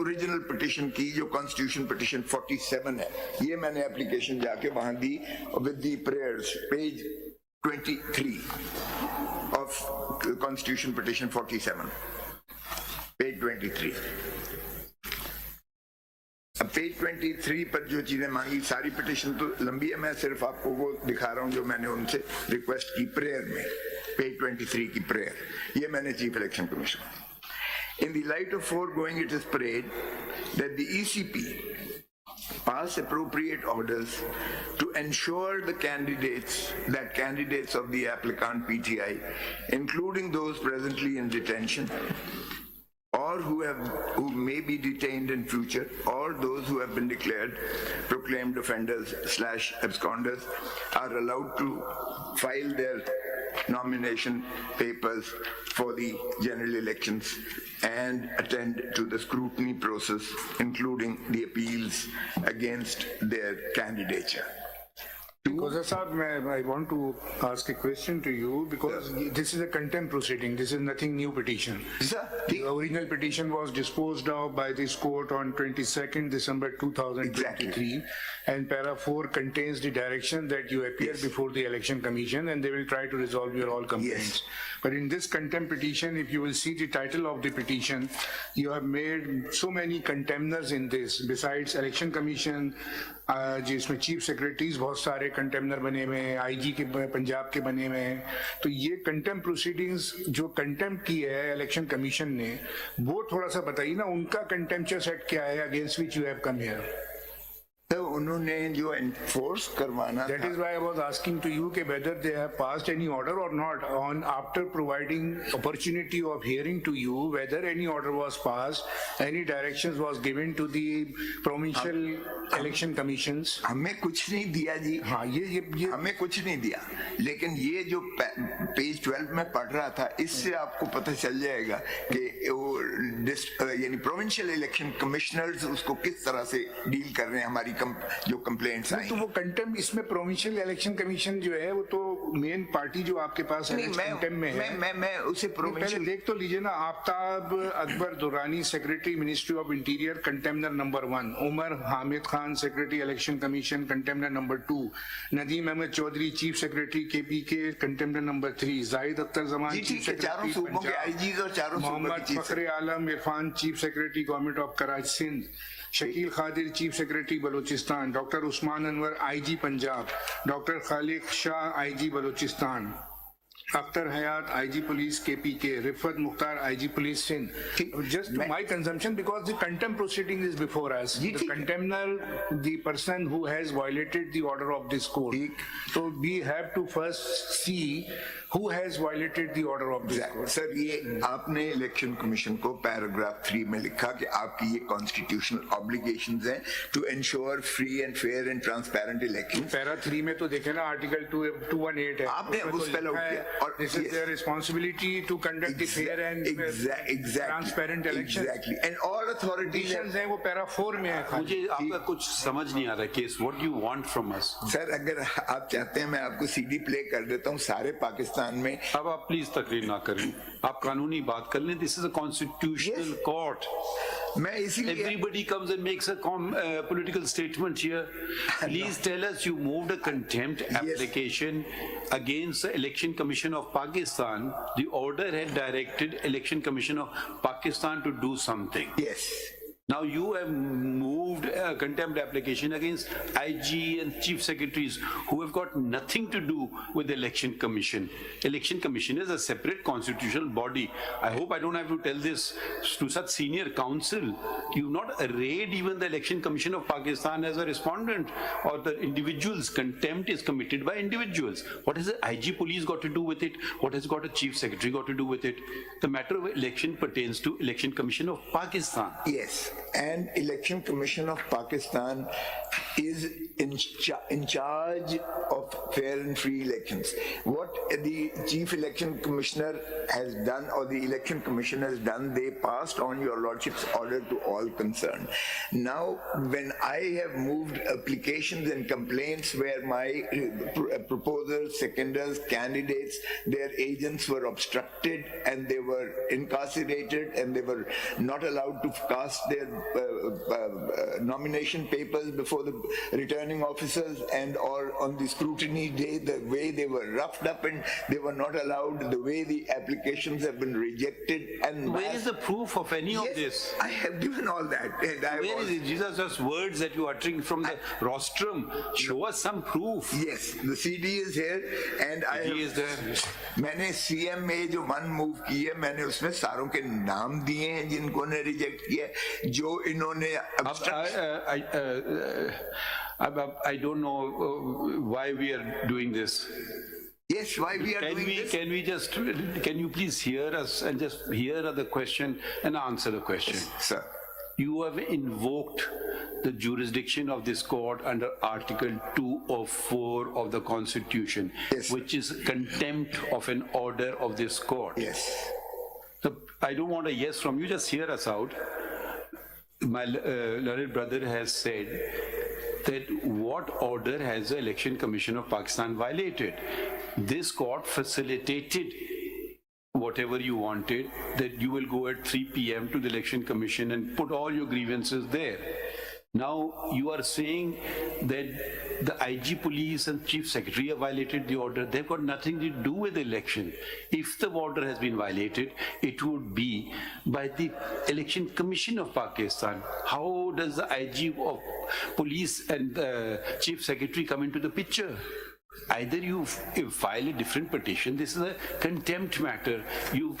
Original petition की जो constitution petition 47 है, ये मैंने एप्लीकेशन जाके वहां दी with the prayers, page 23 of constitution petition 47, page 23। अब पेज 23 पर जो चीजें मांगी, सारी पिटिशन तो लंबी है, मैं सिर्फ आपको वो दिखा रहा हूं जो मैंने उनसे रिक्वेस्ट की प्रेयर में, पेज 23 की प्रेयर, ये मैंने chief election commissioner. In the light of foregoing, it is prayed that the ECP pass appropriate orders to ensure that candidates of the applicant PTI, including those presently in detention, or who may be detained in future, or those who have been declared proclaimed offenders / absconders, are allowed to file their nomination papers for the general elections and attend to the scrutiny process, including the appeals against their candidature. Khosa Saab, I want to ask a question to you, because this is a contempt proceeding. This is nothing new petition. The original petition was disposed of by this court on 22nd December 2023. Exactly. And para 4 contains the direction that you appear before the election commission and they will try to resolve your all complaints. But in this contempt petition, if you will see the title of the petition, you have made so many contemners in this. Besides election commission, जिसमें chief secretaries बहुत सारे कंटेम्नर बने हुए हैं, IG के पंजाब के बने हुए हैं, तो ये कंटेम्प्ट प्रोसीडिंग्स जो कंटेम्प्ट की है इलेक्शन कमीशन ने, वो थोड़ा सा बताइए ना, उनका कंटेम्प्चुअस एक्ट क्या है against which you have come here? तो उन्होंने जो एनफोर्स करवाना, that is why I was asking to you whether they have passed any order or not, on after providing opportunity of hearing to you whether any order was passed, any directions was given to the provincial election commissions. हमें कुछ नहीं दिया जी। हाँ, ये हमें कुछ नहीं दिया, लेकिन ये जो पेज 12 में पढ़ रहा था, इससे आपको पता चल जाएगा कि वो यानी प्रोविंशियल इलेक्शन कमिश्नर्स उसको किस तरह से डील कर रहे हैं, हमारी जो कंप्लेंट्स आई। तो वो कंटेम्प्ट, इसमें प्रोविंशियल इलेक्शन कमीशन जो है वो तो मेन पार्टी जो आपके पास है कंटेम्प्ट में है। मैं उसे प्रोविंशियल देख तो लीजिए ना, Aftab Akbar Durrani secretary ministry of interior contemnor number 1, Umar Hamid Khan secretary election commission contemnor number 2, Nadeem Ahmed Chaudhry chief secretary KPK contemnor number 3, Zahid Akhtar Zaman chief secretary Punjab, Muhammad Fakhre Alam Irfan chief secretary government of Karachi Sindh, Shakeel Qadir chief secretary Balochistan, doctor Usman Anwar IG Punjab, doctor Khaliq Shah IG Balochistan, Akhtar Hayat IG police KPK, Riffat Mukhtar IG police Sindh. Just to my consumption, because the contempt proceeding is before us, the contemptor, the person who has violated the order of this court, so we have to first see who has violated the order of this court. Sir, ये आपने election commission को paragraph 3 में लिखा कि आपकी ये constitutional obligations हैं to ensure free and fair and transparent election. Para 3 में तो देखे ना, आर्टिकल 218 है, आपने उस पे लौट किया, और this is their responsibility to conduct the fair and transparent election. Exactly. And all authorities हैं वो पैरा 4 में है। मुझे आपका कुछ समझ नहीं आ रहा case, what do you want from us? Sir, अगर आप चाहते हैं मैं आपको CD प्ले कर देता हूँ सारे पाकिस्तान में। अब आप प्लीज तकरीर ना करें, आप कानूनी बात कर लें। This is a constitutional court. मैं इसीलिए Everybody comes and makes a political statement here. Please tell us, you moved a contempt application against the Election Commission of Pakistan. The order had directed Election Commission of Pakistan to do something. Yes. Now you have moved a contempt application against IG and chief secretaries who have got nothing to do with the election commission. Election commission is a separate constitutional body. I hope I don't have to tell this to such senior counsel. You've not arrayed even the election commission of Pakistan as a respondent, or the individuals. Contempt is committed by individuals. What has the IG police got to do with it? What has got a chief secretary got to do with it? The matter of election pertains to election commission of Pakistan. Yes. And Election Commission of Pakistan is in charge of fair and free elections. What the Chief Election Commissioner has done, or the Election Commission has done, they passed on your Lordship's order to all concerned. Now, when I have moved applications and complaints where my proposers, seconders, candidates, their agents were obstructed and they were incarcerated and they were not allowed to cast their nomination papers before the returning officers, and or on the scrutiny day, the way they were roughed up and they were not allowed, the way the applications have been rejected. And where is the proof of any of this? I have given all that. Where is it? These are just words that you are uttering from the rostrum. Show us some proof. Yes, the CD is here, and CD is there. मैंने CM में जो one move की है, मैंने उसमें सारों के नाम दिए हैं जिनको ने रिजेक्ट किया, जो इन्होंने I don't know why we are doing this. Yes, why we are doing this? Can you please hear us and just hear the question and answer the question? Sir. You have invoked the jurisdiction of this court under Article 204 of the Constitution, yes, which is contempt of an order of this court. Yes. So I don't want a yes from you, just hear us out. My learned brother has said that what order has the Election Commission of Pakistan violated? This court facilitated whatever you wanted, that you will go at 3 p.m. to the Election Commission and put all your grievances there. Now you are saying that the IG police and chief secretary have violated the order. They've got nothing to do with the election. If the order has been violated, it would be by the Election Commission of Pakistan. How does the IG of police and the chief secretary come into the picture? Either you file a different petition, this is a contempt matter. You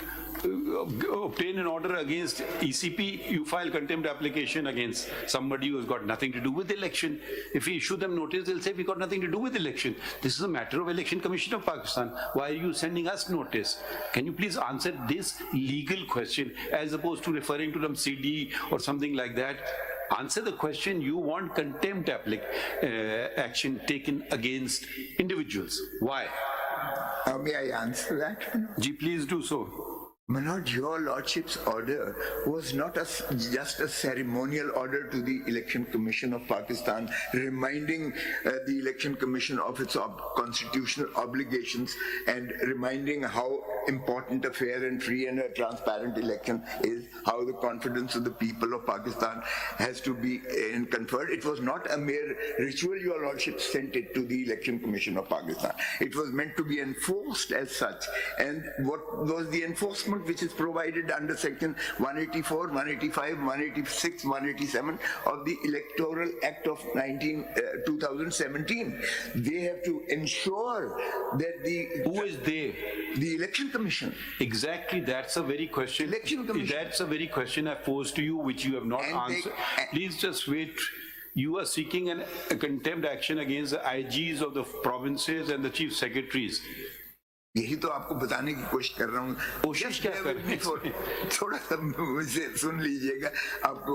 obtain an order against ECP, you file contempt application against somebody who has got nothing to do with the election. If we issue them notice, they'll say we got nothing to do with the election. This is a matter of Election Commission of Pakistan. Why are you sending us notice? Can you please answer this legal question as opposed to referring to some CD or something like that? Answer the question. You want contempt action taken against individuals. Why? May I answer that? Ji, please do so. My lord, your lordship's order was not just a ceremonial order to the Election Commission of Pakistan, reminding the Election Commission of its constitutional obligations and reminding how important a fair and free and a transparent election is, how the confidence of the people of Pakistan has to be conferred. It was not a mere ritual. Your lordship sent it to the Election Commission of Pakistan. It was meant to be enforced as such. And what was the enforcement which is provided under section 184, 185, 186, 187 of the Electoral Act of 2017. They have to ensure that Who is they? The Election Commission. Exactly, that's a very question. Election Commission. That's a very question I posed to you, which you have not answered. Please just wait. You are seeking a contempt action against the IGs of the provinces and the chief secretaries. यही तो आपको बताने की कोशिश कर रहा हूँ. कोशिश क्या कर रहे हैं? थोड़ा सा मुझसे सुन लीजिएगा. आपको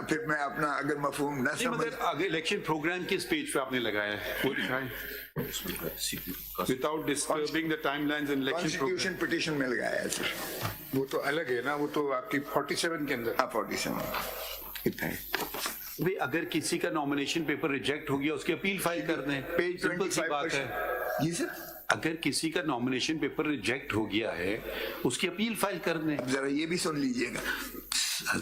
फिर मैं अपना अगर मफहूम न समझ. आगे इलेक्शन प्रोग्राम किस पेज पे आपने लगाया है वो दिखाएं. Without disturbing the timelines and election Constitution petition में लगाया है सर. वो तो अलग है ना, वो तो आपकी 47 के अंदर. 47 इतना है. भाई अगर किसी का नॉमिनेशन पेपर रिजेक्ट हो गया उसकी अपील फाइल कर दें. पेज 25 बात है. जी सर. अगर किसी का नॉमिनेशन पेपर रिजेक्ट हो गया है उसकी अपील फाइल कर दें. जरा ये भी सुन लीजिएगा.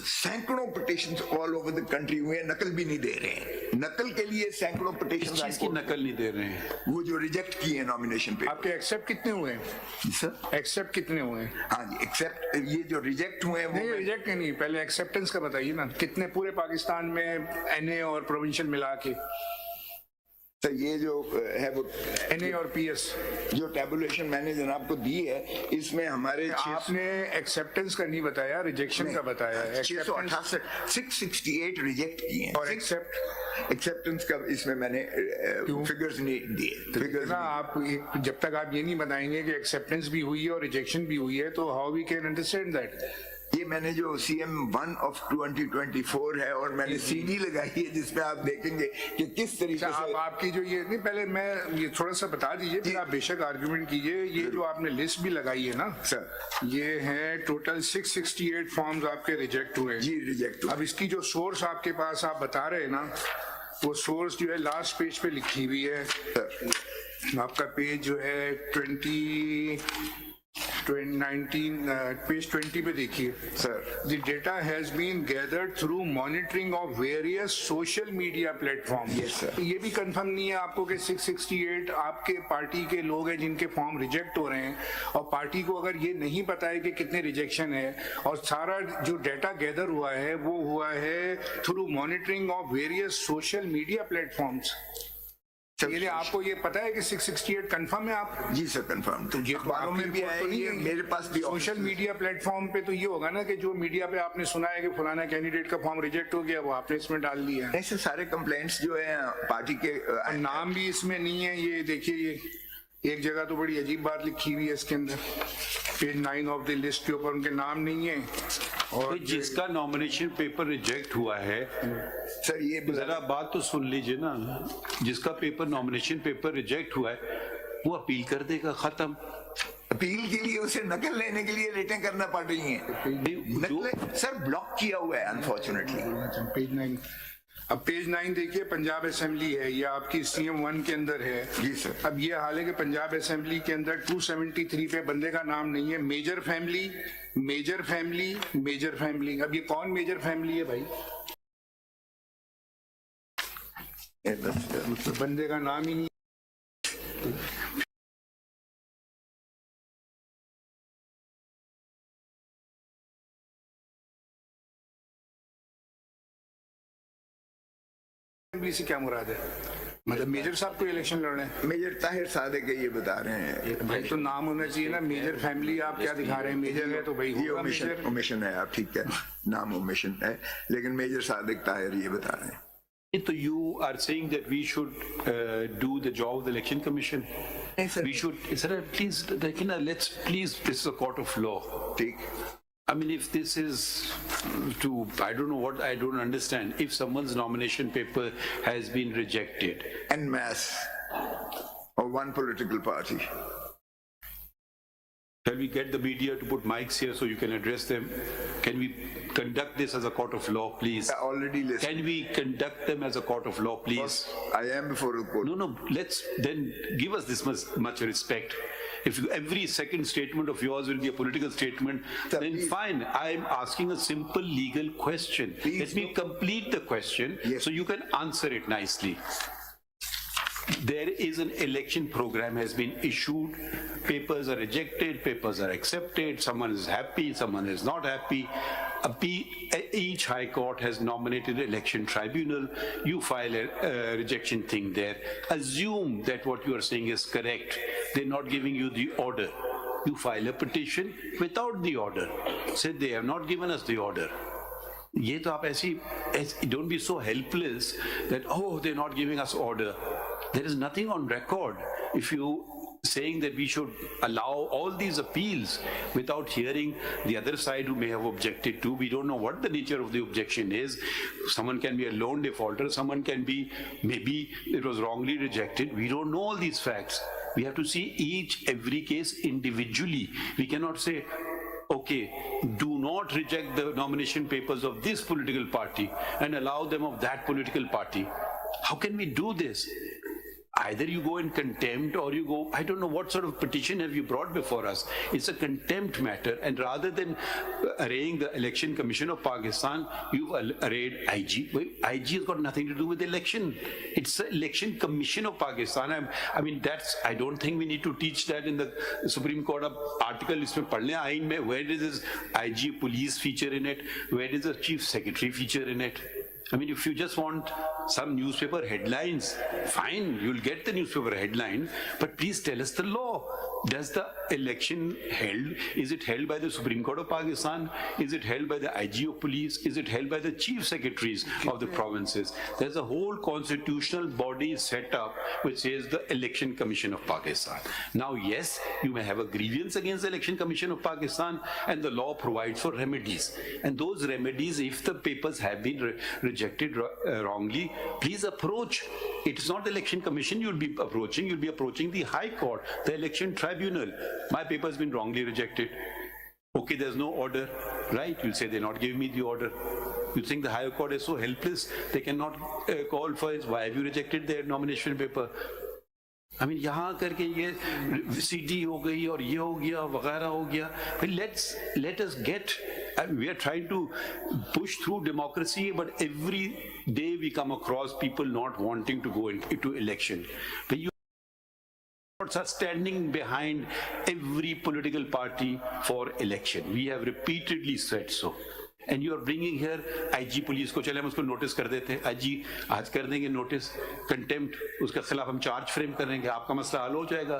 सैकड़ों petitions all over the country हुए, नकल भी नहीं दे रहे हैं. नकल के लिए सैकड़ों पिटिशंस. किसकी नकल नहीं दे रहे हैं? वो जो रिजेक्ट किए हैं नॉमिनेशन पेपर. आपके एक्सेप्ट कितने हुए हैं सर? एक्सेप्ट कितने हुए हैं? हाँ जी, एक्सेप्ट ये जो रिजेक्ट हुए हैं वो नहीं, रिजेक्ट नहीं, पहले एक्सेप्टेंस का बताइए ना. कितने पूरे पाकिस्तान में एनए और प्रोविंशियल मिला के? तो ये जो है वो एनए और पीएस जो टेबुलेशन मैंने जनाब को दी है, इसमें हमारे आपने एक्सेप्टेंस का नहीं बताया, रिजेक्शन का बताया है. 668 रिजेक्ट किए हैं. और एक्सेप्टेंस का इसमें मैंने फिगर्स नहीं दिए. फिगर्स ना आप जब तक आप ये नहीं बताएंगे कि एक्सेप्टेंस भी हुई है और रिजेक्शन भी हुई है, तो how we can understand that. ये मैंने जो CM1 of 2024 है और मैंने CD लगाई है जिसमें आप देखेंगे कि किस तरीके अच्छा, से आपकी जो ये नहीं, पहले मैं ये थोड़ा सा बता दीजिए, फिर आप बेशक आर्ग्यूमेंट कीजिए। ये जो आपने लिस्ट भी लगाई है ना सर, ये है टोटल 668 फॉर्म्स आपके रिजेक्ट हुए। जी रिजेक्ट अब इसकी जो सोर्स आपके पास आप बता रहे हैं ना, वो सोर्स जो है लास्ट पेज पे लिखी हुई है। आपका पेज जो है 19 पेज 20 पे देखिए sir. The data has been gathered through monitoring of various social media platforms. Yes, sir. ये भी कंफर्म नहीं है आपको कि 668 आपके पार्टी के लोग हैं जिनके फॉर्म रिजेक्ट हो रहे हैं, और पार्टी को अगर ये नहीं पता है कि कितने रिजेक्शन है, और सारा जो डाटा गैदर हुआ है वो हुआ है through monitoring of various social media platforms. ये आपको ये पता है कि 668 कंफर्म है आप? जी सर कंफर्म। तो ये अखबारों में भी आया, ये मेरे पास भी सोशल मीडिया प्लेटफॉर्म पे तो ये होगा ना कि जो मीडिया पे आपने सुना है कि फलाना कैंडिडेट का फॉर्म रिजेक्ट हो गया, वो आपने इसमें डाल दिया है। ऐसे सारे कंप्लेंट्स जो है पार्टी के और नाम भी इसमें नहीं है। ये देखिए, ये एक जगह तो बड़ी अजीब बात लिखी हुई है इसके अंदर, पेज 9 ऑफ द लिस्ट के ऊपर उनके नाम नहीं है। और जिसका नॉमिनेशन पेपर रिजेक्ट हुआ है, सर ये जरा बात तो सुन लीजिए ना, जिसका पेपर नॉमिनेशन पेपर रिजेक्ट हुआ है वो अपील कर देगा, खत्म। अपील के लिए उसे नकल लेने के लिए रेटें करना पड़ रही हैं। नकल सर ब्लॉक किया हुआ है अनफॉर्चुनेटली। पेज 9, अब पेज 9 देखिए, पंजाब असेंबली है, ये आपकी CM1 के अंदर है। जी सर। अब ये हाल है कि पंजाब असेंबली के अंदर 273 पे बंदे का नाम नहीं है। Major family, major family, major family. अब ये कौन मेजर फैमिली है भाई? बंदे का नाम ही नहीं। से क्या मुराद है? मतलब मेजर साहब को इलेक्शन लड़ना है? मेजर ताहिर सादिक ये बता रहे हैं। भाई तो नाम होना चाहिए ना, मेजर फैमिली आप क्या दिखा रहे हैं? मेजर है तो भाई ये होगा मेजर। ओमिशन है, आप ठीक है, नाम ओमिशन है, लेकिन मेजर सादिक ताहिर ये बता रहे हैं। So you are saying that we should do the job of the election commission? Yes, sir. We should, sir, please, let's please, this is a court of law. ठीक। I mean, if this is to, I don't know what, I don't understand. If someone's nomination paper has been rejected. En masse of one political party. Shall we get the media to put mics here so you can address them? Can we conduct this as a court of law, please? I already listened. Can we conduct them as a court of law, please? I am before the court. No, let's then give us this much respect. If every second statement of yours will be a political statement, then fine. I'm asking a simple legal question. Let me complete the question so you can answer it nicely. There is an election program has been issued, papers are rejected, papers are accepted, someone is happy, someone is not happy. Each high court has nominated an election tribunal, you file a rejection thing there. Assume that what you are saying is correct, they're not giving you the order. You file a petition without the order. Say they have not given us the order. ये तो आप ऐसी, don't be so helpless that, oh, they're not giving us order. There is nothing on record if you saying that we should allow all these appeals without hearing the other side who may have objected to. We don't know what the nature of the objection is. Someone can be a lone defaulter, someone can be, maybe it was wrongly rejected. We don't know all these facts. We have to see every case individually. We cannot say, okay, do not reject the nomination papers of this political party and allow them of that political party. How can we do this? Either you go in contempt or you go, I don't know what sort of petition have you brought before us. It's a contempt matter, and rather than arraying the Election Commission of Pakistan, you've arrayed IG. Well, IG has got nothing to do with the election. It's the Election Commission of Pakistan. I mean, I don't think we need to teach that in the Supreme Court article. Where does this IG police feature in it? Where does the Chief Secretary feature in it? I mean, if you just want some newspaper headlines, fine, you'll get the newspaper headline, but please tell us the law. Does the election held? Is it held by the Supreme Court of Pakistan? Is it held by the IG of police? Is it held by the chief secretaries of the provinces? There's a whole constitutional body set up which says the Election Commission of Pakistan. Now, yes, you may have a grievance against the Election Commission of Pakistan, and the law provides for remedies. And those remedies, if the papers have been rejected wrongly, please approach. It's not the Election Commission you'll be approaching the High Court, the Election Tribunal. My paper has been wrongly rejected. Okay, there's no order, right? You'll say they're not giving me the order. You think the Higher Court is so helpless, they cannot call for it? Why have you rejected their nomination paper? I mean, यहाँ करके ये CD हो गई और ये हो गया वगैरह हो गया. Let us get. We are trying to push through democracy, but every day we come across people not wanting to go into election. But you are standing behind every political party for election. We have repeatedly said so. And you are bringing here IG police को, चले हम उसको notice कर देते हैं, IG आज कर देंगे नोटिस, कंटेम्प्ट, उसके खिलाफ हम चार्ज फ्रेम करेंगे, आपका मसला हल हो जाएगा.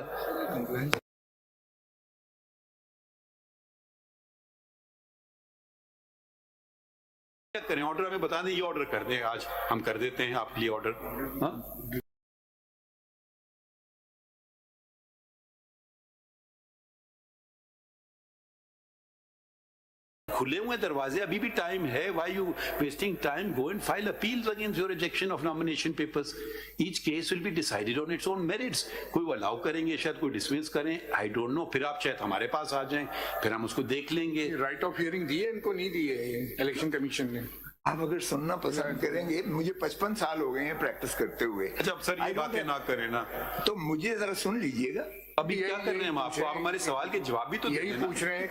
क्या करें, ऑर्डर हमें बता दें, ये ऑर्डर कर दें, आज हम कर देते हैं आपके लिए ऑर्डर. खुले हुए दरवाजे, अभी भी टाइम है. Why you wasting time? Go and file appeals against your rejection of nomination papers. Each case will be decided on its own merits. कोई वो allow करेंगे, शायद कोई dismiss करें, I don't know. फिर आप शायद हमारे पास आ जाएं, फिर हम उसको देख लेंगे. राइट ऑफ हियरिंग दी है इनको, नहीं दी है इलेक्शन कमीशन ने. आप अगर सुनना पसंद करेंगे, मुझे 55 साल हो गए हैं प्रैक्टिस करते हुए. अच्छा सर, ये बातें ना करें ना, तो मुझे जरा सुन लीजिएगा. अभी क्या कर रहे हैं हम आपको, आप हमारे सवाल के जवाब भी तो यही पूछ रहे हैं.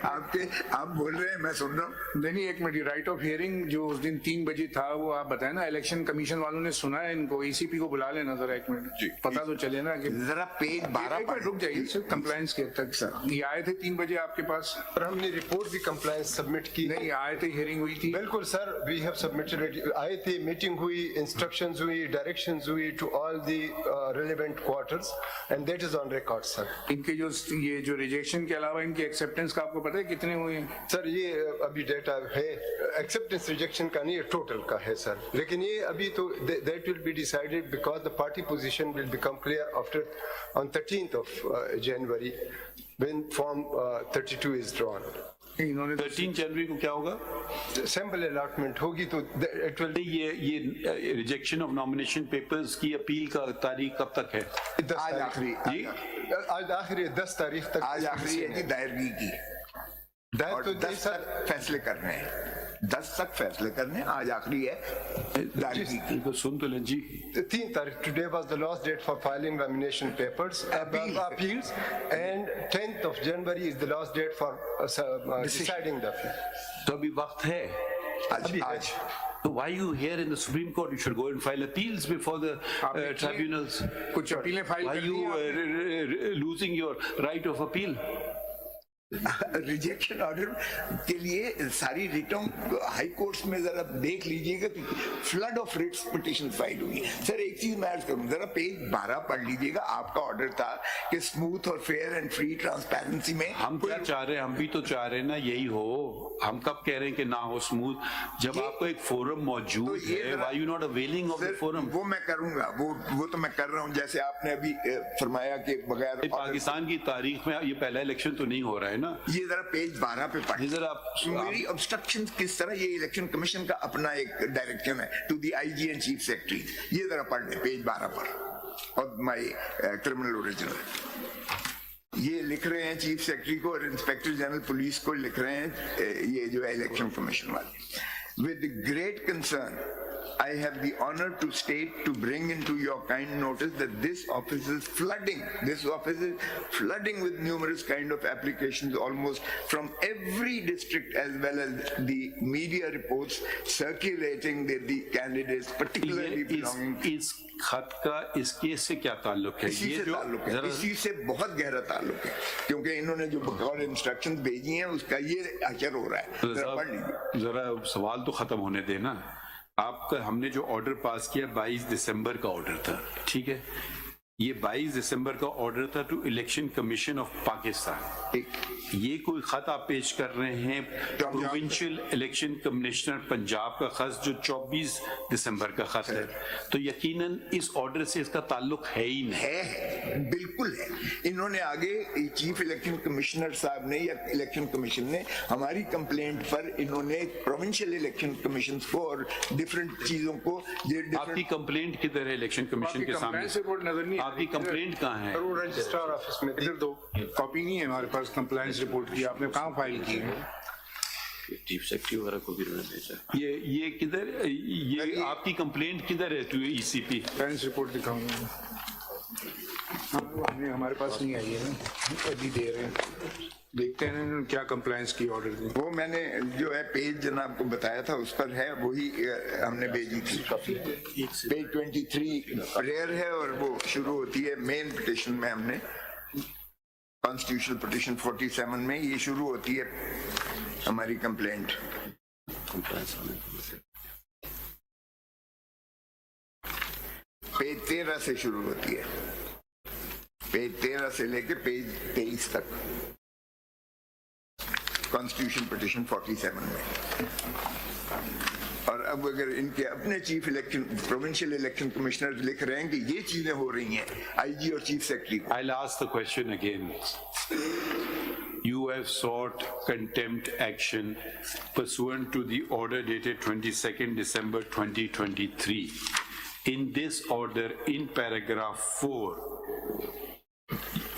आप बोल रहे हैं, मैं सुन रहा हूँ. नहीं, एक मिनट. राइट ऑफ हियरिंग जो उस दिन 3 बजे था, वो आप बताए ना, इलेक्शन कमीशन वालों ने सुना है इनको. ECP को बुला लेना जरा, एक मिनट, पता तो चले ना कि जरा पेज 12 पर रुक जाइए सर. कंप्लायंस के तक सर ये आए थे 3 बजे आपके पास, और हमने रिपोर्ट भी कंप्लायंस सबमिट की. नहीं आए थे, हियरिंग हुई थी. बिल्कुल सर, वी हैव सबमिटेड. आए थे, मीटिंग हुई, इंस्ट्रक्शंस हुई, डायरेक्शंस हुई to all the relevant quarters, and that is on record sir. इनके ये जो रिजेक्शन के अलावा इनके एक्सेप्टेंस का आपको पता है कितने हुए हैं सर? ये अभी डेटा है, एक्सेप्टेंस रिजेक्शन का नहीं, टोटल का है सर. लेकिन ये अभी तो that will be decided because the party position will become clear after on 13th of January when form 32 is drawn. इन्होंने 13 जनवरी को क्या होगा? सैंपल अलॉटमेंट होगी तो इट विल. ये रिजेक्शन ऑफ नॉमिनेशन पेपर्स की अपील का तारीख कब तक है? आज आखिरी, आज आखिरी 10 तारीख तक. आज आखिरी है कि दायरगी की, और 10 तक फैसले करने हैं. 10 तक फैसले करने, आज आखिरी है दायरगी की. तो सुन तो लें जी. 3 तारीख, today was the last date for filing nomination papers, appeals, and 10th of January is the last date for deciding the appeal. तो अभी वक्त है. आज So why you here in the Supreme Court? You should go and file appeals before the tribunals. कुछ अपीलें file Why कर you दी आपने? losing your right of appeal? Rejection order के लिए सारी रिटों हाई कोर्ट्स में जरा देख लीजिएगा कि flood of writs petition file हुई. सर एक चीज मैं अर्ज करूं, जरा पेज 12 पढ़ लीजिएगा. आपका ऑर्डर था कि स्मूथ और फेयर एंड फ्री ट्रांसपेरेंसी में. हम क्या चाह रहे हैं, हम भी तो चाह रहे हैं ना यही हो. हम कब कह रहे हैं कि ना हो स्मूथ, जब आपको एक फोरम मौजूद है. Why you not availing of the forum? वो मैं करूंगा, वो तो मैं कर रहा हूं. जैसे आपने अभी फरमाया कि बगैर पाकिस्तान की तारीख में ये पहला इलेक्शन तो नहीं हो रहा है ना. ये जरा पेज 12 पे पढ़िए. मेरी ऑब्स्ट्रक्शन किस तरह, ये इलेक्शन कमीशन का अपना एक डायरेक्शन है to the IG and chief secretary. ये जरा पढ़ ले पेज 12 पर, और माय क्रिमिनल ओरिजिनल. ये लिख रहे हैं चीफ सेक्रेटरी को और इंस्पेक्टर जनरल पुलिस को लिख रहे हैं, ये जो है इलेक्शन कमीशन वाले. With great concern I have the honor to state, to bring into your kind notice that this office is flooding with numerous kind of applications almost from every district, as well as the media reports circulating that the candidates particularly belonging. इस खत का इस case से क्या ताल्लुक है? इसी से ताल्लुक है, इसी से बहुत गहरा ताल्लुक है, क्योंकि इन्होंने जो बकौल इंस्ट्रक्शंस भेजी हैं उसका ये असर हो रहा है. जरा पढ़ लीजिए. जरा सवाल तो खत्म होने देना. आपका हमने जो ऑर्डर पास किया 22 दिसंबर का ऑर्डर था, ठीक है. ये 22 दिसंबर का ऑर्डर था to election commission of Pakistan. ये कोई खत आप पेश कर रहे हैं प्रोविंशियल इलेक्शन कमिश्नर पंजाब का खत जो 24 दिसंबर का खत है, तो यकीनन इस ऑर्डर से इसका ताल्लुक है ही नहीं। है, बिल्कुल है। इन्होंने आगे चीफ इलेक्शन कमिश्नर साहब ने या इलेक्शन कमीशन ने हमारी कंप्लेंट पर इन्होंने प्रोविंशियल इलेक्शन कमीशन को और डिफरेंट चीजों को आपकी कंप्लेंट किधर है इलेक्शन कमीशन के सामने? रिपोर्ट नजर नहीं आपकी कंप्लेंट कहाँ है? रजिस्ट्रार ऑफिस में इधर दो कॉपी नहीं है हमारे पास कंप्लायंस रिपोर्ट की, आपने कहाँ फाइल की है? चीफ सेक्रेटरी वगैरह को भी उन्होंने भेजा। ये किधर, ये आपकी कंप्लेंट किधर है टू ईसीपी? कंप्लायंस रिपोर्ट दिखाऊंगा। हमें हमारे पास नहीं आई है, अभी दे रहे हैं, देखते हैं इन्होंने क्या कंप्लायंस की ऑर्डर दी। वो मैंने जो है पेज जनाब को बताया था उस पर है, वही हमने भेजी थी। पेज 23 प्रेयर है और वो शुरू होती है मेन पिटिशन में, हमने कॉन्स्टिट्यूशनल पिटिशन 47 में ये शुरू होती है हमारी कंप्लेंट। पेज 13 से शुरू होती है, पेज 13 से लेके पेज 23 तक कॉन्स्टिट्यूशन पिटिशन 47 में। और अब अगर इनके अपने chief election provincial election commissioner लिख रहे हैं कि ये चीजें हो रही हैं आईजी और चीफ सेक्रेटरी को। I'll ask the question again. You have sought contempt action pursuant to the order dated 22nd December 2023. In this order, in paragraph 4,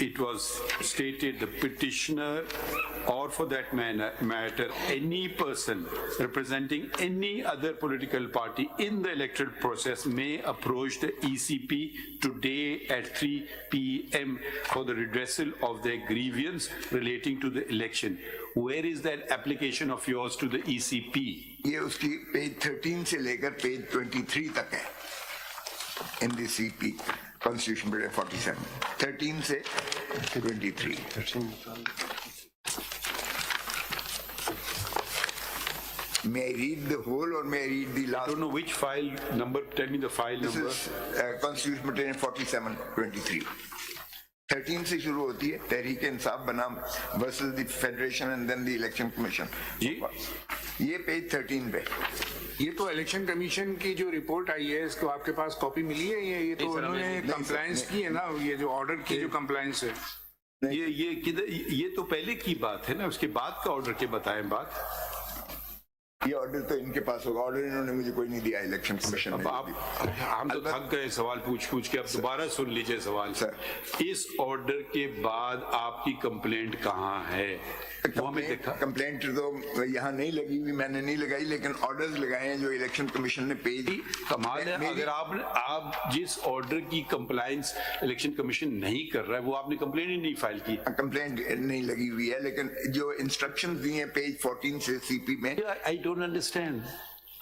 it was stated the petitioner, or for that matter, any person representing any other political party in the electoral process may approach the ECP today at 3 p.m. for the redressal of their grievance relating to the election. Where is that application of yours to the ECP? ये उसकी page 13 से लेकर page 23 तक है in the CP Constitution Bill 47, 13 से 23. May I read the whole or may I read the I last? don't know which file number, tell me the file This number. is Constitution Bill 47, 23. 13 से शुरू होती है तहरीक इंसाफ बनाम versus the federation and then the election commission. जी ये page 13 पे। ये तो इलेक्शन कमीशन की जो रिपोर्ट आई है इसको आपके पास कॉपी मिली है? ये तो उन्होंने कंप्लायंस की है ना, ये जो ऑर्डर की जो कंप्लायंस है ये किधर, ये तो पहले की बात है ना, उसके बाद का ऑर्डर के बताएं बात। ये ऑर्डर तो इनके पास होगा, ऑर्डर इन्होंने मुझे कोई नहीं दिया इलेक्शन कमीशन ने। अब आप, हम तो थक गए सवाल पूछ के, अब दोबारा सुन लीजिए सवाल। सर इस ऑर्डर के बाद आपकी कंप्लेंट कहाँ है? वो हमें देखा। कंप्लेंट तो यहाँ नहीं लगी हुई, मैंने नहीं लगाई, लेकिन ऑर्डर्स लगाए हैं जो इलेक्शन कमीशन ने पेज। कमाल है, अगर आप जिस ऑर्डर की कंप्लायंस इलेक्शन कमीशन नहीं कर रहा है वो आपने कंप्लेंट ही नहीं फाइल की। कंप्लेंट नहीं लगी हुई है, लेकिन जो इंस्ट्रक्शंस दी हैं पेज 14 से सीपी में। I don't understand.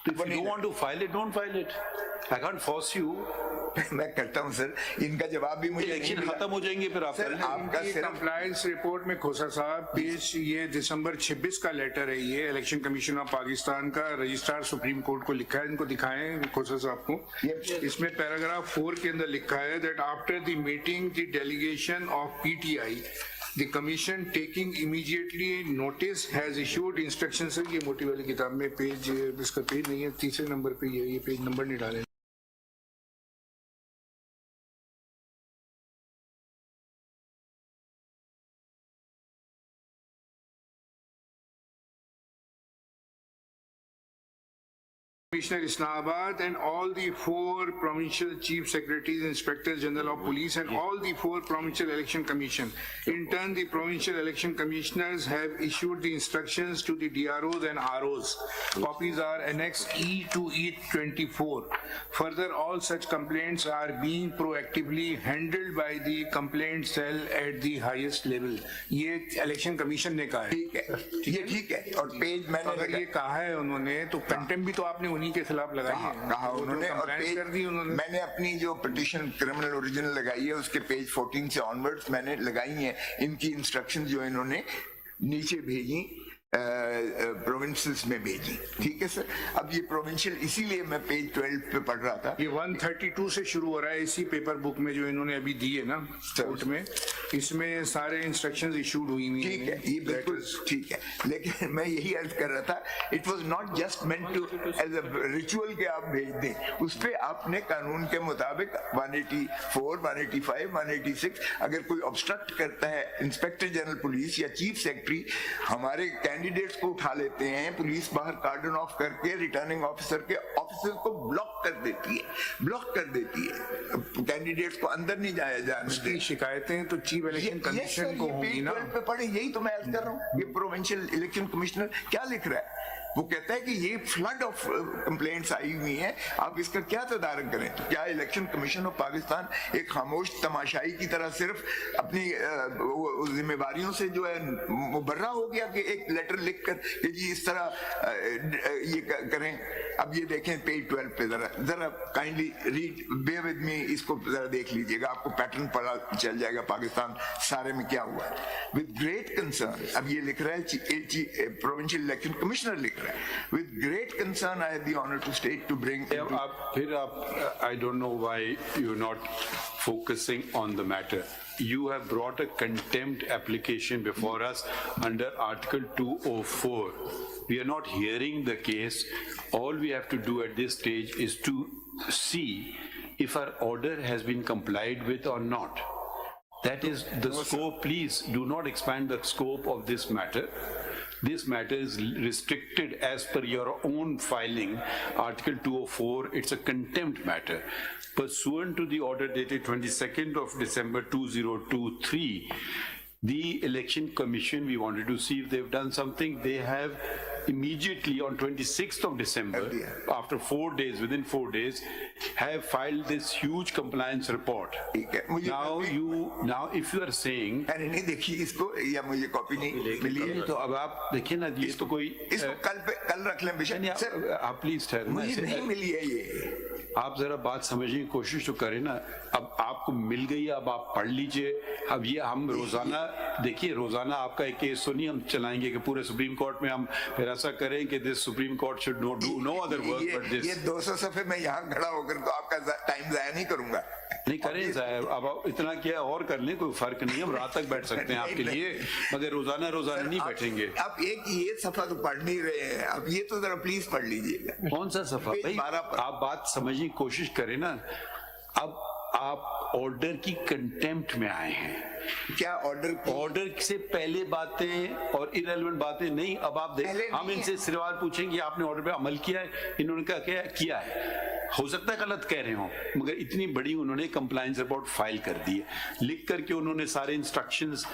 If you don't want to file it, don't file it. I can't force you. मैं करता हूं सर, इनका जवाब भी मुझे इलेक्शन खत्म हो जाएंगे फिर आप सर, आपका कंप्लायंस रिपोर्ट में खोसा साहब पेज, ये दिसंबर 26 का लेटर है, ये इलेक्शन कमीशन ऑफ पाकिस्तान का रजिस्ट्रार सुप्रीम कोर्ट को लिखा है, इनको दिखाएं खोसा साहब को। इसमें पैराग्राफ 4 के अंदर लिखा है that after the meeting the delegation of PTI The commission taking immediately notice has issued instructions। ये मोटी वाली किताब में पेज, इसका पेज नहीं है, तीसरे नंबर पे ये पेज नंबर नहीं डाले। Commissioner Islamabad and all the 4 provincial chief secretaries, inspectors general of police and all the 4 provincial election commission. In turn, the provincial election commissioners have issued the instructions to the DROs and ROs. Copies are annexed E to E24. Further, all such complaints are being proactively handled by the complaint cell at the highest level. ये election commission ने कहा है। ठीक है, ये ठीक है, और पेज मैंने अगर ये कहा है उन्होंने तो कंटेम्प्ट भी तो आपने उन्हीं के खिलाफ लगाई है। कहा उन्होंने, और पेज कर दी उन्होंने। मैंने अपनी जो पिटीशन क्रिमिनल ओरिजिनल लगाई है उसके पेज 14 से ऑनवर्ड्स मैंने लगाई है इनकी इंस्ट्रक्शन जो इन्होंने नीचे भेजी प्रोविंसेस में भेजी, ठीक है सर। अब ये प्रोविंशियल, इसीलिए मैं पेज 12 पे पढ़ रहा था। ये 132 से शुरू हो रहा है इसी पेपर बुक में जो इन्होंने अभी दी है ना कोर्ट में, इसमें सारे इंस्ट्रक्शंस इशूड हुई हुई ठीक है, ये बिल्कुल ठीक है, लेकिन मैं यही अर्ज कर रहा था, it was not just meant to as a ritual के आप भेज दें, उस पे आपने कानून के मुताबिक 184, 185, 186 अगर कोई ऑब्स्ट्रक्ट करता है, इंस्पेक्टर जनरल पुलिस या चीफ सेक्रेटरी हमारे कैंडिडेट्स को उठा लेते हैं, पुलिस बाहर कार्डन ऑफ करके रिटर्निंग ऑफिसर के ऑफिस को ब्लॉक कर देती है, कैंडिडेट्स को अंदर नहीं जाया जाने उसकी शिकायतें तो चीफ इलेक्शन कमीशन को होगी ना। पे पढ़े, यही तो मैं अर्ज कर रहा हूँ। ये प्रोविंशियल इलेक्शन कमिश्नर क्या लिख रहा है, वो कहता है कि ये फ्लड ऑफ कंप्लेंट्स आई हुई हैं, आप इसका क्या तदारक करें। तो क्या इलेक्शन कमीशन ऑफ पाकिस्तान एक खामोश तमाशाई की तरह सिर्फ अपनी जिम्मेवारियों से जो है मुबर्रा हो गया कि एक लेटर लिख कर कि जी इस तरह ये करें। अब ये देखें पेज 12 पे जरा kindly read, bear with me, इसको जरा देख लीजिएगा, आपको पैटर्न पता चल जाएगा पाकिस्तान सारे में क्या हुआ। विद ग्रेट कंसर्न, अब ये लिख रहा है प्रोविंशियल इलेक्शन कमिश्नर लिख रहा है, with great concern I had the honor to state to bring I don't know why you're not focusing on the matter. You have brought a contempt application before us under Article 204. We are not hearing the case. All we have to do at this stage is to see if our order has been complied with or not. That is the scope. Please do not expand the scope of this matter. This matter is restricted as per your own filing, Article 204, it's a contempt matter. Pursuant to the order dated 22nd of December 2023, the Election Commission, we wanted to see if they've done something. They have immediately on 26th of December, after 4 days, within 4 days, have filed this huge compliance report. Now if you are saying, नहीं देखी इसको या मुझे copy नहीं मिली है, तो अब आप देखिए ना, ये तो कोई इसको कल रख लें बेशक सर, आप प्लीज ठहरें, मुझे नहीं मिली है ये। आप जरा बात समझने की कोशिश तो करें ना। अब आपको मिल गई, अब आप पढ़ लीजिए। अब ये हम रोजाना देखिए, रोजाना आपका एक केस तो नहीं हम चलाएंगे कि पूरे सुप्रीम कोर्ट में हम फिर ऐसा करें कि this supreme court should not do no other work but this. ये 200 सफे में यहाँ खड़ा होकर तो आपका टाइम जाया नहीं करूंगा। नहीं करें साहब, अब आप इतना क्या और कर लें, कोई फर्क नहीं है, हम रात तक बैठ सकते हैं आपके लिए, मगर रोजाना नहीं बैठेंगे। आप एक ये सफा तो पढ़ नहीं रहे हैं, अब ये तो जरा प्लीज पढ़ लीजिएगा। कौन सा सफा भाई, आप बात समझने की कोशिश करें ना। अब आप ऑर्डर की कंटेम्प्ट में आए हैं, क्या ऑर्डर से पहले बातें और इरेलेवेंट बातें नहीं। अब आप हम इनसे सवाल पूछेंगे आपने ऑर्डर पे अमल किया है, इन्होंने क्या किया है। हो सकता है गलत कह रहे हो, मगर इतनी बड़ी उन्होंने कंप्लायंस रिपोर्ट फाइल कर दी है, लिख करके उन्होंने सारे इंस्ट्रक्शंस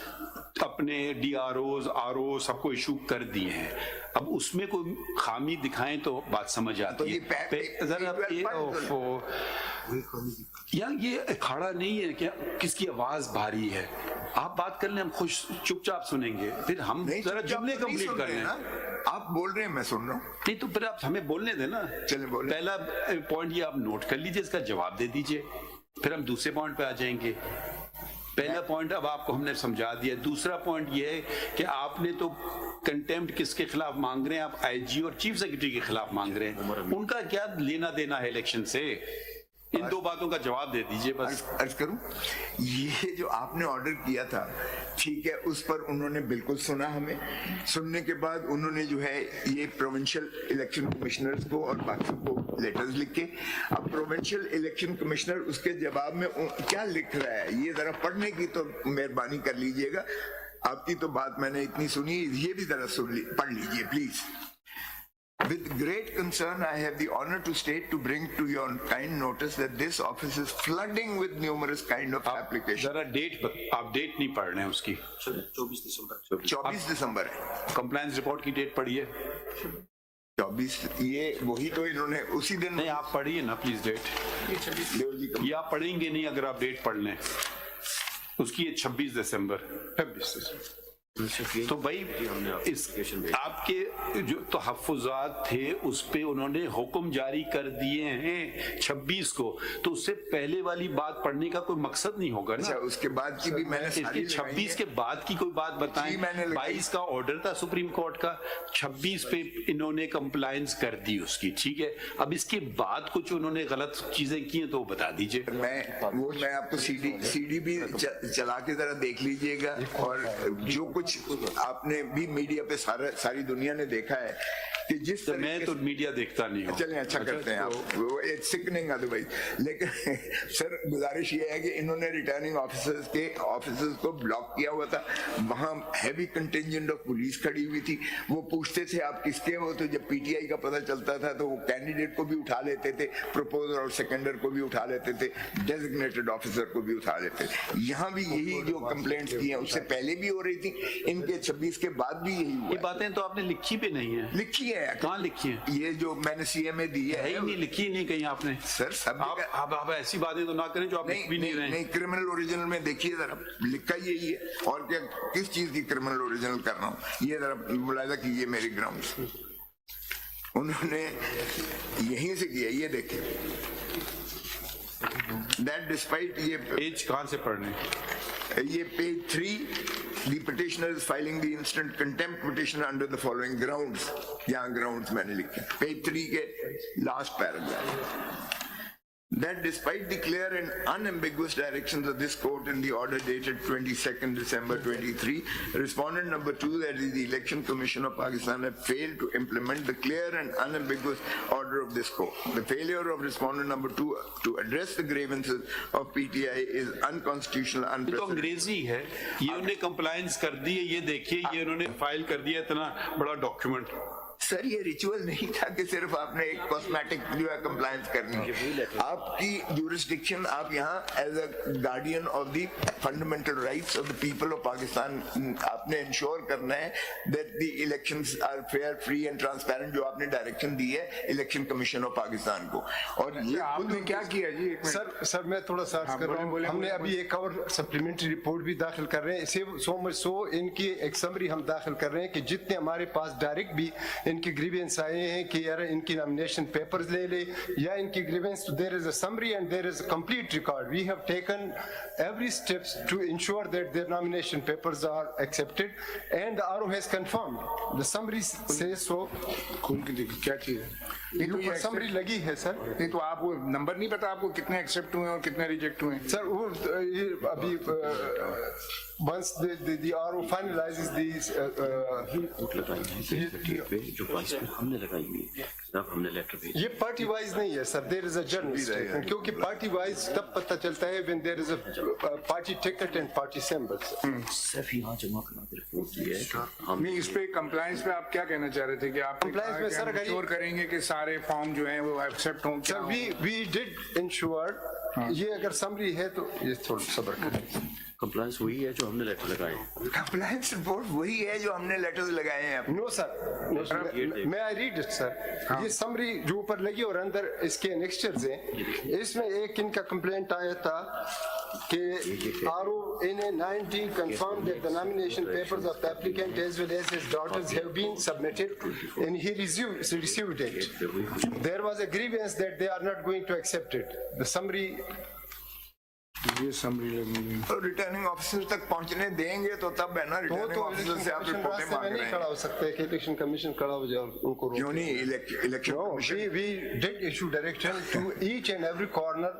अपने DROs, RO सबको इशू कर दिए हैं। अब उसमें कोई खामी दिखाएं तो बात समझ आती है। ये अखाड़ा नहीं है क्या, किसकी आवाज भारी है। आप बात कर लें, हम खुश चुपचाप सुनेंगे, फिर हम जरा जुमले कंप्लीट कर लें। आप बोल रहे हैं, मैं सुन रहा हूँ। नहीं तो फिर आप हमें बोलने देना। चलिए बोले। पहला पॉइंट ये आप नोट कर लीजिए, इसका जवाब दे दीजिए, फिर हम दूसरे पॉइंट पे आ जाएंगे। पहला पॉइंट अब आपको हमने समझा दिया। दूसरा पॉइंट ये है कि आपने तो कंटेम्प्ट किसके खिलाफ मांग रहे हैं, आप IG और चीफ सेक्रेटरी के खिलाफ मांग रहे हैं। उनका क्या लेना देना है इलेक्शन से, इन दो बातों का जवाब दे दीजिए बस। अर्ज करूं, ये जो आपने ऑर्डर किया था, ठीक है, उस पर उन्होंने बिल्कुल सुना हमें। सुनने के बाद उन्होंने जो है ये प्रोविंशियल इलेक्शन कमिश्नर्स को और बाकी को लेटर्स लिख के, अब प्रोविंशियल इलेक्शन कमिश्नर उसके जवाब में क्या लिख रहा है, ये जरा पढ़ने की तो मेहरबानी कर लीजिएगा। आपकी तो बात मैंने इतनी सुनी, ये भी जरा पढ़ लीजिए please. With great concern, I have the honor to state to bring to your kind notice that this office is flooding with numerous kind of applications. जरा आप डेट नहीं पढ़ रहे हैं उसकी। 24 दिसंबर 24 दिसंबर है। कंप्लायंस रिपोर्ट की डेट पढ़िए। 24, ये वही तो इन्होंने उसी दिन। नहीं आप पढ़िए ना प्लीज डेट। ये आप पढ़ेंगे नहीं अगर आप डेट पढ़ लें। उसकी 26 दिसंबर। तो भाई इस आपके जो तहफ़्फ़ुज़ात थे उस पे उन्होंने हुक्म जारी कर दिए हैं 26 को, तो उससे पहले वाली बात पढ़ने का कोई मकसद नहीं होगा ना। अच्छा, उसके बाद की भी मैंने सारी 26 के बाद की कोई बात बताएं। 22 का ऑर्डर था सुप्रीम कोर्ट का, 26 पे इन्होंने कंप्लायंस कर दी उसकी, ठीक है। अब इसके बाद कुछ उन्होंने गलत चीजें की हैं तो बता दीजिए। मैं आपको सीडी भी चला के जरा देख लीजिएगा, और जो कुछ आपने भी मीडिया पे सारी दुनिया ने देखा है कि जिस तो मैं तो मीडिया देखता नहीं हूँ। चलें, अच्छा करते हैं आप, इट्स सिकनिंग अदरवाइज। लेकिन सर गुजारिश ये है कि इन्होंने रिटर्निंग ऑफिसर्स को ब्लॉक किया हुआ था, वहाँ हैवी कंटिंजेंट ऑफ पुलिस खड़ी हुई थी, वो पूछते थे आप किसके हो, तो जब पीटीआई का पता चलता था तो वो कैंडिडेट को भी उठा लेते थे, प्रपोजर और सेकेंडर को भी उठा लेते थे, डेजिग्नेटेड ऑफिसर को भी उठा लेते थे। यहाँ भी यही जो कंप्लेंट्स की हैं उससे पहले भी हो रही थी, इनके 26 के बाद भी यही हुआ। ये बातें तो आपने लिखी भी नहीं है। लिखी है, कहाँ लिखी है? ये जो मैंने सीएमए दी है ही नहीं, लिखी नहीं कहीं आपने। सर सब आप ऐसी बातें तो ना करें जो आप लिख भी नहीं रहे। नहीं, क्रिमिनल ओरिजिनल में देखिए जरा, लिखा यही है, और क्या किस चीज की क्रिमिनल ओरिजिनल कर रहा हूँ, ये जरा मुलाहिजा कीजिए मेरे ग्राउंड्स। उन्होंने यहीं से किया, ये देखिए, दैट डिस्पाइट, ये पेज कहाँ से पढ़ने? ये page 3, the petitioner is filing the instant contempt petition under the following grounds. यहाँ grounds मैंने लिखे, पेज 3 के last paragraph. That despite the clear and unambiguous directions of this court in the order dated 22nd December 23, respondent number 2, that is the Election Commission of Pakistan, have failed to implement the clear and unambiguous order of this court. The failure of respondent number 2 to address the grievances of PTI is unconstitutional, तो unprecedented. अंग्रेजी है, ये उन्होंने compliance कर दी है, ये देखिए, ये उन्होंने फाइल कर दिया इतना बड़ा डॉक्यूमेंट। सर ये रिचुअल नहीं था कि सिर्फ आपने एक कॉस्मेटिक जो है कंप्लायंस करनी है, आपकी जुरिस्डिक्शन, आप यहाँ as a guardian of the fundamental rights of the people of Pakistan आपने इंश्योर करना है that the elections are fair, free and transparent, जो आपने डायरेक्शन दी है इलेक्शन कमिशन ऑफ पाकिस्तान को। और ये आपने क्या किया जी? सर मैं थोड़ा सा अर्ज कर रहा हूँ, हमने अभी एक और सप्लीमेंट्री रिपोर्ट भी दाखिल कर रहे हैं, इसे सो इनकी एक समरी हम दाखिल कर रहे हैं कि जितने हमारे पास डायरेक्ट भी इनकी ग्रीवेंस आए हैं कि यार इनकी नॉमिनेशन पेपर्स ले ले, या इनकी grievance, there is a summary and there is a complete record. We have taken every steps to ensure that their nomination papers are accepted, and the RO has confirmed. The summary says so. खोल के देखिए क्या चीज है? ये तो summary लगी है सर. नहीं तो आपको नंबर नहीं पता आपको कितने एक्सेप्ट हुए और कितने रिजेक्ट हुए? सर वो ये अभी once the RO finalizes these जो वाइस पे हमने लगाई हुई है, तब हमने लेटर भेजा। ये पार्टी वाइज नहीं है sir, there is a general statement, क्योंकि पार्टी वाइज तब पता चलता है when there is a party ticket and party symbols. सिर्फ यहाँ जमा करा के रिपोर्ट दी है। हम नहीं, इस पे कंप्लायंस पे आप क्या कहना चाह रहे थे कि आप Compliance में सर इंश्योर करेंगे कि सारे फॉर्म जो हैं वो एक्सेप्ट हों? सर वी डिड इंश्योर, ये अगर समरी है तो ये थोड़ा सब्र करें. कंप्लायंस वही है जो हमने लेटर लगाए। कंप्लायंस रिपोर्ट वही है जो हमने लेटर्स लगाए हैं। नो सर, मैं आई रीड इट सर, ये समरी जो ऊपर लगी और अंदर इसके नेक्स्चर्स हैं, इसमें एक इनका कंप्लेंट आया था कि RO in a 19 confirmed that the nomination papers of the applicant as well as his daughters have been submitted and he received it. There was a grievance that they are not going to accept it. The summary, ये summary लगेगी तो returning officer तक पहुंचने देंगे तो तब है ना, रिटर्निंग ऑफिसर से आप रिपोर्टें मांग रहे नहीं खड़ा हैं। हो सकते कि इलेक्शन कमीशन खड़ा हो जाए और उनको क्यों नहीं? Election No, commission, we did issue direction to each and every corner.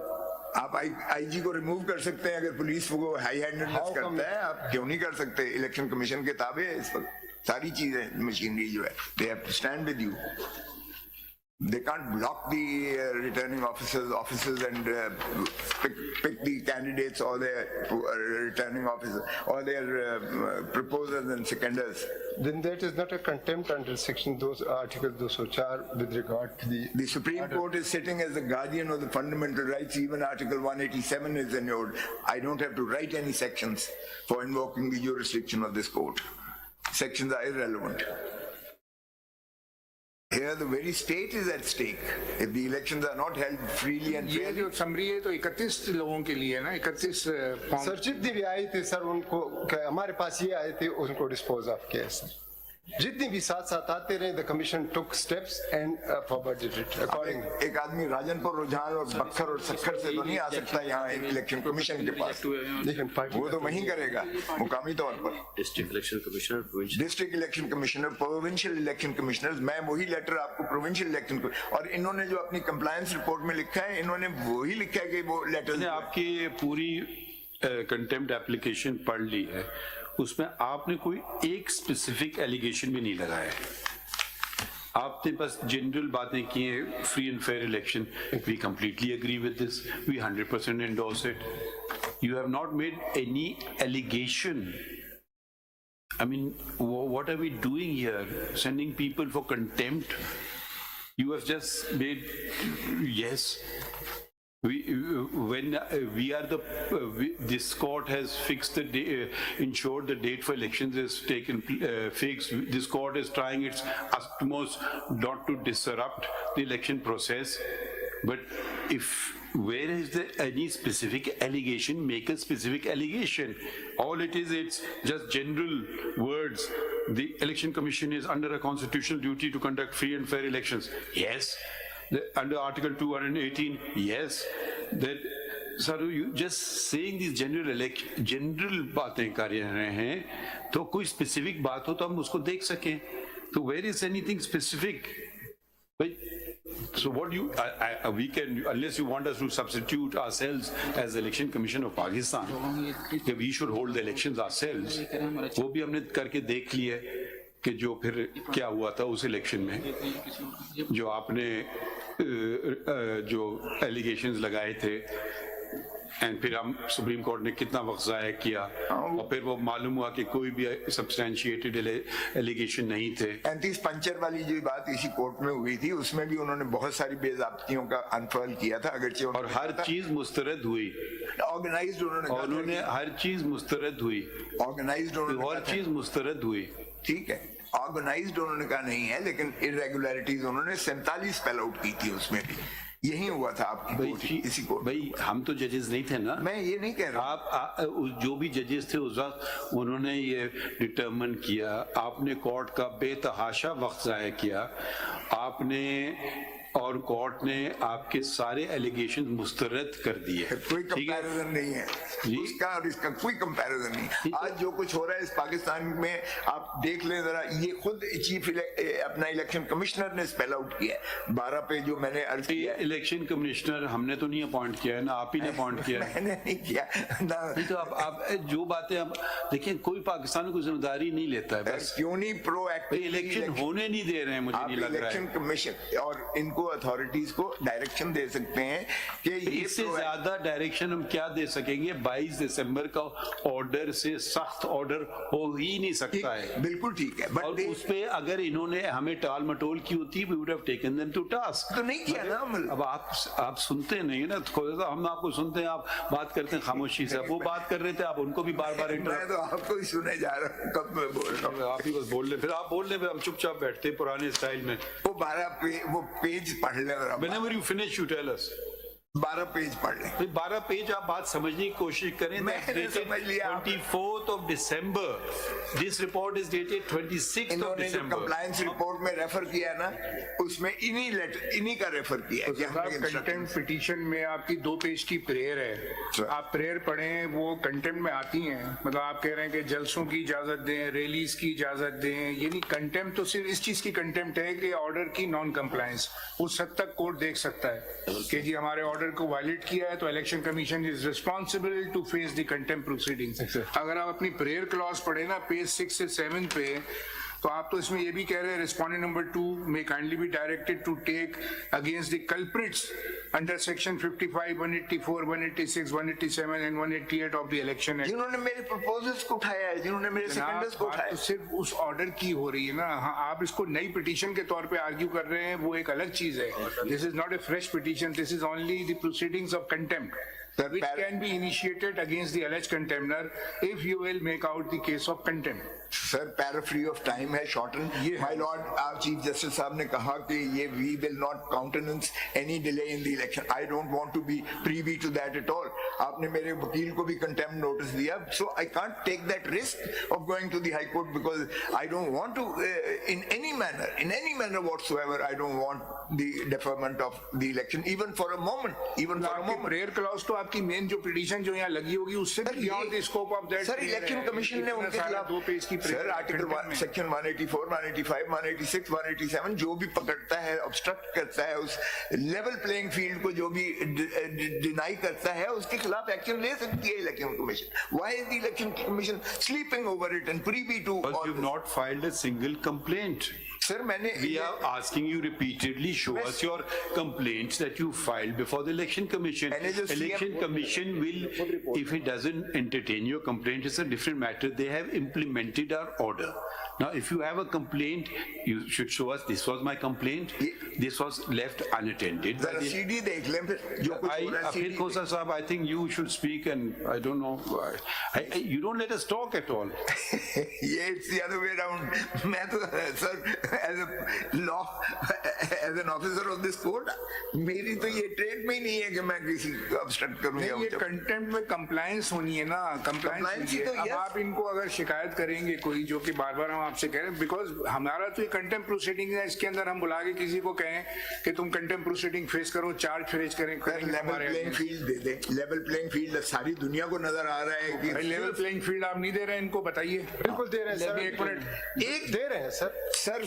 आप आईजी को रिमूव कर सकते हैं अगर पुलिस वो हाई हैंडेडनेस करता है, आप क्यों नहीं कर सकते? इलेक्शन कमीशन के ताबे है इस वक्त सारी चीजें, मशीनरी जो है, they have to stand with you. They can't block the returning officers and pick the candidates or their returning officers or their proposers and seconders. Then that is not a contempt under section those article 204 with regard to The Supreme Court is sitting as the guardian of the fundamental rights. Even Article 187 is enjoined. I don't have to write any sections for invoking the jurisdiction of this court. Sections are irrelevant. Here where the very state is at stake. If the elections are not held freely and ये fairly. जो summary है तो 31 लोगों के लिए ना, 31 form. Sir जितनी भी आई थी सर उनको हमारे पास ये आए थे उनको डिस्पोज ऑफ किया सर, जितनी भी साथ साथ आते रहे the commission took steps and forwarded it accordingly. एक आदमी राजनपुर रुझान और बक्खर और सक्खर से तो नहीं आ सकता यहाँ इलेक्शन कमीशन के पास, लेकिन वो तो वहीं करेगा मुकामी तौर पर। District election commissioner, district election commissioner, provincial election commissioner, मैं वही लेटर आपको प्रोविंशियल इलेक्शन और इन्होंने जो अपनी कंप्लायंस रिपोर्ट में लिखा है इन्होंने वही लिखा है कि वो लेटर आपकी पूरी कंटेम्प्ट एप्लीकेशन पढ़ ली है, उसमें आपने कोई एक स्पेसिफिक एलिगेशन भी नहीं लगाया है, आपने बस जनरल बातें की हैं, free and fair election, we completely agree with this, we 100% endorse it, you have not made any allegation. I mean, what are we doing here? Sending people for contempt? You have just made, yes. This court has fixed the day, ensured the date for elections is taken fixed. This court is trying its utmost not to disrupt the election process. But where is there any specific allegation? Make a specific allegation. All it is, it's just general words. The election commission is under a constitutional duty to conduct free and fair elections. Yes. Under Article 218, yes. That, sir, you just saying these general बातें कर रहे हैं, तो कोई specific बात हो तो हम उसको देख सकें. So where is anything specific? So what do you? We can, unless you want us to substitute ourselves as the Election Commission of Pakistan, that we should hold the elections ourselves. वो भी हमने करके देख लिया कि जो फिर क्या हुआ था उस इलेक्शन में, जो आपने जो एलिगेशंस लगाए थे, एंड फिर हम सुप्रीम कोर्ट ने कितना वक्त ज़ाया किया, और फिर वो मालूम हुआ कि कोई भी सब्सटैंशिएटेड एलिगेशन नहीं थे। 35 पंचर वाली जो बात इसी कोर्ट में हुई थी, उसमें भी उन्होंने बहुत सारी बेज़ाब्तियों का अनफर्ल किया था, अगरचे और हर चीज मुस्तरद हुई, ऑर्गेनाइज्ड उन्होंने हर चीज मुस्तरद हुई, ऑर्गेनाइज्ड हर चीज मुस्तरद हुई। ठीक है, ऑर्गेनाइज्ड उन्होंने कहा नहीं है, लेकिन इरेगुलरिटीज उन्होंने 47 स्पेल आउट की थी, उसमें भी यही हुआ था आपकी इसी को। भाई हम तो जजेस नहीं थे ना, मैं ये नहीं कह रहा, आप जो भी जजेस थे उस वक्त उन्होंने ये डिटरमिन किया, आपने कोर्ट का बेतहाशा वक्त ज़ाया किया आपने, और कोर्ट ने आपके सारे एलिगेशन मुस्तरद कर दिए। कोई कंपैरिजन नहीं है उसका और इसका, कोई कंपैरिजन नहीं। आज जो कुछ हो रहा है इस पाकिस्तान में आप देख लें जरा, ये खुद चीफ अपना इलेक्शन कमिश्नर ने स्पेल आउट किया है 12 पे, जो मैंने अर्ज किया। इलेक्शन कमिश्नर हमने तो नहीं अपॉइंट किया है ना, आप ही ने अपॉइंट किया है। मैंने नहीं किया ना। तो आप जो बातें आप देखिए, कोई पाकिस्तान को जिम्मेदारी नहीं लेता है, बस क्यों नहीं प्रोएक्टिव इलेक्शन होने नहीं दे रहे हैं, मुझे नहीं लग रहा है। इलेक्शन कमीशन और इनको अथॉरिटीज को डायरेक्शन दे सकते हैं कि इससे ज्यादा डायरेक्शन हम क्या दे सकेंगे? 22 दिसंबर का ऑर्डर से सख्त ऑर्डर हो ही नहीं सकता है। बिल्कुल ठीक है, और उस पे अगर इन्होंने हमें टाल मटोल की होती, we would have taken them to task। तो नहीं किया ना। अब आप सुनते नहीं ना, तो हम आपको सुनते हैं, आप बात करते हैं खामोशी से। वो बात कर रहे थे, आप उनको भी बार बार मैं तो आपको ही सुने जा रहा हूँ, कब मैं बोल रहा हूँ, आप ही बस बोल रहे, फिर आप बोल रहे, हम चुपचाप बैठते पुराने स्टाइल में। वो 12 वो पेज पढ़ ले। Whenever you finish, you tell us। 12 page पढ़ लें। 12 पेज आप बात समझने की कोशिश करें। मैंने समझ लिया। 24th of December। This report is dated 26th of इन्होंने जो December। कंप्लायंस रिपोर्ट में रेफर किया ना, उसमें इन्हीं का रेफर किया है। कंटेम्प्ट पिटीशन में आपकी 2 पेज की प्रेयर है, आप प्रेयर पढ़ें, वो कंटेम्प्ट में आती हैं। मतलब आप कह रहे हैं कि जलसों की इजाजत दें, रैलीज की इजाजत दें, यानी कंटेम्प्ट तो सिर्फ इस चीज की कंटेम्प्ट है कि ऑर्डर की नॉन कंप्लायंस। उस हद तक कोर्ट देख सकता है कि जी हमारे ऑर्डर को वायलेट किया है, तो election commission is responsible to face the contempt proceedings. अगर आप अपनी प्रेयर क्लॉज पढ़े ना, पेज 6 से 7 पे, तो आप तो इसमें ये भी कह रहे हैं, respondent number 2 may kindly be directed to take against the culprits under section 55, 184, 186, 187 and 188 of the election act। जिन्होंने मेरे प्रपोजल्स को उठाया है, जिन्होंने मेरे सेकेंडर्स को उठाया, तो सिर्फ उस ऑर्डर की हो रही है ना। हाँ, आप इसको नई पिटीशन के तौर पे आर्ग्यू कर रहे हैं, वो एक अलग चीज है। This is not a fresh petition, this is only the proceedings of contempt. which can be initiated against the alleged contemner if you will make out the case of contempt. Sir, paraphrase of time है shortened. My lord, our Chief Justice साहब ने कहा कि ये we will not countenance any delay in the election. I don't want to be privy to that at all. आपने मेरे वकील को भी contempt notice दिया, so I can't take that risk of going to the High Court because I don't want to, in any manner whatsoever, I don't want the deferment of the election, even for a moment, Prayer clause तो आपकी main जो petition जो यहाँ लगी होगी उससे भी beyond the scope of that. Sir, election commission ने उनके खिलाफ 2 पेज की सर आर्टिकल सेक्शन 184, 185, 186, 187 जो भी पकड़ता है, ऑब्स्ट्रक्ट करता है, उस लेवल प्लेइंग फील्ड को जो भी डिनाई करता है, उसके खिलाफ एक्शन ले सकती है election commission. Why is the election commission sleeping over it and privy to But all you've this? not filed a single complaint. Sir, मैंने We are asking you repeatedly, show us your complaints that you filed before the election commission. And it is Election CM commission will, if it doesn't entertain your complaint, it's a different matter. They have implemented our order. Now, if you have a complaint, you should show us, this was my complaint, this was left unattended. by जरा the- CD देख लें फिर जो कुछ हो रहा है Latif CD Khosa sahab, I think you should speak and I don't know, you don't let us talk at all. Yeah, it's the other way around. मैं तो sir, as a law, as an officer of this court, मेरी तो ये trade में ही नहीं है कि मैं किसी को obstruct करूँ या नहीं, ये कंटेम्प्ट में कंप्लायंस होनी है ना, Compliance कंप्लायंस ही तो अब yes. आप इनको अगर शिकायत करेंगे कोई जो कि बार बार हम आपसे कह रहे हैं, बिकॉज हमारा तो ये कंटेम्प्ट प्रोसीडिंग है, इसके अंदर हम बुला के किसी को कहें कि तुम कंटेम्प्ट प्रोसीडिंग फेस करो, चार्ज फेस करें, लेवल प्लेइंग फील्ड दे दे. लेवल प्लेइंग फील्ड सारी दुनिया को नजर आ रहा है कि लेवल प्लेइंग फील्ड आप नहीं दे रहे हैं, इनको बताइए. बिल्कुल दे रहे हैं सर. एक मिनट एक दे रहे हैं सर. सर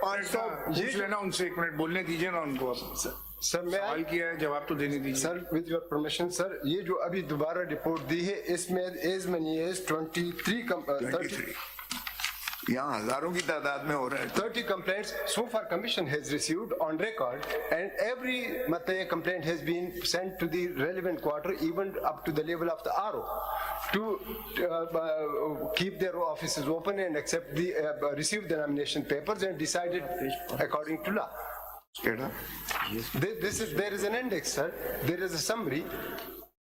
550 पूछ लेना उनसे, एक मिनट बोलने दीजिए ना उनको. सर मैं सवाल किया है, जवाब तो देने दीजिए. Sir with your permission sir, ये जो अभी दोबारा रिपोर्ट दी है इसमें एज मनी एज 23 यहाँ हजारों की तादाद में हो रहा है. 30 complaints so far commission has received on record, and every complaint has been sent to the relevant quarter, even up to the level of the RO, to keep their offices open and accept the receive the nomination papers and decided according to law. There is an index, sir. There is a summary,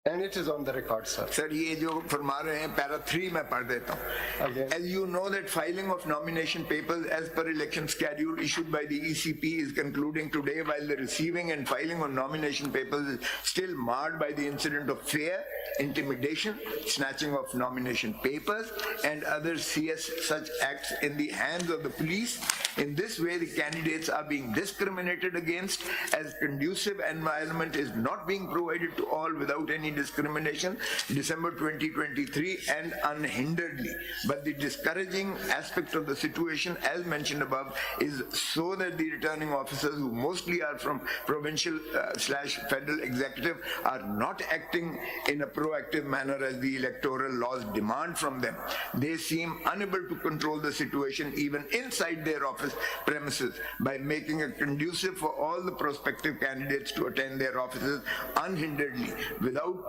and it is on the record, sir. Sir ये जो फरमा रहे हैं para 3 में पढ़ देता हूँ. Okay. As you know that filing of nomination papers as per election schedule issued by the ECP is concluding today, while the receiving and filing of nomination papers is still marred by the incident of fear, intimidation, snatching of nomination papers and other CS such acts in the hands of the police. In this way, the candidates are being discriminated against, as conducive environment is not being provided to all without any discrimination, December 2023 and unhinderedly. But the discouraging aspect of the situation, as mentioned above, is so that the returning officers, who mostly are from provincial / federal executive, are not acting in a proactive manner as the electoral laws demand from them. They seem unable to control the situation even inside their office premises by making it conducive for all the prospective candidates to attend their offices unhinderedly, without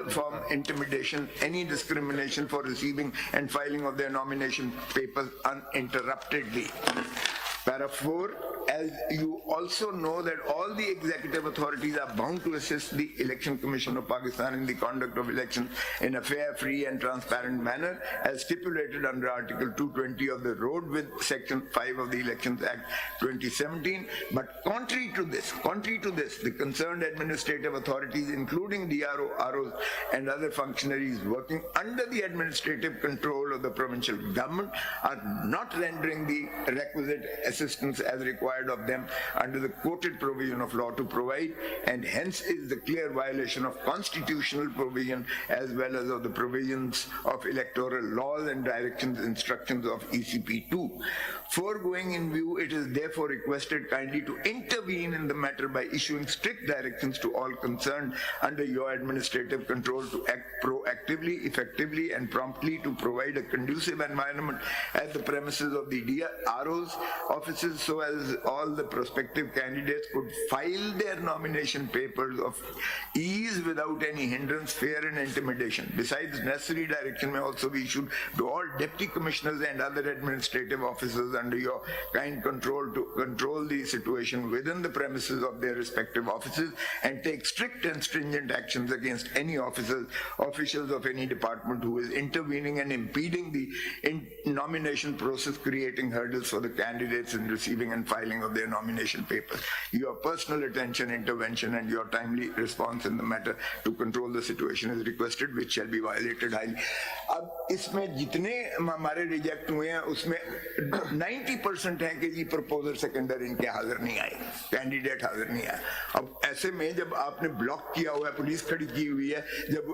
from intimidation, any discrimination for receiving and filing of their nomination papers uninterruptedly. Para 4, as you also know that all the executive authorities are bound to assist the Election Commission of Pakistan in the conduct of elections in a fair, free and transparent manner as stipulated under Article 220 of the Road with Section 5 of the Elections Act 2017. But contrary to this, the concerned administrative authorities, including DRO, ROs and other functionaries working under the administrative control of the provincial government, are not rendering the requisite assistance as required of them under the quoted provision of law to provide, and hence is the clear violation of constitutional provision as well as of the provisions of electoral laws and directions instructions of ECP2. Foregoing in view, it is therefore requested kindly to intervene in the matter by issuing strict directions to all concerned under your administrative control to act proactively, effectively and promptly to provide a conducive environment at the premises of the RO's offices so as all the prospective candidates could file their nomination papers of ease without any hindrance, fear and intimidation. Besides, necessary direction may also be issued to all deputy commissioners and other administrative officers under your kind control to control the situation within the premises of their respective offices and take strict and stringent actions against any officials of any department who is intervening and impeding the nomination process, creating hurdles for the candidates in receiving and filing of their nomination papers. Your personal attention, intervention and your timely response in the matter to control the situation is requested, which shall be violated highly. अब इसमें जितने हमारे reject हुए हैं उसमें 90% है कि जी proposer सेकेंडर इनके हाजिर नहीं आए, कैंडिडेट हाजिर नहीं आए. अब ऐसे में जब आपने ब्लॉक किया हुआ है, पुलिस खड़ी की हुई है, जब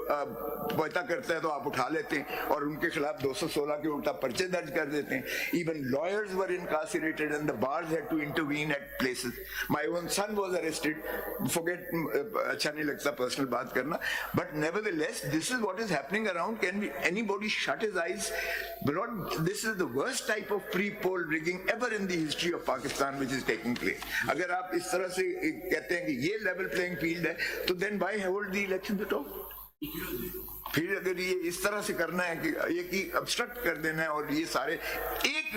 पता करता है तो आप उठा लेते हैं और उनके खिलाफ 216 के उल्टा पर्चे दर्ज कर देते हैं. Even lawyers were incarcerated and the bars had to intervene at places. My own son was arrested. Forget, अच्छा नहीं लगता personal बात करना, but nevertheless, this is what is happening around. Can anybody shut his eyes? Lord, this is the worst type of pre-poll rigging ever in the history of Pakistan which is taking place. अगर आप इस तरह से कहते हैं कि ये level playing field है, तो then why hold the elections at all? फिर अगर ये इस तरह से करना है कि ये की obstruct कर देना है और ये सारे एक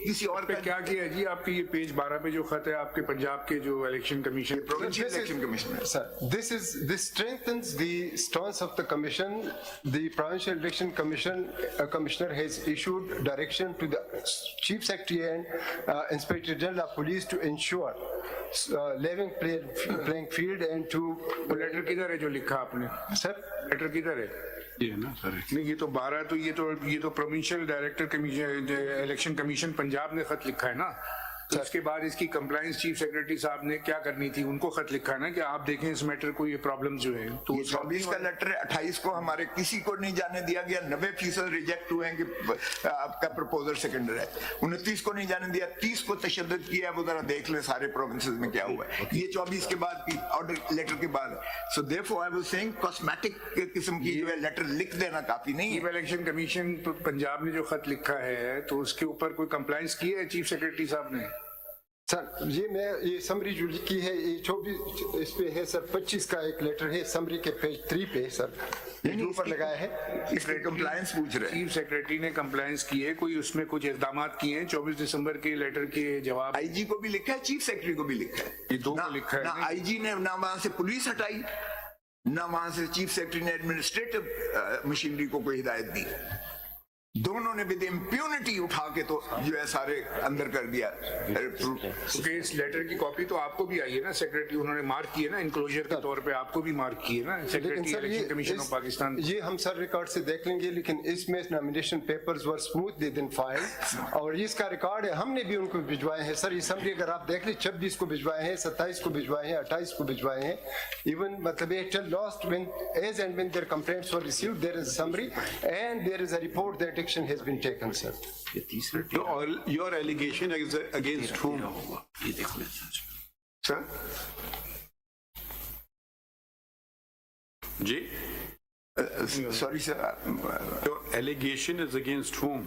किसी और पे क्या किया है जी? आपकी ये पेज 12 पे जो खत है आपके पंजाब के जो election commission, provincial election commission. Sir, this strengthens the stance of the commission. The provincial election commissioner has issued direction to the chief secretary and inspector general of police to ensure level playing field and to. Letter किधर है जो लिखा आपने? Sir, letter किधर है? ये ना sir, नहीं, ये तो 12 तो ये तो provincial director commission election commission Punjab ने खत लिखा है ना. तो उसके बाद इसकी कंप्लायंस चीफ सेक्रेटरी साहब ने क्या करनी थी, उनको खत लिखा है ना कि आप देखें इस मैटर को, ये प्रॉब्लम जो है. तो 24 का लेटर है, 28 को हमारे किसी को नहीं जाने दिया गया, 90% रिजेक्ट हुए हैं कि आपका प्रपोजल सेकेंडर है. 29 को नहीं जाने दिया, 30 को तशद्दुद किया. वो जरा देख ले सारे प्रोविंसेस में क्या हुआ है. ये 24 के बाद की ऑर्डर लेटर के बाद. So therefore I was saying cosmetic किस्म की जो है लेटर लिख देना काफी नहीं है. चीफ इलेक्शन कमीशन पंजाब ने जो खत लिखा है तो उसके ऊपर कोई कंप्लायंस की है चीफ सेक्रेटरी साहब ने? सर ये समरी जो लिखी है ये 24 इस पे है सर. 25 का एक लेटर है समरी के पेज 3 पे सर, ये ऊपर लगाया है. इसके कंप्लायंस पूछ रहे हैं. चीफ सेक्रेटरी ने कंप्लायंस की है, कोई उसमें कुछ इकदाम किए हैं? 24 दिसंबर के लेटर के जवाब आईजी को भी लिखा है, चीफ सेक्रेटरी को भी लिखा है. ये दो को लिखा है. ना आईजी ने ना वहां से पुलिस हटाई, ना वहां से चीफ सेक्रेटरी ने एडमिनिस्ट्रेटिव मशीनरी को कोई हिदायत दी. दोनों ने विद इम्प्यूनिटी उठा के तो जो है सारे अंदर कर दिया. क्योंकि इस लेटर की कॉपी तो आपको भी आई है ना, सेक्रेटरी उन्होंने मार्क की है ना, इनक्लोजर के तौर पे आपको भी मार्क की है ना, secretary election commission of Pakistan. ये हम सर रिकॉर्ड से देख लेंगे, लेकिन इसमें नॉमिनेशन पेपर्स वर स्मूथली देन फाइल्ड और इसका रिकॉर्ड है. हमने भी उनको भिजवाए हैं सर. ये समरी अगर आप देख ले 26 को भिजवाए हैं, 27 को भिजवाए हैं, 28 को भिजवाए हैं. इवन मतलब ये till last when as and when there complaints were received there is summary and there is a report that action has been taken, sir. Your allegation is against whom? Sir? Ji? Sorry, sir. Your allegation is against whom?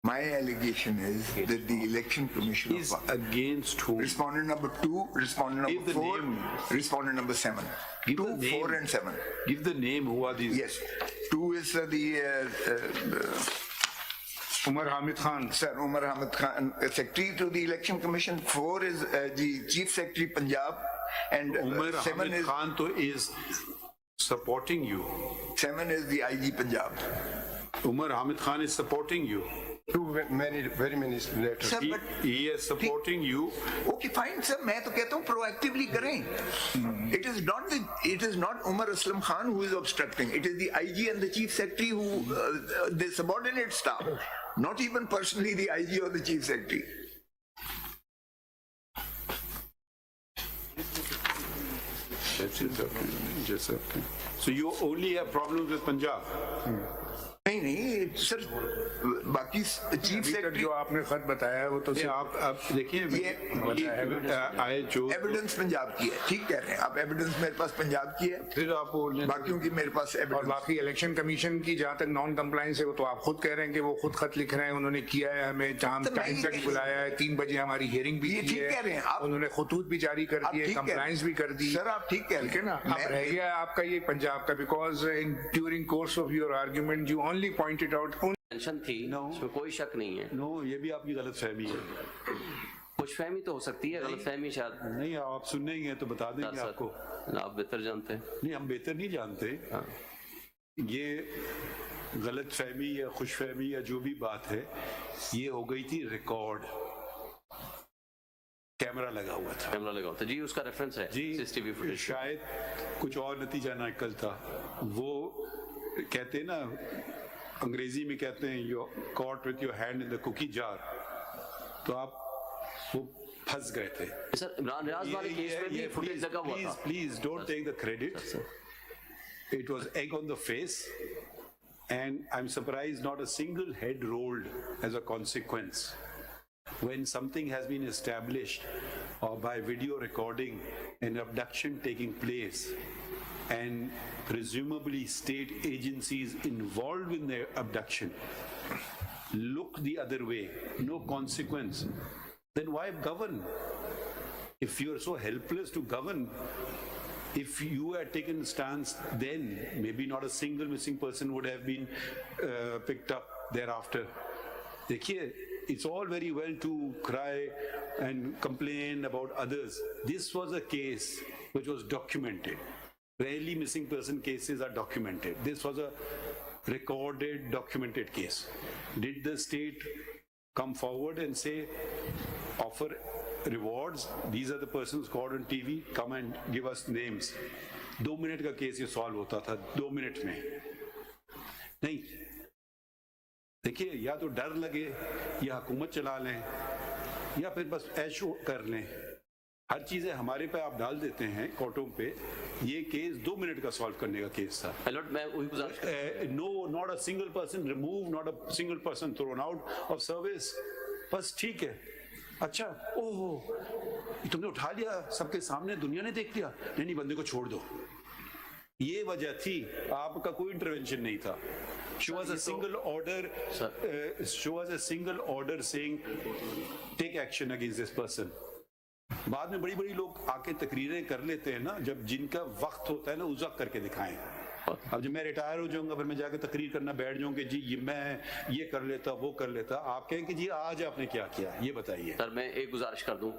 My allegation is that the election commission Is against whom? respondent number 2, respondent Give number the 4, name. respondent number 7. Give 2, the 4 name. and 7. Give the name. Who are these? Yes. 2 is the Umar Hamid Khan. Sir, Umar Hamid Khan, Secretary to the Election Commission. 4 is the Chief Secretary Punjab, and Umar 7 Hamid is Khan to is supporting you. 7 is the IG Punjab. Umar Hamid Khan is supporting you. Very many letters. Sir, but He is supporting you. okay, fine, sir. मैं तो कहता हूँ proactively करें. It is not Umar Aslam Khan who is obstructing. It is the IG and the Chief Secretary who the subordinate staff. Not even personally the IG or the Chief Secretary. That's it. Okay. Just okay. So you only have problems with Punjab. नहीं sir, बाकी chief अभी तक secretary जो आपने खत बताया है वो तो सिर्फ आप देखिए आए जो एविडेंस पंजाब की है, ठीक कह रहे हैं आप, एविडेंस मेरे पास पंजाब की है, फिर आप बोल बाकियों की मेरे पास और एविडेंस। बाकी इलेक्शन कमीशन की जहाँ तक नॉन कंप्लायंस है वो तो आप खुद कह रहे हैं कि वो खुद खत लिख रहे हैं, उन्होंने किया है, हमें तो टाइम नहीं, तक बुलाया है, 3 बजे हमारी हियरिंग भी ये की ठीक कह रहे हैं है, आप। उन्होंने खतूत भी जारी कर आप दिए, ठीक कह रहे हैं। कंप्लायंस भी कर दी। सर आप ठीक कह रहे ठीक है ना, अब मैं- रह गया आपका ये पंजाब का, because in during course of your argument you only pointed out tension थी, इसमें कोई शक नहीं है। नो, ये भी आपकी गलत फहमी है। खुशफहमी तो हो सकती है, गलतफहमी शायद। नहीं, आप सुनने ही हैं तो बता देंगे सर, आपको। आप बेहतर जानते हैं। नहीं, हम बेहतर नहीं जानते। हाँ। ये गलत फहमी या खुश फहमी या जो भी बात है, ये हो गई थी रिकॉर्ड, कैमरा लगा हुआ था कैमरा लगा होता जी, उसका रेफरेंस है जी। CCTV footage. शायद कुछ और नतीजा ना निकलता। वो कहते हैं ना, अंग्रेजी में कहते हैं you caught with your hand in the cookie jar, तो आप वो फंस गए थे। सर इमरान रियाज वाले केस में भी फुटेज लगा हुआ था। Please don't take the credit. It was egg on the face, and I'm surprised not a single head rolled as a consequence. When something has been established or by video recording an abduction taking place, and presumably state agencies involved in the abduction look the other way, no consequence, then why govern? If you're so helpless to govern, if you had taken stance then, maybe not a single missing person would have been picked up thereafter. Dekhiye, it's all very well to cry and complain about others. This was a case which was documented. Rarely missing person cases are documented. This was a recorded, documented case. Did the state come forward and say, offer rewards, these are the persons caught on TV, come and give us names? 2 minute का case ये solve होता था 2 minute में। नहीं, देखिए, या तो डर लगे या हुकूमत चला लें या फिर बस ऐश कर लें। हर चीजें हमारे पे आप डाल देते हैं कोर्टों पे। ये केस 2 मिनट का सॉल्व करने का केस था। अलर्ट मैं वही गुजारिश no, not a single person remove, not a single person thrown out of service. बस ठीक है, अच्छा, ओह तुमने उठा लिया सबके सामने, दुनिया ने देख लिया, नहीं नहीं बंदे को छोड़ दो। ये वजह थी, आपका कोई इंटरवेंशन नहीं था। She was a single order. She was a single order saying, take action against this person. बाद में बड़ी बड़ी लोग आके तकरीरें कर लेते हैं ना, जब जिनका वक्त होता है ना, उस वक्त करके दिखाएं। अब जब मैं रिटायर हो जाऊंगा फिर मैं जाके तकरीर करना बैठ जाऊंगा, जी ये मैं ये कर लेता, वो कर लेता। आप कहें कि जी आज आपने क्या किया, ये बताइए। सर मैं एक गुजारिश कर दूं,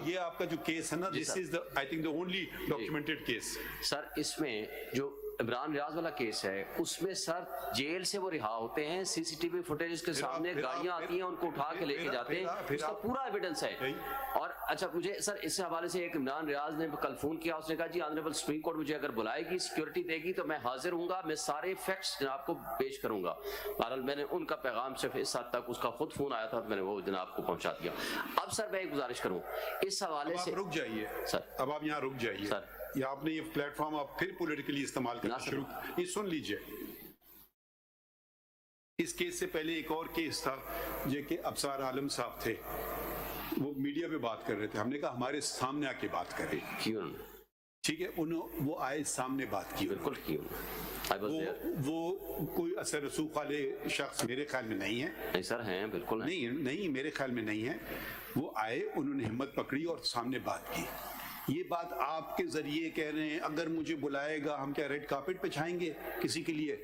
ये आपका जो केस है ना, this is the I think the only documented case. Sir इसमें जो इमरान रियाज वाला केस है, उसमें सर जेल से वो रिहा होते हैं, सीसीटीवी फुटेज के सामने गाड़ियां आती हैं, उनको उठा के लेके जाते हैं, उसका पूरा एविडेंस है। और अच्छा, मुझे सर इस हवाले से एक इमरान रियाज ने कल फोन किया, उसने कहा जी ऑनरेबल सुप्रीम कोर्ट मुझे अगर बुलाएगी, सिक्योरिटी देगी तो मैं हाजिर हूंगा, मैं सारे फैक्ट्स जनाब को पेश करूंगा। बहरहाल मैंने उनका पैगाम सिर्फ इस हद तक, उसका खुद फोन आया था, मैंने वो जनाब को पहुंचा दिया। अब सर मैं एक गुजारिश करूं इस हवाले से, रुक जाइए सर, अब आप यहाँ रुक जाइए सर। या आपने ये प्लेटफॉर्म आप फिर पॉलिटिकली इस्तेमाल करना शुरू, ये सुन लीजिए। इस केस से पहले एक और केस था, जो कि अफसार आलम साहब थे, वो मीडिया पे बात कर रहे थे। हमने कहा हमारे सामने आके बात करें, क्यों? ठीक है, वो आए सामने बात की, बिल्कुल क्यों? वो कोई असर रसूख वाले शख्स मेरे ख्याल में नहीं है। नहीं सर हैं, बिल्कुल नहीं मेरे ख्याल में नहीं है। वो आए, उन्होंने हिम्मत पकड़ी और सामने बात की। ये बात आपके जरिए कह रहे हैं, अगर मुझे बुलाएगा हम क्या रेड कार्पेट पे छाएंगे किसी के लिए?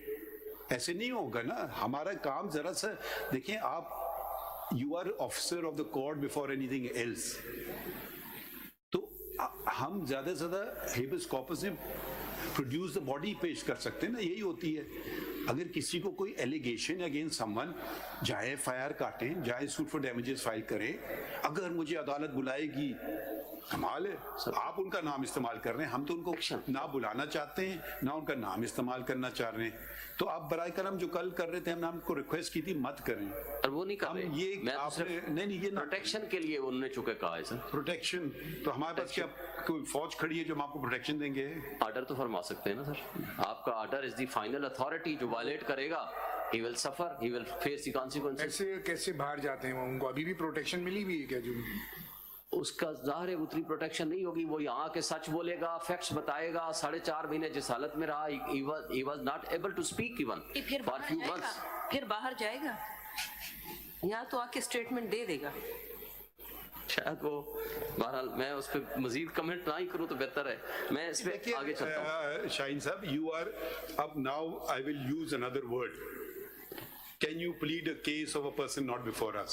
ऐसे नहीं होगा ना। हमारा काम जरा सा देखें, आप you are officer of the court before anything else, तो हम ज्यादा से ज्यादा हेबियस कॉर्पस में प्रोड्यूस द बॉडी पेश कर सकते हैं ना, यही होती है। अगर किसी को कोई एलिगेशन अगेंस्ट समवन, जाए फायर काटें, जाए सूट फॉर डैमेजेस फाइल करें। अगर मुझे अदालत बुलाएगी कमाल है, आप उनका नाम इस्तेमाल कर रहे हैं, हम तो उनको ना बुलाना चाहते हैं ना उनका नाम इस्तेमाल करना चाह रहे हैं। तो आप बराए करम जो कल कर रहे थे, हमने आपको रिक्वेस्ट की थी मत करें, और वो नहीं कर रहे। ये मैं तो आपने सिर्फ नहीं ये प्रोटेक्शन के लिए उन्होंने चुके कहा है सर। प्रोटेक्शन तो हमारे पास क्या कोई फौज खड़ी है जो हम आपको प्रोटेक्शन देंगे? ऑर्डर तो फरमा सकते हैं ना सर, आपका order is the final authority, जो वायलेट करेगा he will suffer, he will face the consequences। ऐसे कैसे बाहर जाते हैं वो? उनको अभी भी प्रोटेक्शन मिली हुई है क्या? जो उसका ज़ाहिर है उतनी प्रोटेक्शन नहीं होगी, वो यहाँ के सच बोलेगा, फैक्ट्स बताएगा। 4.5 महीने जिस हालत में रहा, he was not able to speak even फिर for few बाहर months। जाएगा, फिर बाहर जाएगा, यहाँ तो आके स्टेटमेंट दे देगा। शायद वो, बहरहाल मैं उस पर मजीद कमेंट ना ही करूँ तो बेहतर है, मैं इस पे आगे चलता हूँ। शाहीन साहब, you are अब now I will use another word. Can you plead a case of a person not before us?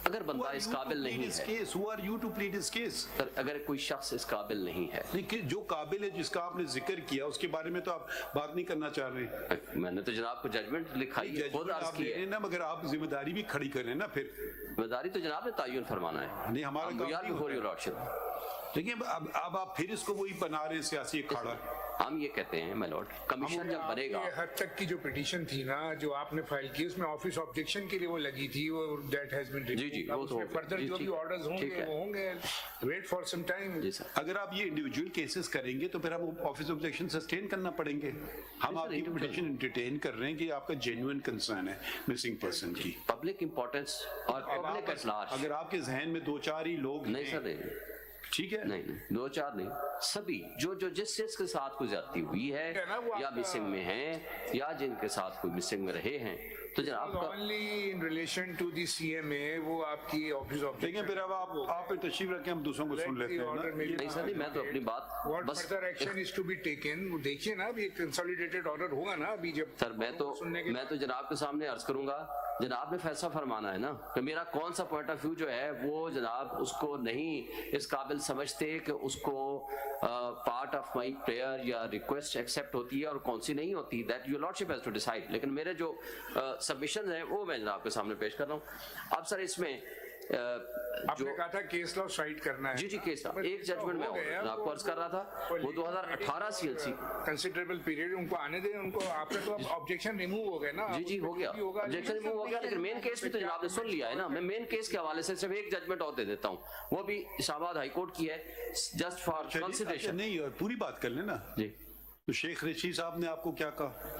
अगर बंदा इस काबिल नहीं है, Who are you to plead his case? Sir अगर कोई शख्स इस काबिल नहीं है, लेकिन जो काबिल है जिसका आपने जिक्र किया उसके बारे में तो आप बात नहीं करना चाह रहे। मैंने तो जनाब को जजमेंट लिखाई है, खुद अर्ज आप की ले रहे है। हैं ना, मगर आप जिम्मेदारी भी खड़ी कर रहे हैं ना फिर। जिम्मेदारी तो जनाब ने तायुन फरमाना है, नहीं, हमारा काम नहीं बिफोर होता योर लॉर्डशिप। देखिए अब आप फिर इसको वही बना रहे हैं सियासी अखाड़ा। हम ये कहते हैं माय लॉर्ड, कमीशन जब बनेगा, ये हद तक की जो पिटीशन थी ना जो आपने फाइल की, उसमें ऑफिस ऑब्जेक्शन के लिए वो लगी थी, वो दैट हैज बीन जी, जी, वो तो हो गया। फर्दर जी, जो भी ठीक है, ऑर्डर्स ठीक होंगे है। वो होंगे, वेट फॉर सम टाइम। जी सर। अगर आप ये इंडिविजुअल केसेस करेंगे तो फिर हम ऑफिस ऑब्जेक्शन सस्टेन करना पड़ेंगे। हम आपकी पिटीशन एंटरटेन कर रहे हैं कि आपका जेन्युइन कंसर्न है मिसिंग पर्सन की, पब्लिक इंपॉर्टेंस और पब्लिक एट लार्ज। अगर आपके जहन में 2-4 ही लोग नहीं हैं, सर, नहीं ठीक है, नहीं, 2-4 नहीं, सभी जो जिसके साथ कोई ज्यादती हुई है या मिसिंग में हैं या जिनके साथ कोई मिसिंग में रहे हैं, तो जनाब का only in relation to the CMA वो आपकी ऑफिस ऑब्जेक्शन। देखिए फिर अब आप तशरीफ रखें, हम दूसरों को सुन लेते हैं ना। नहीं सर, नहीं, मैं तो अपनी बात व्हाट बस further action is to be taken, देखिए ना अभी एक कंसोलिडेटेड ऑर्डर होगा ना अभी जब। सर मैं तो जनाब के सामने अर्ज करूंगा, जनाब ने फैसला फरमाना है ना कि मेरा कौन सा पॉइंट ऑफ व्यू जो है वो जनाब उसको नहीं इस काबिल समझते कि उसको पार्ट ऑफ माई प्रेयर या रिक्वेस्ट एक्सेप्ट होती है और कौन सी नहीं होती, that your lordship has to decide. लेकिन मेरे जो सबमिशन है वो मैं जनाब के सामने पेश कर रहा हूँ। अब सर इसमें आपने कहा था केस लॉ साइड करना है। जी केस लॉ एक जजमेंट में आपको अर्ज कर रहा था, वो 2018 CLC कंसिडरेबल पीरियड उनको आने दें, उनको आपका तो ऑब्जेक्शन रिमूव हो गया ना। जी हो गया, ऑब्जेक्शन रिमूव हो गया, लेकिन मेन केस भी तो जनाब ने सुन लिया है ना। मैं मेन केस के हवाले से सिर्फ एक जजमेंट और दे देता हूँ, वो भी इस्लामाबाद हाई कोर्ट की है, जस्ट फॉर कंसिडरेशन। नहीं, और पूरी बात कर लेना जी। तो शेख रशीद साहब ने आपको क्या कहा?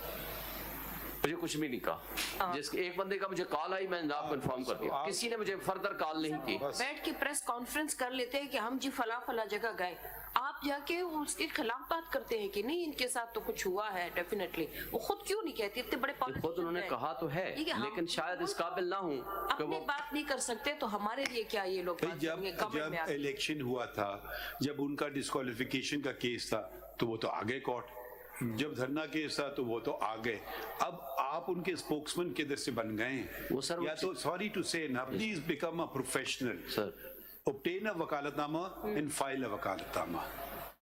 मुझे कुछ भी नहीं कहा, जिस एक बंदे का मुझे कॉल आई मैं जनाब कंफर्म कर दिया, किसी ने मुझे फर्दर कॉल नहीं की। बैठ के प्रेस कॉन्फ्रेंस कर लेते हैं कि हम जी फला जगह गए, आप जाके उसके खिलाफ बात करते हैं कि नहीं इनके साथ तो कुछ हुआ है डेफिनेटली। वो खुद क्यों नहीं कहती? इतने बड़े खुद उन्होंने कहा तो है, लेकिन शायद इस काबिल ना हूँ कि अपनी बात नहीं कर सकते, तो हमारे लिए क्या ये लोग बात करेंगे? गवर्नमेंट में जब इलेक्शन हुआ था, जब उनका डिस्क्वालिफिकेशन का केस था तो वो तो आ गए कोर्ट, जब धरना केस था तो वो तो आ गए। अब आप उनके स्पोक्समैन किधर से बन गए हैं? वो सर या तो सॉरी टू से ना, please become a professional sir, obtain a वकालतनामा and file a वकालतनामा.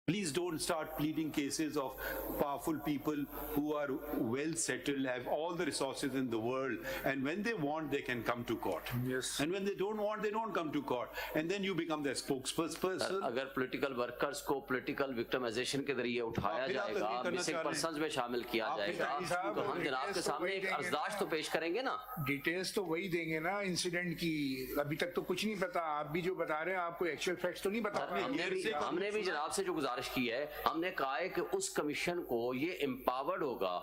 Please don't start pleading cases of powerful people who are well settled, have all the resources in the world, and when they want, they can come to court. Yes. And when they don't want, they don't come to court, and then you become their spokesperson. अगर political workers को political victimisation के जरिए उठाया फिर आप जाएगा, तस्दीक करना मिसिंग चाह रहे हैं। पर्संस में शामिल किया आप जाएगा, साहब, तो हम जनाब के सामने एक अर्जदाश्त तो पेश करेंगे ना। डिटेल्स तो वही देंगे ना इंसिडेंट की, अभी तक तो कुछ नहीं पता। आप भी जो बता रहे हैं आपको एक्चुअल फैक्ट्स तो नहीं बता रहे। हमने भी जनाब से जो गुजारिश की है, हमने कहा है कि उस कमीशन को ये एम्पावर्ड होगा,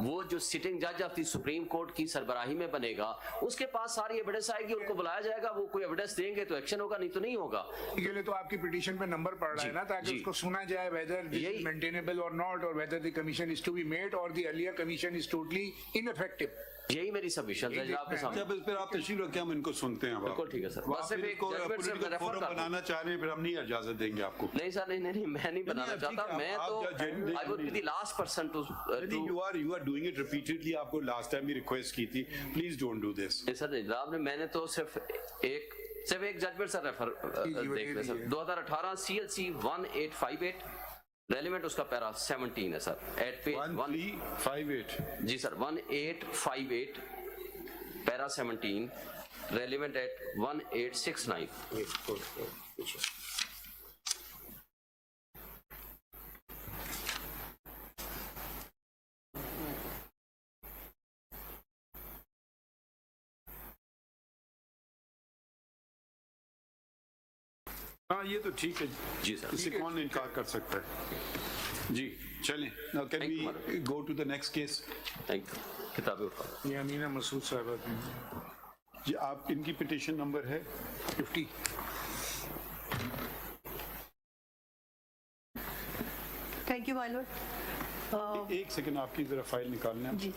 वो जो सिटिंग जज ऑफ द सुप्रीम कोर्ट की सरबराही में बनेगा, उसके पास सारी एविडेंस आएगी, उनको बुलाया जाएगा, वो कोई एविडेंस देंगे तो एक्शन होगा, नहीं तो नहीं होगा। के लिए तो आपकी पिटीशन पे नंबर पड़ रहा है ना, ताकि उसको सुना जाए वेदर दिस इज मेंटेनेबल और नॉट, और whether the commission is to be made और the earlier commission is totally ineffective. यही मेरी सबमिशन है जनाब के सामने। जब इस पर आप तशरीफ रखें, हम इनको सुनते हैं। बिल्कुल ठीक है सर, बस सिर्फ एक जजमेंट से रेफर कर बनाना चाह रहे हैं, फिर हम नहीं इजाजत देंगे आपको। नहीं सर, नहीं मैं नहीं बनाना चाहता, मैं तो I would be the last person to you are doing it repeatedly. आपको लास्ट टाइम भी रिक्वेस्ट की थी, please don't do this. Sir जनाब ने, मैंने तो सिर्फ एक जजमेंट सर रेफर देख ले सर, 2018 CLC 1858 रेलिवेंट उसका पैरा 17 है सर, एट पेज 1358। जी सर 1858 पैरा 17, relevant at 1869. हाँ ये तो ठीक है जी सर। इससे कौन इनकार कर सकता है जी चलें now can Thank you, we go to the next case Thank you. किताबें उठाओ। ये अमीना मसूद साहब जी आप इनकी पिटीशन नंबर है 50। Thank you my Lord. एक सेकंड आपकी जरा फाइल निकालना है जी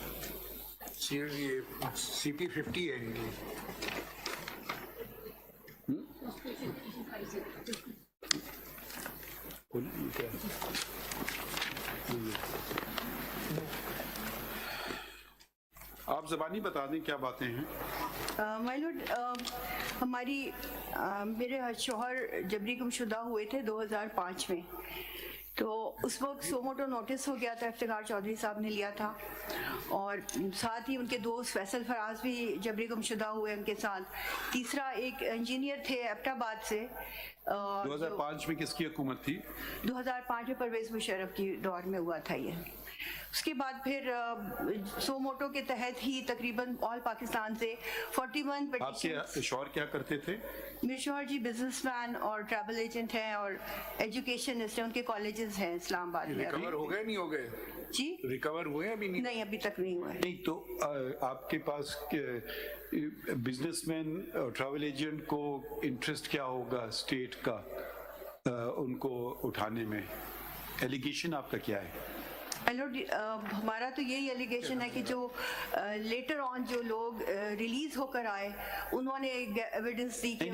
ये CP 50 है इनकी। क्या है? आप ज़बानी बता दें क्या बातें हैं माय लॉर्ड, हमारी मेरे शौहर जबरी गुमशुदा हुए थे 2005 में, तो उस वक्त सोमोटो नोटिस हो गया था, इफ्तिखार चौधरी साहब ने लिया था, और साथ ही उनके दोस्त फैसल फराज भी जबरी गुमशुदा हुए उनके साथ। तीसरा एक इंजीनियर थे एबटाबाद से। 2005 में किसकी हुकूमत थी 2005 में परवेज मुशर्रफ की दौर में हुआ था ये। उसके बाद फिर सोमोटो के तहत ही तकरीबन ऑल पाकिस्तान से 41 पिटीशन। आपके शौहर क्या करते थे मेरे शौहर जी बिजनेसमैन और ट्रैवल एजेंट हैं और एजुकेशनिस्ट हैं, उनके कॉलेजेस हैं इस्लामाबाद में। रिकवर हो गए नहीं हो गए? जी रिकवर हुए अभी नहीं? नहीं, अभी तक नहीं हुआ है। नहीं तो आपके पास बिजनेसमैन और ट्रैवल एजेंट को इंटरेस्ट क्या होगा स्टेट का उनको उठाने में? एलिगेशन आपका क्या है? हमारा तो यही एलिगेशन है कि जो लेटर ऑन जो लोग रिलीज होकर आए उन्होंने एविडेंस दी कि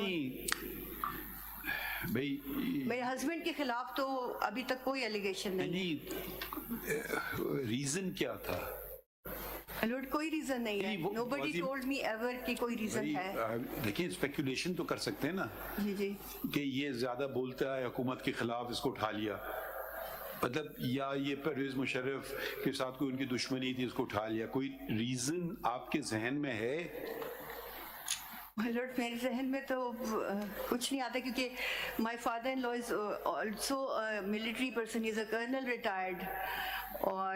भाई मेरे हस्बैंड के खिलाफ तो अभी तक कोई एलिगेशन नहीं। रीजन क्या था? लॉर्ड कोई रीजन नहीं है। नोबडी टोल्ड मी एवर कि कोई रीजन है। देखिए स्पेकुलेशन तो कर सकते हैं ना जी जी कि ये ज्यादा बोलता है हुकूमत के खिलाफ इसको उठा लिया, मतलब या ये परवेज मुशर्रफ के साथ कोई उनकी दुश्मनी थी इसको उठा लिया। कोई रीजन आपके जहन में है? लॉर्ड मेरे जहन में तो कुछ नहीं आता, क्योंकि my father in law is also military person, is a colonel retired, और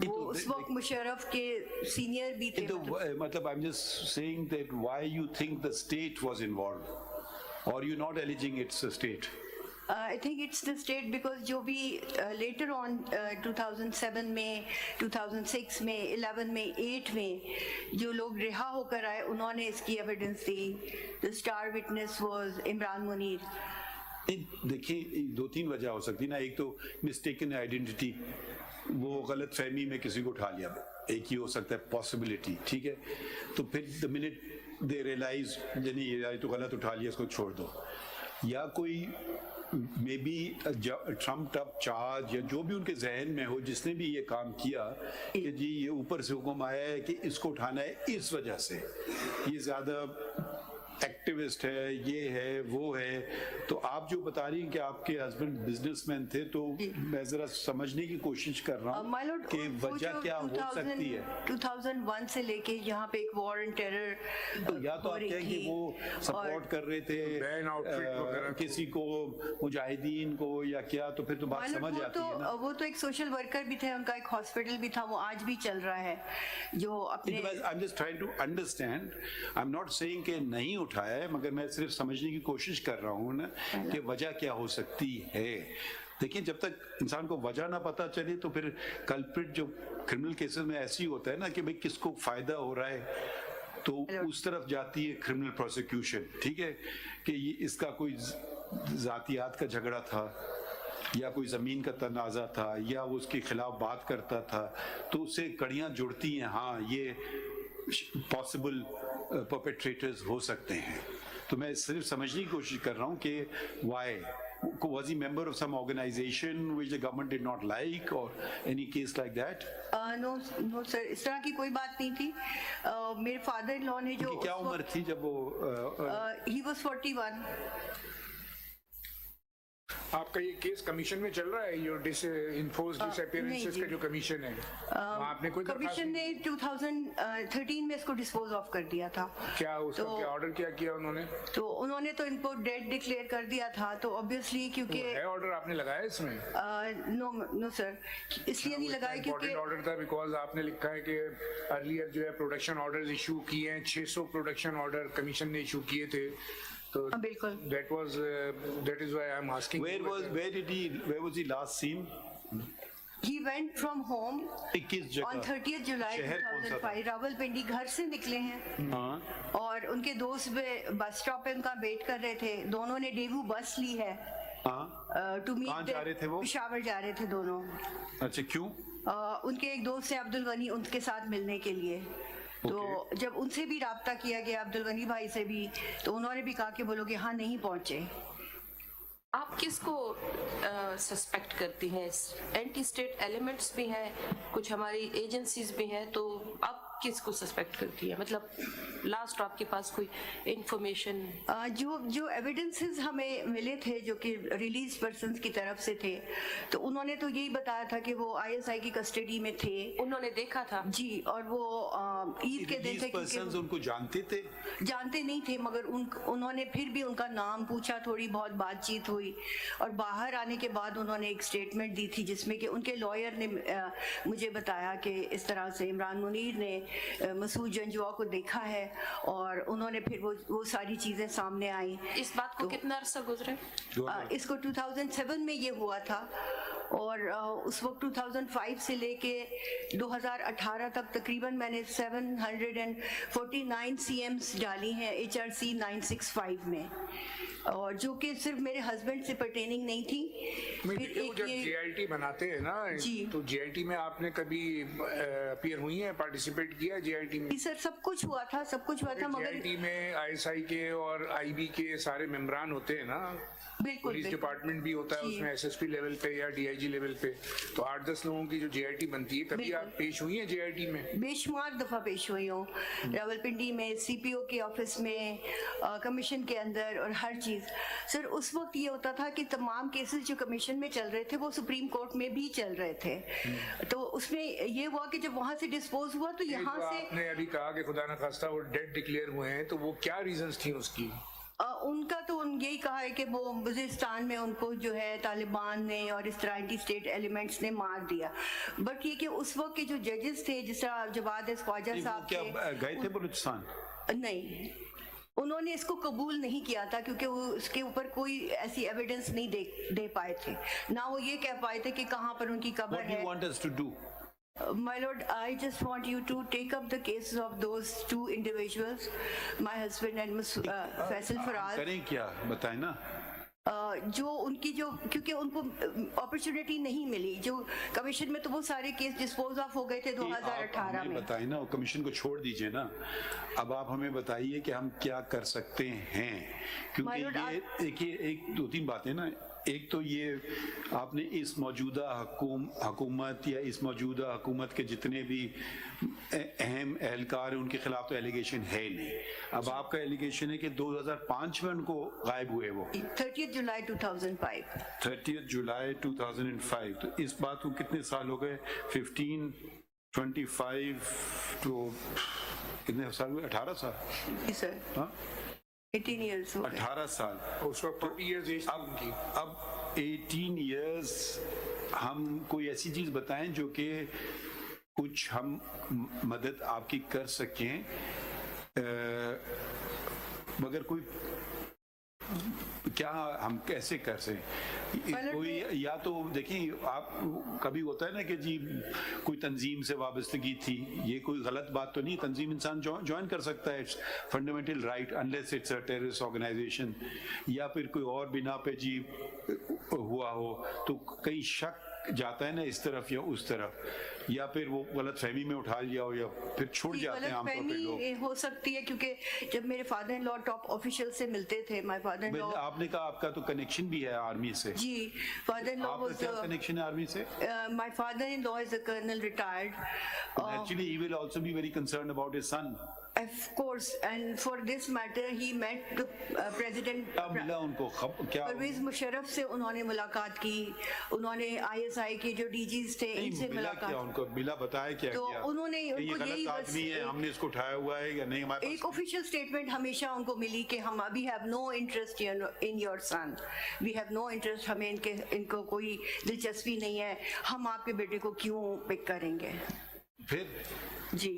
वो उस वक्त मुशर्रफ के सीनियर भी थे। मतलब I am just saying that why you think the state was involved और you not alleging its state? I think it's the state because जो भी later on 2007 में, 2006 में, 11 में, 8 में जो लोग रिहा होकर आए उन्होंने इसकी evidence the. The star witness was Imran Munir. देखिए 2-3 वजह हो सकती ना, एक तो मिस्टेकन आइडेंटिटी, वो गलत फहमी में किसी को उठा लिया, एक ही हो सकता है पॉसिबिलिटी, ठीक है। तो फिर द मिनट दे रियलाइज ये तो गलत उठा लिया, इसको छोड़ दो, या कोई may be trumped up charge या जो भी उनके जहन में हो जिसने भी ये काम किया कि जी ये ऊपर से हुक्म आया है कि इसको उठाना है इस वजह से, ये ज्यादा एक्टिविस्ट है, ये है वो है। तो आप जो बता रही हैं कि आपके हस्बैंड बिजनेसमैन थे, तो मैं जरा समझने की कोशिश कर रहा हूँ कि वजह क्या हो सकती है। 2001 से लेके यहाँ पे एक वॉर एंड टेरर, या तो आप कहें कि वो सपोर्ट कर रहे थे किसी को, मुजाहिदीन को, या क्या, तो फिर तो बात समझ आती है ना। वो तो एक सोशल वर्कर भी थे, उनका एक हॉस्पिटल भी था, वो आज भी चल रहा है, जो अपने। I'm just trying to understand. I'm not saying कि नहीं उठाया है, मगर मैं सिर्फ समझने की कोशिश कर रहा हूँ ना कि वजह क्या हो सकती है। देखिए जब तक इंसान को वजह ना पता चले तो फिर कल्प्रिट जो क्रिमिनल केसेस में ऐसे ही होता है ना कि भाई किसको फायदा हो रहा है, तो उस तरफ जाती है क्रिमिनल प्रोसिक्यूशन, ठीक है, कि ये इसका कोई जातियात का झगड़ा था या कोई जमीन का तनाजा था या वो उसके खिलाफ बात करता था, तो उससे कड़ियां जुड़ती हैं, हाँ ये पॉसिबल परपेट्रेटर्स हो सकते हैं। तो मैं सिर्फ समझने की कोशिश कर रहा हूँ कि Y was he member of some organization which the government did not like or any case like that? No sir, इस तरह की कोई बात नहीं थी। मेरे फादर इन लॉ ने जो क्या उम्र थी जब वो he was 41। आपका ये केस कमीशन में चल रहा है, ये इन्फोर्स डिसअपीयरेंसेस का जो कमीशन है, वहाँ आपने कोई कमीशन ने 2013 में इसको डिस्पोज ऑफ कर दिया था। क्या उसका क्या ऑर्डर क्या किया उन्होंने? तो उन्होंने तो इनको डेड डिक्लेयर कर दिया था, तो ऑब्वियसली क्योंकि है ऑर्डर आपने लगाया इसमें? नो सर, इसलिए नहीं लगाया क्योंकि ऑर्डर था बिकॉज आपने लिखा है कि अर्लियर जो है प्रोडक्शन ऑर्डर इशू किए हैं, 600 प्रोडक्शन ऑर्डर कमीशन ने इशू किए थे, तो बिल्कुल that is why I am asking. Where was he last seen? he went from home किस जगह? on 30th July शहर कौन सा था? 2005 रावलपिंडी घर से निकले हैं हाँ, और उनके दोस्त बस स्टॉप पे उनका वेट कर रहे थे। दोनों ने डेवू बस ली है हाँ, टू मीट। कहाँ जा रहे थे वो? पेशावर जा रहे थे दोनों। अच्छा, क्यों? उनके एक दोस्त है अब्दुल गनी, उनके साथ मिलने के लिए। तो जब उनसे भी राब्ता किया गया, अब्दुल गनी भाई से भी, तो उन्होंने भी कहा कि वो लोग यहाँ नहीं पहुंचे। आप किसको सस्पेक्ट करती हैं? एंटी स्टेट एलिमेंट्स भी हैं, कुछ हमारी एजेंसीज भी हैं, तो आप किसको सस्पेक्ट करती है? मतलब लास्ट आपके पास कोई इंफॉर्मेशन? जो एविडेंसेस हमें मिले थे जो कि रिलीज पर्सन्स की तरफ से थे, तो उन्होंने तो यही बताया था कि वो आईएसआई की कस्टडी में थे। उन्होंने देखा था जी, और वो ईद के दिन थे, पर्सन्स उनको जानते थे? जानते नहीं थे, मगर उन्होंने फिर भी उनका नाम पूछा, थोड़ी बहुत बातचीत हुई, और बाहर आने के बाद उन्होंने एक स्टेटमेंट दी थी जिसमें कि उनके लॉयर ने मुझे बताया कि इस तरह से इमरान मुनीर ने मसूद जंजुआ को देखा है, और उन्होंने फिर वो सारी चीजें सामने आई। इस बात को कितना अरसा गुजरे? इसको 2007 में ये हुआ था, और उस वक्त 2005 से लेके 2018 तक तकरीबन मैंने 749 CMs डाली हैं HRC 965 में, और जो कि सिर्फ मेरे हस्बैंड से पर्टेनिंग नहीं थी। फिर एक जब ये GIT बनाते हैं ना, तो GIT में आपने कभी अपीयर हुई है, पार्टिसिपेट किया GIT में? सर सब कुछ हुआ था, मगर GIT में ISI के और IB के सारे मेंबरान होते हैं ना, बिल्कुल पुलिस डिपार्टमेंट भी होता है उसमें, SSP लेवल पे या DIG लेवल पे, तो 8-10 लोगों की जो GIT बनती है, कभी आप पेश हुई हैं GIT में? बेशुमार दफा पेश हुई हूँ, रावलपिंडी में, CPO के ऑफिस में, कमीशन के अंदर, और हर चीज। सर उस वक्त ये होता था कि तमाम केसेस जो कमीशन में चल रहे थे वो सुप्रीम कोर्ट में भी चल रहे थे, तो उसमें ये हुआ कि जब वहां से डिस्पोज हुआ तो यहाँ से आपने अभी कहा कि खुदा न खास्ता वो डेड डिक्लेयर हुए हैं, तो वो क्या रीजंस थी उसकी? उनका तो यही कहा है कि वो वज़ीरिस्तान में उनको जो है तालिबान ने और इस तरह एंटी स्टेट एलिमेंट्स ने मार दिया। बट ये कि उस वक्त के जो जजेस थे, जिस तरह जवाद ख्वाजा साहब क्या गए थे बलूचिस्तान? नहीं, उन्होंने इसको कबूल नहीं किया था क्योंकि वो उसके ऊपर कोई ऐसी एविडेंस नहीं दे पाए थे, ना वो ये कह पाए थे कि कहाँ पर उनकी कब्र है। What do you want us to do? My lord, I just want you to take up the cases of those two individuals, my husband and Faisal Faraz. करें क्या, बताएं ना। जो उनकी जो, क्योंकि उनको अपॉर्चुनिटी नहीं मिली, जो कमीशन में तो वो सारे केस डिस्पोज ऑफ हो गए थे 2018 में। बताइए ना, कमीशन को छोड़ दीजिए ना, अब आप हमें बताइए कि हम क्या कर सकते हैं, क्योंकि ये देखिए एक 2-3 बातें ना। एक तो ये आपने इस मौजूदा हुकूमत या इस मौजूदा हुकूमत के जितने भी अहम एहलकार हैं उनके खिलाफ तो एलिगेशन है नहीं। अब आपका एलिगेशन है कि 2005 में उनको गायब हुए, वो 30 जुलाई 2005। 30 जुलाई 2005, तो इस बात को कितने साल हो गए? 15, 25 तो कितने साल हुए? 18 साल। जी सर। हाँ, 18 years हो गए। 18 साल। उस वक्त 40 years एज थी। अब 18 years हम कोई ऐसी चीज बताएं जो कि कुछ हम मदद आपकी कर सकें, मगर कोई क्या हम कैसे कर सकें? कोई या तो देखिए, आप कभी होता है ना कि जी कोई तंजीम से वाबस्तगी थी, ये कोई गलत बात तो नहीं, तंजीम इंसान ज्वाइन कर सकता है, it's fundamental right unless it's a terrorist organisation, या फिर कोई और बिना पे जी हुआ हो तो कहीं शक जाता है ना इस तरफ या उस तरफ, या फिर वो गलत फहमी में उठा लिया हो या फिर छूट जाते हैं आमतौर पे लोग। हो सकती है क्योंकि जब मेरे father in law top official से मिलते थे, माय फादर इन लॉ, आपने कहा आपका तो कनेक्शन भी है आर्मी से। जी, फादर इन लॉ वाज, क्या कनेक्शन है आर्मी से? My father in law is a colonel retired. Actually, he will also be very concerned about his son. Of course, and for this matter, he met the President क्या मिला उनको क्या परवेज मुशर्रफ से उन्होंने मुलाकात की, उन्होंने ISI के जो DGs थे इनसे मिला क्या मुलाकात, उनको मिला बताया क्या तो किया उन्होंने ये उनको यही गलत बस आदमी है हमने इसको उठाया हुआ है या नहीं हमारे एक ऑफिशियल स्टेटमेंट हमेशा उनको मिली कि हम अभी have no interest in your son, we have no interest, हमें इनको कोई दिलचस्पी नहीं है, हम आपके बेटे को क्यों पिक करेंगे। फिर जी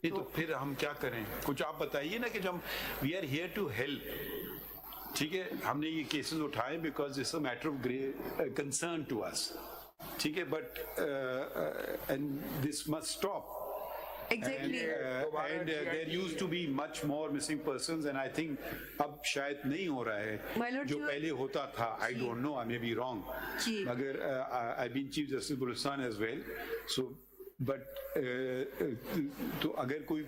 ये तो फिर हम क्या करें, कुछ आप बताइए ना कि जब we are here to help, ठीक है, हमने ये केसेस उठाए because it's a matter of great concern to us, ठीक है, but and this must stop. Exactly And there used to be much more missing persons and I think अब शायद नहीं हो रहा My है lord, जो you- पहले होता था, I don't know, I may be wrong, जी। मगर I've been Chief Justice Buluchan as well, so but तो अगर कोई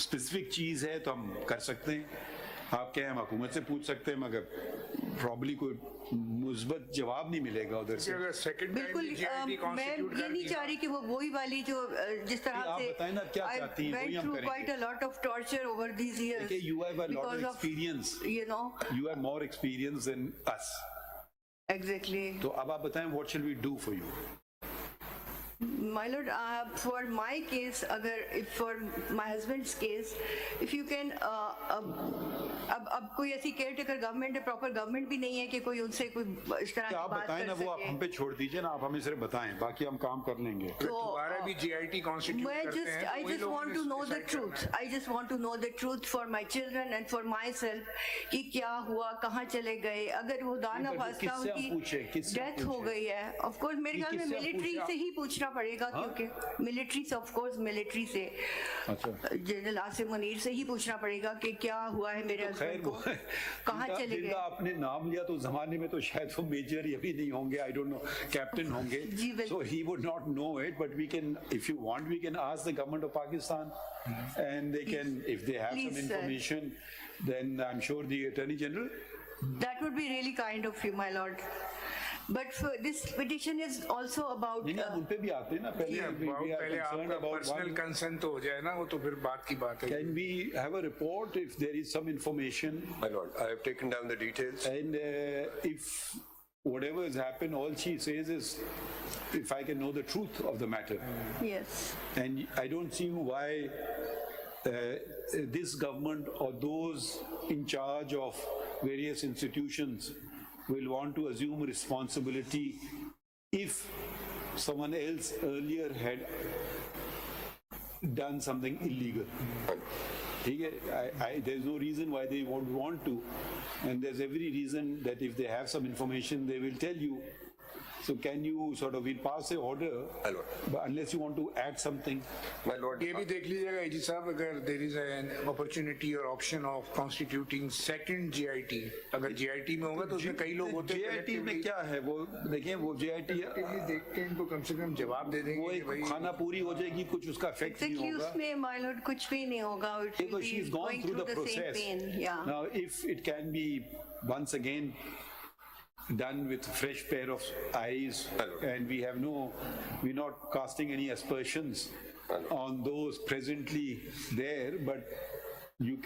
स्पेसिफिक चीज है तो हम कर सकते हैं, आप क्या हम हुकूमत से पूछ सकते हैं, मगर प्रॉब्ली कोई मुस्बत जवाब नहीं मिलेगा उधर से। अगर सेकंड टाइम बिल्कुल GIT मैं कॉन्स्टिट्यूट ये कर नहीं चाह रही कि वो वही वाली जो जिस तरह आप से बताएं ना क्या चाहती हैं, वही हम through करेंगे। quite a lot of torture over these years देखिए, you have a lot because of experience, you know you have more experience than us, exactly तो अब आप बताएं what shall we do for you? my lord for my case agar if for my husband's case if you can अब कोई ऐसी care taker government है, proper government भी नहीं है कि कोई उनसे कोई इस तरह क्या की आप बात बताएं ना, कर वो आप हम पे छोड़ दीजिए ना, आप हमें सिर्फ बताएं, बाकी हम काम कर लेंगे। तो दोबारा भी GIT कॉन्स्टिट्यूट मैं करते हैं, I तो वही just लोगों want ने to know the decide करना truth. है। I just want to know the truth for my children and for myself कि क्या हुआ, कहाँ चले गए, अगर वो दाना नहीं, but फास्ता किससे हम पूछें, उनकी किससे हम डेथ हो पूछें? गई है, of course मेरे ख्याल में किससे हम मिलिट्री पूछें? से ही पूछना पड़ेगा, क्योंकि मिलिट्री से of course मिलिट्री से जनरल आसिम मुनीर से ही पूछना पड़ेगा कि क्या हुआ है मेरे खैर हस्बैंड को, वो कहाँ चले जिनका गए। आपने नाम लिया तो उस जमाने में तो शायद वो मेजर या भी नहीं होंगे, आई डोंट नो, कैप्टन होंगे, जी, बिल्कुल। so he would not know it, but we can, if you want, we can ask the government of Pakistan and they can, if they have some Please, sir. information, then I'm sure the Attorney General. That would be really kind of you, my lord. But for this petition is also about नहीं हम उन पे भी आते हैं ना, पहले we are पहले concerned आपका about पर्सनल one. कंसर्न तो हो जाए ना, वो तो फिर बात की बात है। Can we have a report if there is some information My lord, I have taken down the details. and if whatever has happened, all she says is if I can know the truth of the matter. yes. And I don't see why this government or those in charge of various institutions will want to assume responsibility if someone else earlier had done something illegal. There's no reason why they won't want to, and there's every reason that if they have some information, they will tell you. So can you sort of, we'll pass a order, My lord. but unless you want to add something. My lord, ये भी देख लीजिएगा AG साहब, अगर there is an opportunity or option of constituting second GIT, अगर GIT में होगा तो उसमें कई लोग होते हैं JIT में क्या है वो देखिए, वो JIT collectively देख के इनको कम से कम जवाब दे देंगे वो कि एक भाई खाना पूरी हो जाएगी, कुछ उसका इफेक्ट नहीं Exactly, होगा उसमें my lord कुछ भी नहीं होगा. It will because be she's gone going through the same process. pain. Yeah. Now if it can be once again done with fresh pair of eyes and we're not casting any aspersions on those presently there, but we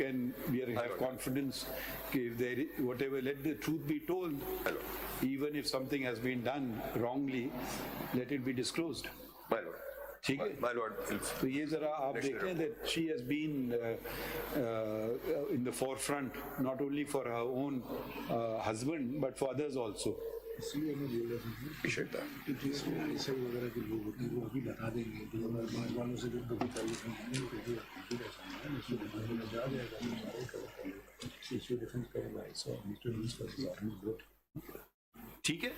have confidence if there is, whatever, let the truth be told. Even if something has been done wrongly, let it be disclosed. my lord. ठीक है? My lord, तो ये जरा आप देखें that she has been in the forefront not only for her own husband but for others also. appreciate that. वगैरह के लोग होते हैं वो अभी बता देंगे, तो हमारे वालों से जो कभी तारीफ ठीक है?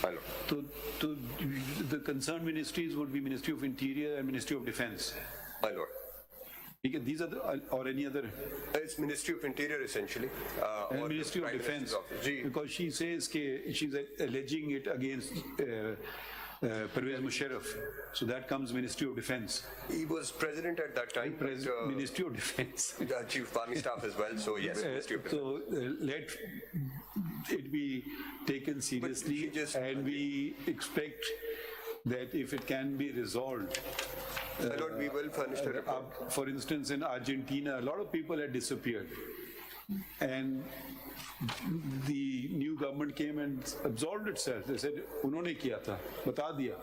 My lord. तो the concerned ministries would be Ministry of Interior and Ministry of Defence. My lord. ठीक है? These are the, or any other, It's Ministry of Interior essentially. and or the Ministry of Prime Defence, Minister's office. Ji. because she says that she's alleging it against Pervez Musharraf. So that comes Ministry of Defence. He was president at that time, but Ministry of Defence. the Chief of Army Staff as well, so yes, Ministry of Defence. So let it be taken seriously, she just- and we expect that if it can be resolved, My lord, we will furnish the report. For instance, in Argentina, a lot of people had disappeared. And the new government came and absolved itself. They said, उन्होंने किया था, बता दिया.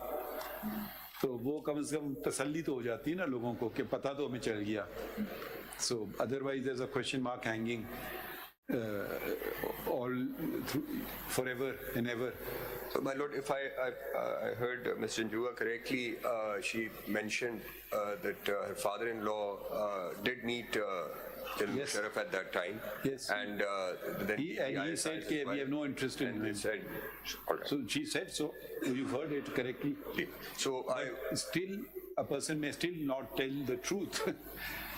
तो वो कम से कम तसल्ली तो हो जाती है ना लोगों को कि पता तो हमें चल गया. So otherwise there's a question mark hanging all through, forever and ever. So, my lord, if I heard Ms. Janjua correctly, she mentioned that her father-in-law did meet the Yes. sheriff at that time. Yes. And then He said that we have no interest in and they him. said, all right. So she said so. You've heard it correctly. So Still, a person may still not tell the truth.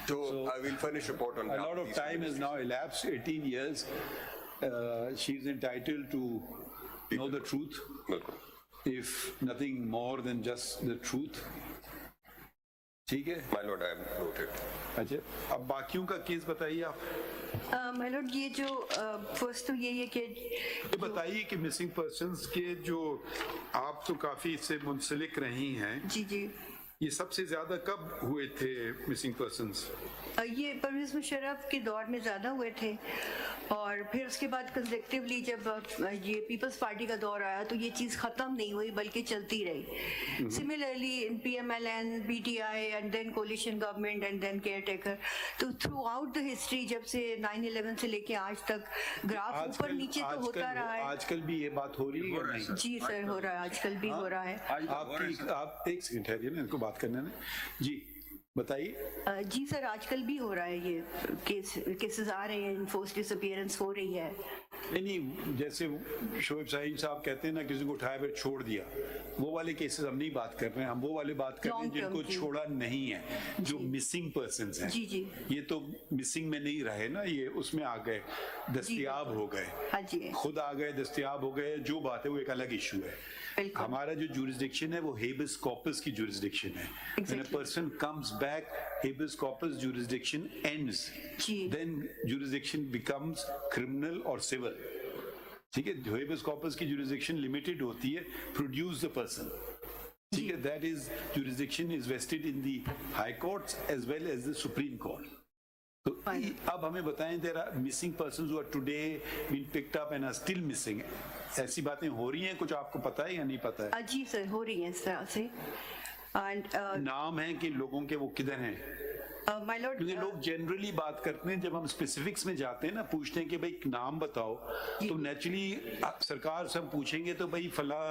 So I will furnish report on A behalf lot of these time has now elapsed, 18 years. She's entitled to know the truth, Bilkul. if nothing more than just the truth. ठीक है? My lord, I have noted. अच्छा, अब बाकियों का case बताइए आप. My Lord ये जो फर्स्ट तो यही है कि ये बताइए कि मिसिंग पर्सन्स के जो आप तो काफी इससे मुंसलिक रही हैं, जी जी ये सबसे ज्यादा कब हुए थे मिसिंग पर्सन्स? ये परवेज मुशर्रफ के दौर में ज़्यादा हुए थे और फिर उसके बाद कंसेक्टिवली जब ये पीपल्स पार्टी का दौर आया तो ये चीज़ ख़त्म नहीं हुई बल्कि चलती रही. Similarly in PMLN, BTI and then coalition government and then caretaker. तो थ्रू आउट द हिस्ट्री जब से 9/11 से लेके आज तक ग्राफ ऊपर नीचे तो होता रहा है. आजकल भी ये बात हो रही है नहीं? जी सर हो रहा है, आजकल भी हो रहा है. आप एक सेकंड ठहरिए ना, इनको बात करने में. जी बताइए. जी सर आजकल भी हो रहा है, ये केसेस आ रहे हैं, इन्फोर्स्ड डिसअपीयरेंस हो रही है. नहीं, जैसे शोएब साहिब साहब कहते हैं ना, किसी को उठाया फिर छोड़ दिया, वो वाले केसेस हम नहीं बात कर रहे हैं. हम वो वाले बात कर रहे हैं जिनको छोड़ा नहीं है, जो मिसिंग पर्सन्स हैं. जी जी ये तो मिसिंग में नहीं रहे ना, ये उसमें आ गए, दस्तयाब हो गए. हाँ जी खुद आ गए, दस्तयाब हो गए. जो बात है वो एक अलग इशू है. हमारा जो jurisdiction है वो habeas corpus की jurisdiction है. When a person comes back, habeas corpus jurisdiction ends. Then jurisdiction becomes criminal or civil. ठीक है, habeas corpus की jurisdiction limited होती है, produce the person. ठीक है, that is jurisdiction is vested in the high courts as well as the Supreme Court. तो अब हमें बताएं, there are missing persons who are today been picked up and are still missing. ऐसी बातें हो रही हैं, कुछ आपको पता है या नहीं पता है? जी सर हो रही हैं इस तरह से. एंड नाम है कि लोगों के वो किधर हैं? माय लॉर्ड क्योंकि लोग जनरली बात करते हैं, जब हम स्पेसिफिक्स में जाते हैं ना, पूछते हैं कि भाई नाम बताओ, तो नेचुरली सरकार से हम पूछेंगे तो भाई फला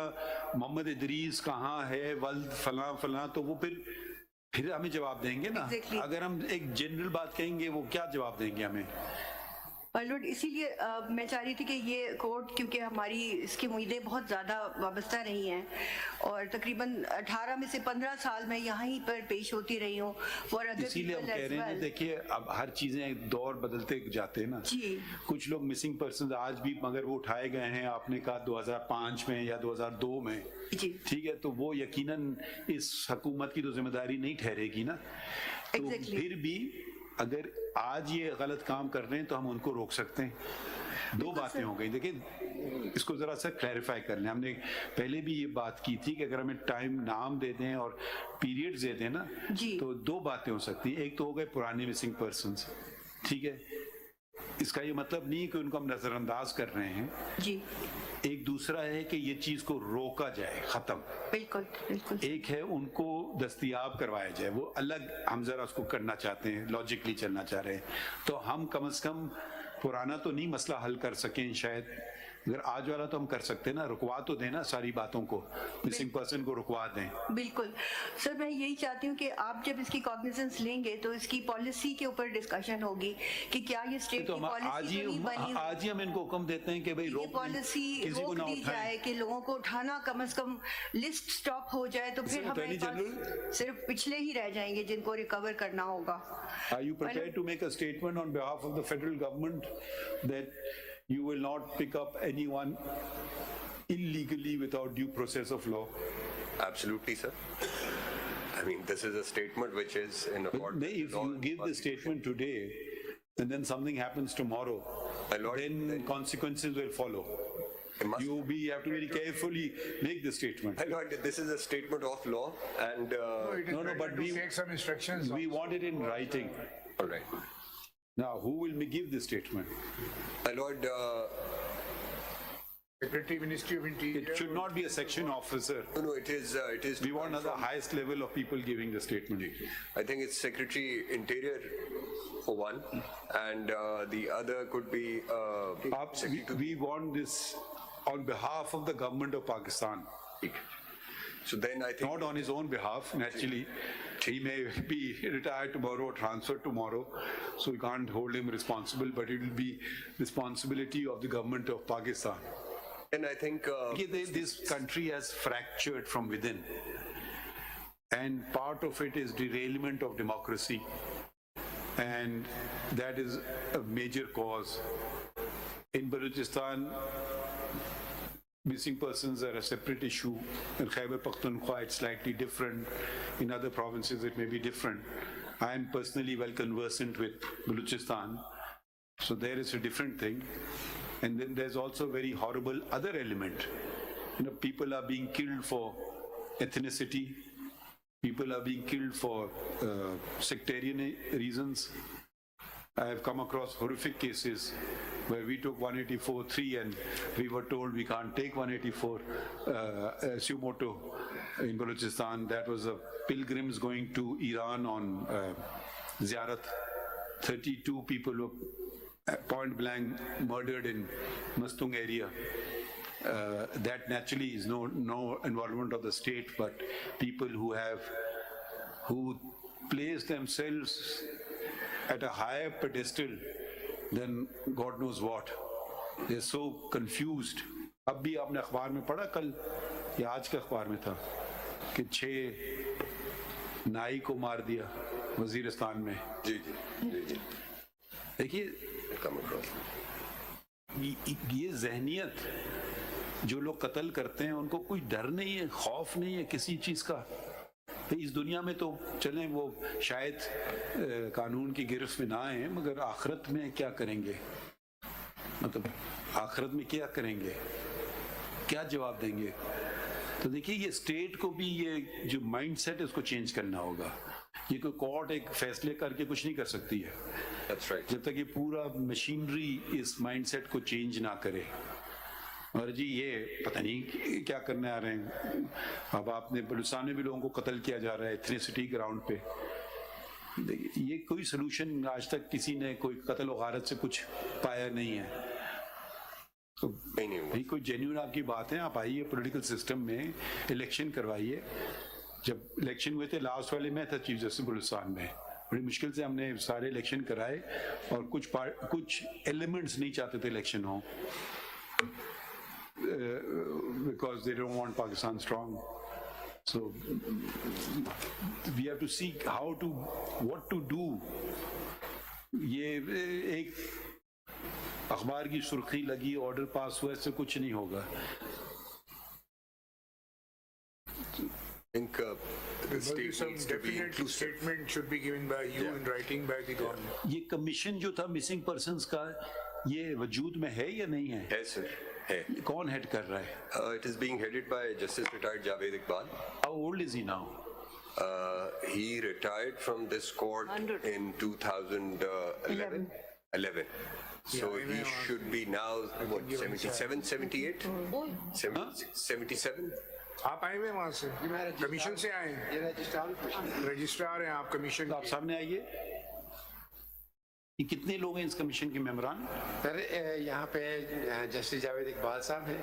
मोहम्मद इदरीस कहाँ है, वल्द फला फला, तो वो फिर हमें जवाब देंगे ना. अगर हम एक जनरल बात कहेंगे वो क्या जवाब देंगे हमें? लॉर्ड इसीलिए मैं चाह रही थी कि ये कोर्ट, क्योंकि हमारी इसकी उम्मीदें बहुत ज़्यादा वाबस्ता रही हैं और तकरीबन 18 में से 15 साल मैं यहीं पर पेश होती रही हूँ. इसीलिए हम कह रहे हैं, देखिए अब हर चीज़ें दौर बदलते जाते हैं ना. कुछ लोग मिसिंग पर्सन आज भी, मगर वो उठाए गए हैं आपने कहा 2005 में या 2002 में, ठीक है, तो वो यकीनन इस हुकूमत की तो जिम्मेदारी नहीं ठहरेगी ना. तो फिर भी अगर आज ये गलत काम कर रहे हैं तो हम उनको रोक सकते हैं. दो बातें हो गई. देखिए इसको जरा सा क्लैरिफाई कर लें. हमने पहले भी ये बात की थी कि अगर हमें टाइम नाम दे दें और पीरियड्स दे दें ना, तो दो बातें हो सकती हैं. एक तो हो गए पुराने मिसिंग पर्सन्स, ठीक है, इसका ये मतलब नहीं कि उनको हम नजरअंदाज कर रहे हैं जी. एक दूसरा है कि ये चीज को रोका जाए, खत्म. बिल्कुल बिल्कुल. एक है उनको दस्तयाब करवाया जाए, वो अलग हम जरा उसको करना चाहते हैं, लॉजिकली चलना चाह रहे हैं. तो हम कम से कम पुराना तो नहीं मसला हल कर सकें शायद, अगर आज वाला तो हम कर सकते हैं ना, रुकवा तो देना सारी बातों को, मिसिंग पर्सन को रुकवा दें. बिल्कुल सर, मैं यही चाहती हूँ कि आप जब इसकी कॉग्निजेंस लेंगे तो इसकी पॉलिसी के ऊपर डिस्कशन होगी कि क्या ये स्टेट की पॉलिसी तो नहीं बनी. आज ही हम इनको हुक्म देते हैं कि भाई रोक पॉलिसी रोक दी जाए कि लोगों को उठाना कम से कम लिस्ट स्टॉप हो जाए, तो फिर हमारे पास सिर्फ पिछले ही रह जाएंगे जिनको रिकवर करना होगा. Are you prepared to make a statement on behalf of the federal government that you will not pick up anyone illegally without due process of law? Absolutely, sir. I mean, this is a statement which is in accordance with if you give the statement today and then something happens tomorrow, then consequences will follow. You have to very carefully make the statement. My lord, this is a statement of law and No, but To take some instructions. we want it in writing. all right. Now, who will give the statement? My lord, Secretary, Ministry of Interior. It should not be a section officer. no, it is. We want the highest level of people giving the statement. I think it's Secretary Interior for one, and the other could be. We want this on behalf of the government of Pakistan, So then I think. not on his own behalf. Naturally, he may be retired tomorrow, transferred tomorrow, so we can't hold him responsible, but it will be responsibility of the government of Pakistan. And I think. This country has fractured from within, and part of it is derailment of democracy, and that is a major cause. In Balochistan, missing persons are a separate issue. In Khyber Pakhtunkhwa, it's slightly different. In other provinces, it may be different. I am personally well conversant with Balochistan, so there is a different thing. And then there's also a very horrible other element. People are being killed for ethnicity. People are being killed for sectarian reasons. I have come across horrific cases where we took 184.3 and we were told we can't take 184 Sumoto in Balochistan. That was pilgrims going to Iran on Ziyarat. 32 people were point blank murdered in Mastung area. That naturally is no involvement of the state, but people who place themselves at a higher pedestal than God knows what. They're so confused. اب بھی آپ نے اخبار میں پڑھا کل یا آج کے اخبار میں تھا کہ 6 نائی کو مار دیا وزیرستان میں. جی دیکھیے یہ ذہنیت جو لوگ قتل کرتے ہیں ان کو کوئی ڈر نہیں ہے, خوف نہیں ہے کسی چیز کا. اس دنیا میں تو چلیں وہ شاید قانون کی گرفت میں نہ آئیں, مگر آخرت میں کیا کریں گے؟ مطلب آخرت میں کیا کریں گے, کیا جواب دیں گے؟ تو دیکھیے یہ اسٹیٹ کو بھی یہ جو مائنڈ سیٹ ہے اس کو چینج کرنا ہوگا. یہ کوئی کورٹ ایک فیصلے کر کے کچھ نہیں کر سکتی ہے جب تک یہ پورا مشینری اس مائنڈ سیٹ کو چینج نہ کرے. اور جی یہ پتہ نہیں کیا کرنے آ رہے ہیں. اب آپ نے بلوچستان میں بھی لوگوں کو قتل کیا جا رہا ہے ایتھنیسٹی گراؤنڈ پہ. یہ کوئی سلوشن آج تک کسی نے کوئی قتل و غارت سے کچھ پایا نہیں ہے. کوئی جینیون آپ کی بات ہے, آپ آئیے پولیٹیکل سسٹم میں الیکشن کروائیے. جب الیکشن ہوئے تھے لاسٹ والے میں تھا چیف جسٹس بلوچستان میں, بڑی مشکل سے ہم نے سارے الیکشن کرائے اور کچھ ایلیمنٹس نہیں چاہتے تھے election who because they don't want Pakistan strong. So we have to see what to do. یہ ایک اخبار کی سرخی لگی, آرڈر پاس ہوا, اس سے کچھ نہیں ہوگا. I think the state needs to be inclusive. Statement should be given by you in writing by the government. یہ کمیشن جو تھا مسنگ پرسنز کا, یہ وجود میں ہے یا نہیں ہے؟ ہے سر, ہے. کون ہیڈ کر رہا ہے؟ It is being headed by Justice retired Javed Iqbal. How old is he now? He retired from this court in 2011. So he should be now, what, 77, 78? 77? آپ آئے ہوئے وہاں سے, کمیشن سے آئے ہیں, رجسٹرار ہیں آپ کمیشن. آپ سامنے آئیے. یہ کتنے لوگ ہیں اس کمیشن کے ممبران؟ سر یہاں پہ جسٹس جاوید اقبال صاحب ہیں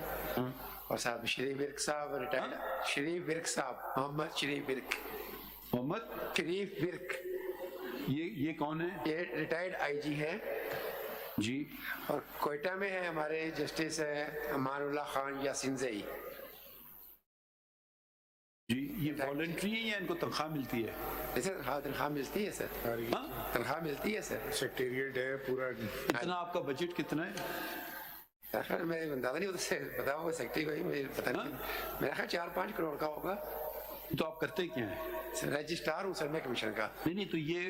اور صاحب شریف ورک صاحب ریٹائرڈ, شریف ورک صاحب, محمد شریف ورک. محمد شریف ورک یہ کون ہے؟ یہ ریٹائرڈ آئی جی ہے جی. اور کوئٹہ میں ہے ہمارے جسٹس امان اللہ خان یاسین زئی. جی یہ والنٹری ہے یا ان کو تنخواہ ملتی ہے؟ سر ہاں تنخواہ ملتی ہے سر, تنخواہ ملتی ہے سر. سیکریٹریٹ ہے پورا. کتنا آپ کا بجٹ کتنا ہے؟ سر میں اندازہ نہیں ہوتا, بتاؤں گا سیکٹری کو ہی, مجھے پتہ نہیں, میرا خیال 4-5 کروڑ کا ہوگا. तो आप करते क्या हैं? रजिस्ट्रार हूँ सर मैं कमीशन का। नहीं तो ये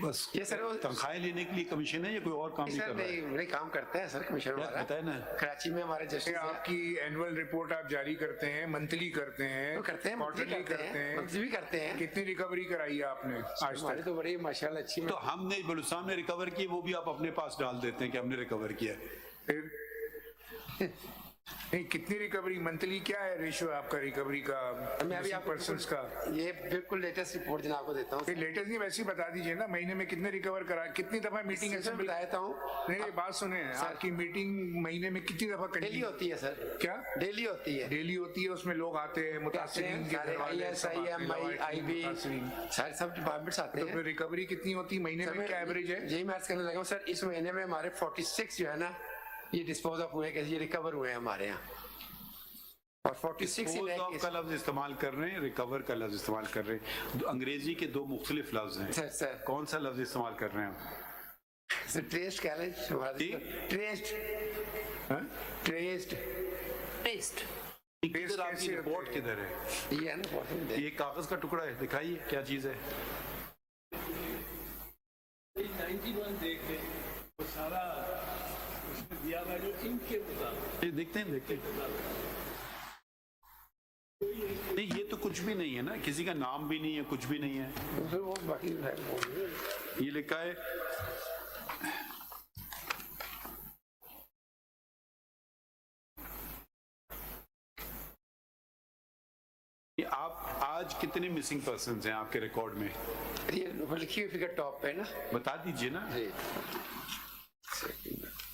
बस ये सर वो- तनख्वाहें लेने के लिए कमीशन है या कोई और काम नहीं सर कर रहा है? नहीं काम करते हैं सर कमीशन वाला। बताए ना। कराची में हमारे जस्टिस आपकी एनुअल रिपोर्ट आप जारी करते हैं, मंथली करते हैं, करते हैं, क्वार्टरली करते हैं, मंथली भी करते हैं। कितनी रिकवरी कराई है आपने आज हमारी तक? तो बड़ी माशाल्लाह अच्छी। तो हमने बलूचिस्तान में रिकवर की, वो भी आप अपने पास डाल देते हैं कि हमने रिकवर किया है। फिर नहीं, कितनी रिकवरी मंथली क्या है रेशियो आपका रिकवरी का मैं अभी आपको पर्सन्स का? ये बिल्कुल लेटेस्ट रिपोर्ट जनाब को देता हूँ। लेटेस्ट नहीं, वैसे ही बता दीजिए ना, महीने में कितने रिकवर करा, कितनी दफा मीटिंग असेंबली? बताता हूँ। नहीं बात सुने, आपकी मीटिंग महीने में कितनी दफा डेली होती है सर। क्या डेली होती है? डेली होती है, उसमें लोग आते हैं, मुतासिरीन के घर वाले, सारे सब डिपार्टमेंट्स आते तो हैं। फिर रिकवरी कितनी होती है महीने में, क्या एवरेज है? यही मैच करने लगा हूँ सर। इस महीने में हमारे 46 जो है ना ये डिस्पोज ऑफ हुए, ये रिकवर हुए हैं हमारे यहाँ। और 46 Dispose of का लफ्ज इस्तेमाल कर रहे हैं, रिकवर का लफ्ज इस्तेमाल कर रहे हैं। अंग्रेजी के दो मुख्तलिफ लफ्ज हैं। सर कौन सा लफ्ज इस्तेमाल कर रहे हैं आप? सर ट्रेस्ड कह रहे हैं। ट्रेस्ड किधर आपकी रिपोर्ट किधर है? ये है ना ये कागज का टुकड़ा है, दिखाइए क्या चीज है। 91 देखे तो सारा उसमें दिया हुआ जो इनके मुताबिक। ये देखते हैं नहीं, ये तो कुछ भी नहीं है ना, किसी का नाम भी नहीं है, कुछ भी नहीं है। वो बाकी ये लिखा है ये आप आज कितने मिसिंग पर्सन्स हैं आपके रिकॉर्ड में? ये लिखी हुई फिगर टॉप पे ना, बता दीजिए ना।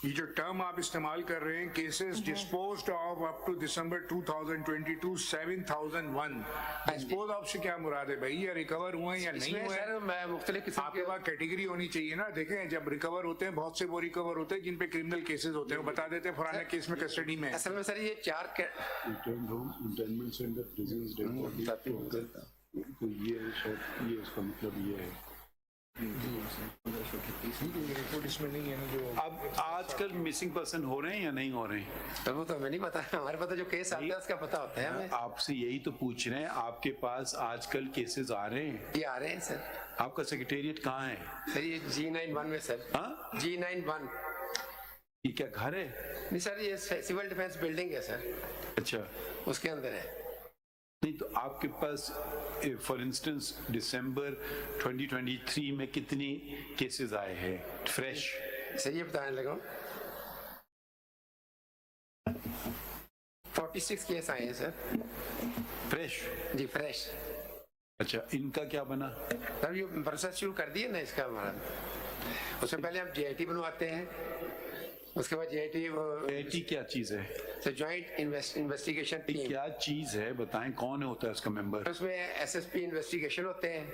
ये जो टर्म आप इस्तेमाल कर रहे हैं, cases disposed of up to December 2022 7001, dispose of से क्या मुराद है भाई? या रिकवर हुए या नहीं हुए? सर मैं मुख्तलिफ किस्म आपके पास कैटेगरी होनी चाहिए ना। देखें जब रिकवर होते हैं, बहुत से वो रिकवर होते हैं जिन पे क्रिमिनल केसेस होते हैं, वो बता देते हैं फलाने केस में कस्टडी में है। असल में सर ये 4 इंटरनमेंट सेंटर प्रिजन्स तो ये इसका मतलब ये है। रिपोर्ट इसमें नहीं है ना जो। अब आजकल मिसिंग पर्सन हो रहे हैं या नहीं हो रहे हैं? तो वो तो हमें नहीं पता, हमारे पास जो केस आता है उसका पता होता है हमें। आपसे यही तो पूछ रहे हैं, आपके पास आजकल केसेस आ रहे हैं? ये आ रहे हैं सर। आपका सेक्रेटेरिएट कहाँ है? सर ये G91 में सर। हाँ? G91 ये क्या घर है? नहीं सर ये सिविल डिफेंस बिल्डिंग है सर। अच्छा, उसके अंदर है। नहीं तो आपके पास फॉर इंस्टेंस दिसंबर 2023 में कितनी केसेस आए हैं फ्रेश? सर ये बताने लगा 46 केस आए हैं सर। फ्रेश? जी फ्रेश। अच्छा, इनका क्या बना? सर ये प्रोसेस शुरू कर दिए ना इसका हमारा। उससे पहले हम JIT बनवाते हैं, उसके बाद JIT क्या चीज है? तो जॉइंट इन्वेस्टिगेशन टीम। क्या चीज है बताएं, कौन होता है उसका मेंबर? उसमें SSP इन्वेस्टिगेशन होते हैं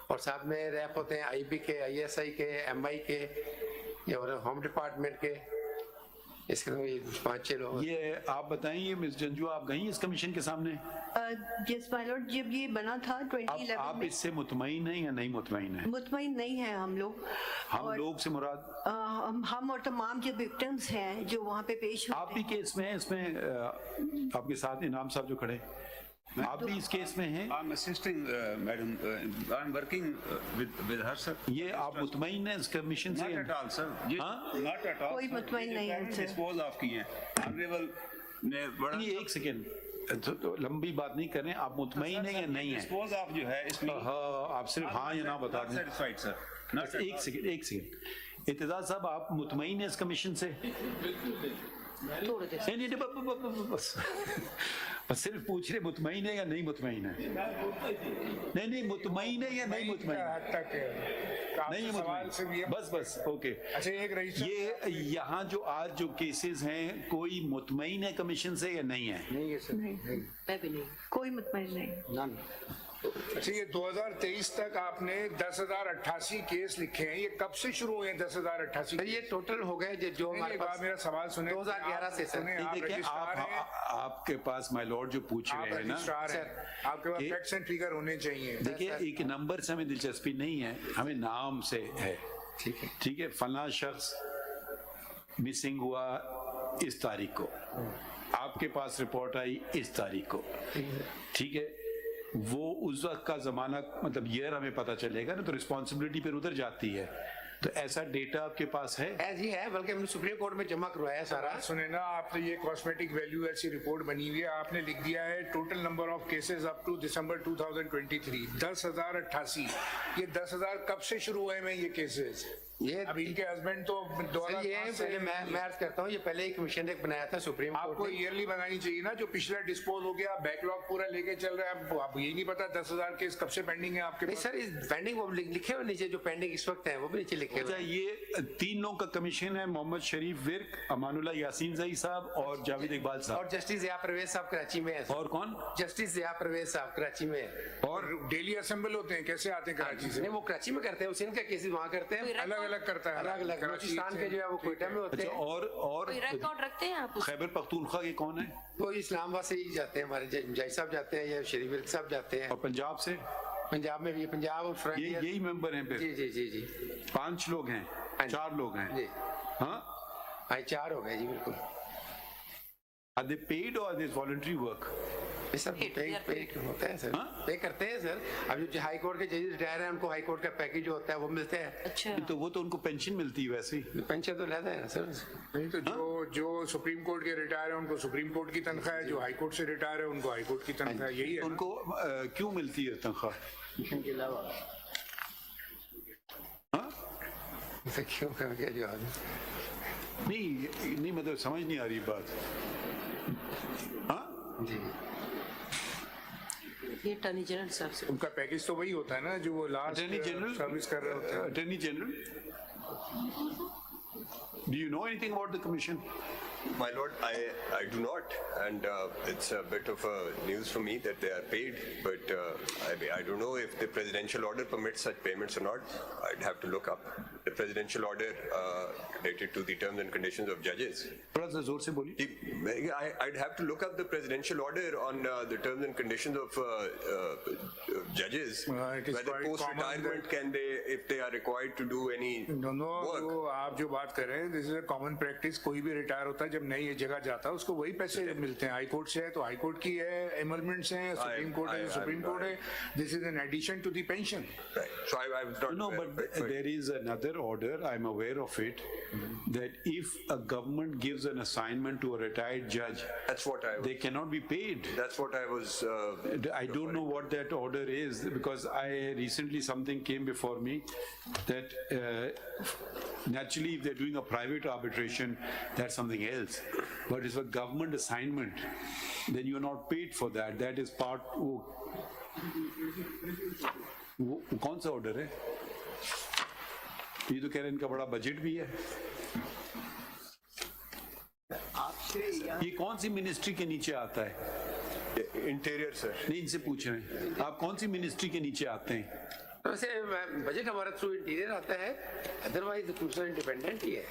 और साथ में रैप होते हैं IB के, ISI के, MI के और होम डिपार्टमेंट के। इसके 5-6 लोग। ये आप बताएं, मिस जंजू आप गई इस कमीशन के सामने? यस माय लॉर्ड, जब ये बना था 2011 आप में। इससे मुतमईन हैं या नहीं मुतमईन हैं? मुतमईन नहीं है हम लोग। हम और, लोग से मुराद हम और तमाम जो विक्टिम्स हैं जो वहाँ पे पेश हुए आप भी केस में हैं? इसमें आपके साथ इनाम साहब जो खड़े, आप भी इस केस में हैं? I'm assisting, madam. I'm working with her, sir. ये आप मुतमईन हैं इस कमीशन से? Not at all, sir. हाँ? Not at all. कोई मुतमईन नहीं है सर। Dispose of किए हैं. Honorable ने बड़ा नहीं, एक सेकेंड, तो लंबी बात नहीं करें, आप मुतमईन हैं या नहीं है? dispose of जो है इसमें हाँ, आप सिर्फ हाँ या ना बता दें। satisfied, sir. Not एक सेकेंड इत्तेजाज साहब, आप मुतमईन हैं इस कमीशन से? नहीं, बस सिर्फ पूछ रहे मुतमईन है या नहीं मुतमईन है? नहीं मुतमईन है या नहीं मुतमईन है? नहीं मुतमईन, बस ओके। अच्छा, एक रजिस्टर ये यहाँ जो आज जो केसेस हैं, कोई मुतमईन है कमीशन से या नहीं है? नहीं है सर। मैं भी नहीं। कोई मुतमईन नहीं। अच्छा, ये 2023 तक आपने 10,088 केस लिखे हैं। ये कब से शुरू हुए हैं 10,088? सर ये टोटल हो गए जो हमारे पास। मेरा सवाल सुने। 2011 से सर। आप देखिए, रजिस्ट्रार हैं, आपके पास माय लॉर्ड जो पूछ आप रहे हैं ना, रजिस्ट्रार हैं, आपके पास फैक्ट्स एंड फिगर होने चाहिए। देखिए एक नंबर से हमें दिलचस्पी नहीं है, हमें नाम से है। ठीक है, फला शख्स मिसिंग हुआ इस तारीख को, आपके पास रिपोर्ट आई इस तारीख को, ठीक है, वो उस वक्त का जमाना मतलब ईयर हमें पता चलेगा ना, तो रिस्पॉन्सिबिलिटी फिर उधर जाती है। तो ऐसा डेटा आपके पास है? जी है, बल्कि हमने सुप्रीम कोर्ट में जमा करवाया सारा। सुने ना, आपने ये कॉस्मेटिक वैल्यू ऐसी रिपोर्ट बनी हुई है, आपने लिख दिया है total number of cases up to December 2023 10,088। ये 10,000 कब से शुरू हुए हैं ये केसेस? ये अब इनके हस्बैंड तो सर ये पहले मैं अर्ज करता हूँ, ये पहले एक कमीशन एक बनाया था सुप्रीम कोर्ट आपको ने। ईयरली बनानी चाहिए ना, जो पिछला डिस्पोज हो गया, बैकलॉग पूरा लेके चल रहा है, आपको यही नहीं पता 10,000 केस कब से पेंडिंग है आपके नहीं पास? सर, इस पेंडिंग वो लिखे हुए नीचे, जो पेंडिंग इस वक्त है वो भी नीचे लिखे अच्छा, हुए। ये 3 लोगों का कमीशन है, मोहम्मद शरीफ विर्क, अमानुल्ला यासीन जई साहब और जावेद इकबाल साहब। और जस्टिस ज़िया परवेज साहब कराची में है। और कौन? जस्टिस ज़िया परवेज साहब कराची में है। और डेली असेंबल होते हैं, कैसे आते हैं कराची से? नहीं, वो कराची में करते हैं, उसी के केसेस वहाँ करते हैं। अलग अलग करता है, अलग अलग बलूचिस्तान के जो है वो कोयटा में होते अच्छा, हैं। और कोई रिकॉर्ड रखते हैं आप? खैबर पख्तूनख्वा के कौन है? वो इस्लामाबाद से ही जाते हैं, हमारे जय साहब जाते हैं या शरीफ विर्क साहब जाते हैं। और पंजाब से? पंजाब में भी, पंजाब और फ्रंटियर। यही मेंबर हैं फिर? जी जी जी जी 5 लोग हैं, 4 लोग हैं जी। हाँ? हाँ 4 हो गए जी, बिल्कुल। Are they paid or is voluntary work? ये सब पे होता है सर, पे करते हैं सर। अब जो हाई कोर्ट के जजेस रिटायर हैं उनको हाई कोर्ट का पैकेज जो होता है वो मिलते हैं। अच्छा, तो वो तो उनको पेंशन मिलती है वैसे ही। पेंशन तो लेते हैं सर। नहीं तो जो सुप्रीम कोर्ट के रिटायर है उनको सुप्रीम कोर्ट की तनख्वाह है, जो हाई कोर्ट से रिटायर है उनको हाई कोर्ट की तनख्वाह है, यही है ना? उनको क्यों मिलती है तनख्वाह? के अलावा हाँ? क्यों क्या जवाब? नहीं मतलब समझ नहीं आ रही बात। हाँ जी, ये अटॉर्नी जनरल साहब से। उनका पैकेज तो वही होता है ना, जो वो लास्ट अटॉर्नी जनरल सर्विस कर रहे होते हैं। Attorney general, do you know anything about the commission? My lord, I do not, and it's a bit of news for me that they are paid, but I don't know if the presidential order permits such payments or not. I'd have to look up. The presidential order related to the terms and conditions of judges. थोड़ा सा जोर से बोलिए। I'd have to look up the presidential order on the terms and conditions of judges, it is whether quite post-retirement can they, if they are required to do any work. वो आप जो बात कर रहे हैं, this is a common practice. कोई भी retire होता है जब नई जगह जाता है उसको वही पैसे मिलते हैं। हाई कोर्ट से है तो हाई कोर्ट की है, एमलमेंट्स हैं, सुप्रीम कोर्ट है तो सुप्रीम कोर्ट है। This is an addition to the pension. Right. So I was not No, aware, but there is another order, I'm aware of it, that if a government gives an assignment to a retired judge, that's what I was. they cannot be paid. That's what I was. I don't know what that order is, because recently something came before me that naturally if they're doing a private arbitration, that's something else. But if a government assignment, then you're not paid for that. That is part. वो कौन सा order है? ये तो कह रहे हैं इनका बड़ा बजट भी है। ये कौन सी मिनिस्ट्री के नीचे आता है? Interior sir. नहीं, इनसे पूछ रहे हैं आप कौन सी मिनिस्ट्री के नीचे आते हैं? वैसे बजट हमारा थ्रू इंटीरियर आता है, अदरवाइज दूसरा इंडिपेंडेंट ही है।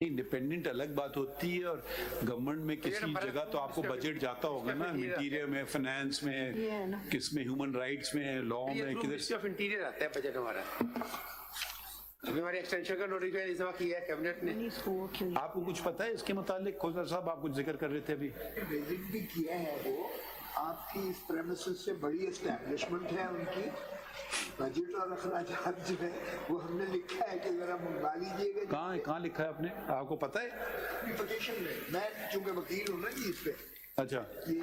इंडिपेंडेंट अलग बात होती है, और गवर्नमेंट में किसी जगह तो आपको बजट जाता होगा ना, इंटीरियर में, फाइनेंस में, किस में, ह्यूमन राइट्स में, लॉ में, किधर? मिनिस्ट्री ऑफ इंटीरियर आता है बजट हमारा। अभी हमारे एक्सटेंशन का नोटिफिकेशन इस वक्त किया है कैबिनेट ने। आपको कुछ पता है इसके मुतालिक? खोसा साहब आप कुछ जिक्र कर रहे थे अभी। विजिट भी किया है, वो आपकी इस प्रेमिसेस से बड़ी एस्टैब्लिशमेंट है उनकी। बजट और अखराजात जो है वो हमने लिखा है कि जरा मंगवा लीजिएगा। कहाँ लिखा है आपने? आपको पता है? पिटीशन में, मैं चूंकि वकील हूँ ना जी इस पे, अच्छा, ये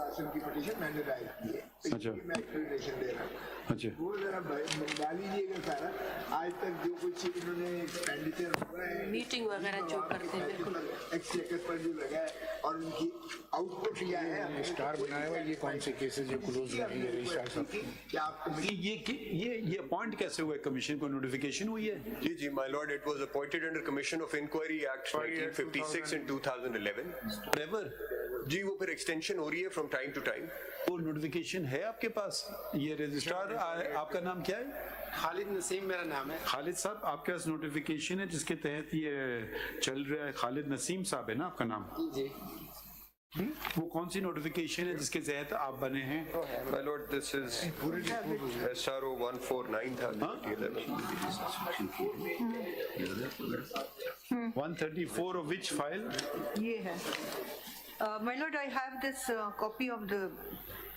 आसन की पिटीशन मैंने राइट की है, अच्छा, मैं एक्सप्लेनेशन दे रहा हूँ। अच्छा, वो जरा मंगवा लीजिएगा सारा। आज तक जो कुछ इन्होंने एक्सपेंडिचर हुआ है, मीटिंग वगैरह जो करते हैं, बिल्कुल एक्सचेकर पर जो लगा है और उनकी आउटपुट क्या है। स्टार बनाया हुआ, ये कौन से केसेस जो क्लोज हो गई है रजिस्ट्रार साहब? क्या आपको ये अपॉइंट कैसे हुआ है? कमीशन को नोटिफिकेशन हुई है? जी जी, my lord, it was appointed under Commission of Inquiry Act 1956 in 2011. Ever? जी, वो फिर एक्सटेंशन हो रही है फ्रॉम टाइम टू टाइम। वो नोटिफिकेशन है आपके पास? ये रजिस्ट्रार, आपका नाम क्या है? खालिद नसीम मेरा नाम है। खालिद साहब, आपके पास नोटिफिकेशन है जिसके तहत ये चल रहा है? खालिद नसीम साहब है ना आपका नाम? जी। वो कौन सी नोटिफिकेशन है जिसके तहत आप बने हैं? My lord, this is SRO 149 था 134 of which file? ये है। My lord, I have this copy of the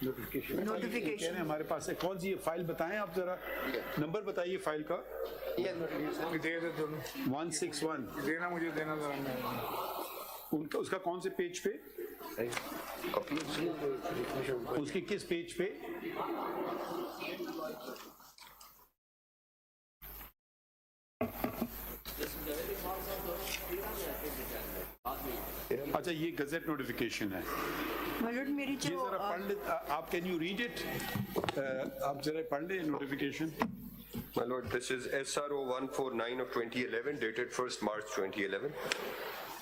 notification Notification. कह रहे हैं हमारे पास है। कौन सी ये फाइल बताएं आप जरा, नंबर बताइए फाइल का। दे दे दोनों 161 देना, मुझे देना जरा। उनका उसका कौन से पेज पे, उसके किस पेज पे? अच्छा ये गजेट नोटिफिकेशन है, मलूट मेरी ये जो जरा पढ़ ले आप, कैन यू रीड इट, आप जरा पढ़ ले notification. My lord, this is SRO 149 of 2011 dated 1st March 2011.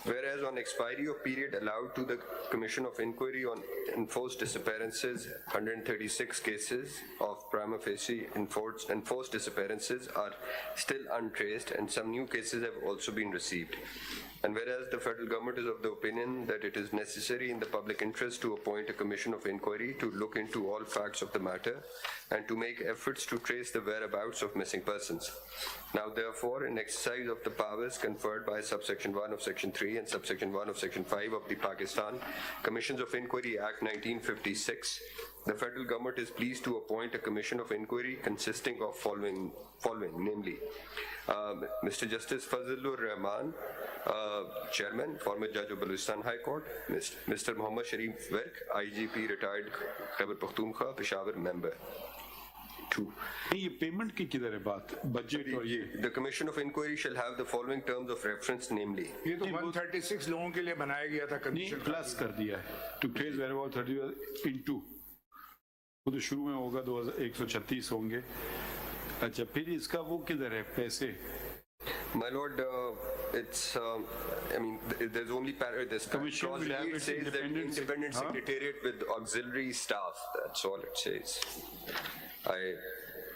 Whereas on expiry of period allowed to the Commission of Inquiry on enforced disappearances, 136 cases of prima facie enforced disappearances are still untraced and some new cases have also been received. And whereas the federal government is of the opinion that it is necessary in the public interest to appoint a commission of inquiry to look into all facts of the matter and to make efforts to trace the whereabouts of missing persons. Now therefore, in exercise of the powers conferred by subsection 1 of section 3 and subsection 1 of section 5 of the Pakistan Commissions of Inquiry Act 1956, the federal government is pleased to appoint a commission of inquiry consisting of following namely, Mr. Justice Fazlur Rahman, Chairman, former Judge of Baluchistan High Court, Mr. Muhammad Sharif Virk, IGP, retired Khyber Pakhtunkhwa, Peshawar member. 2. ये payment की किधर है बात, budget और ये? The Commission of Inquiry shall have the following terms of reference, namely. ये तो 136 लोगों के लिए बनाया गया था नहीं, कमीशन, प्लस कर दिया है टू ट्रेस वेयरअबाउट 30 इनटू, वो तो शुरू में होगा 2136 होंगे। अच्छा फिर इसका वो किधर है पैसे? My lord, it's, I mean, there's only this Commission will have its says that independent Huh? secretariat with auxiliary staff. That's all it says.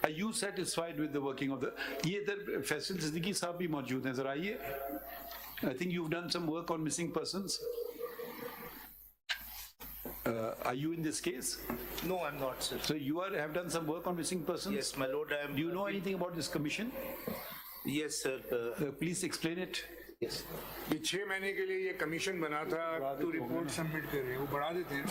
Are you satisfied with the working of the? ये इधर फैसल सिद्दीकी साहब भी मौजूद हैं, जरा आइए। I think you've done some work on missing persons. Are you in this case? No, I'm not, sir. So you have done some work on missing persons? Yes, my lord, I am. Do you know anything about this commission? Yes, sir. Please explain it. Yes. ये 6 महीने के लिए ये commission बना था तो report submit कर रहे हैं, वो बढ़ा देते हैं।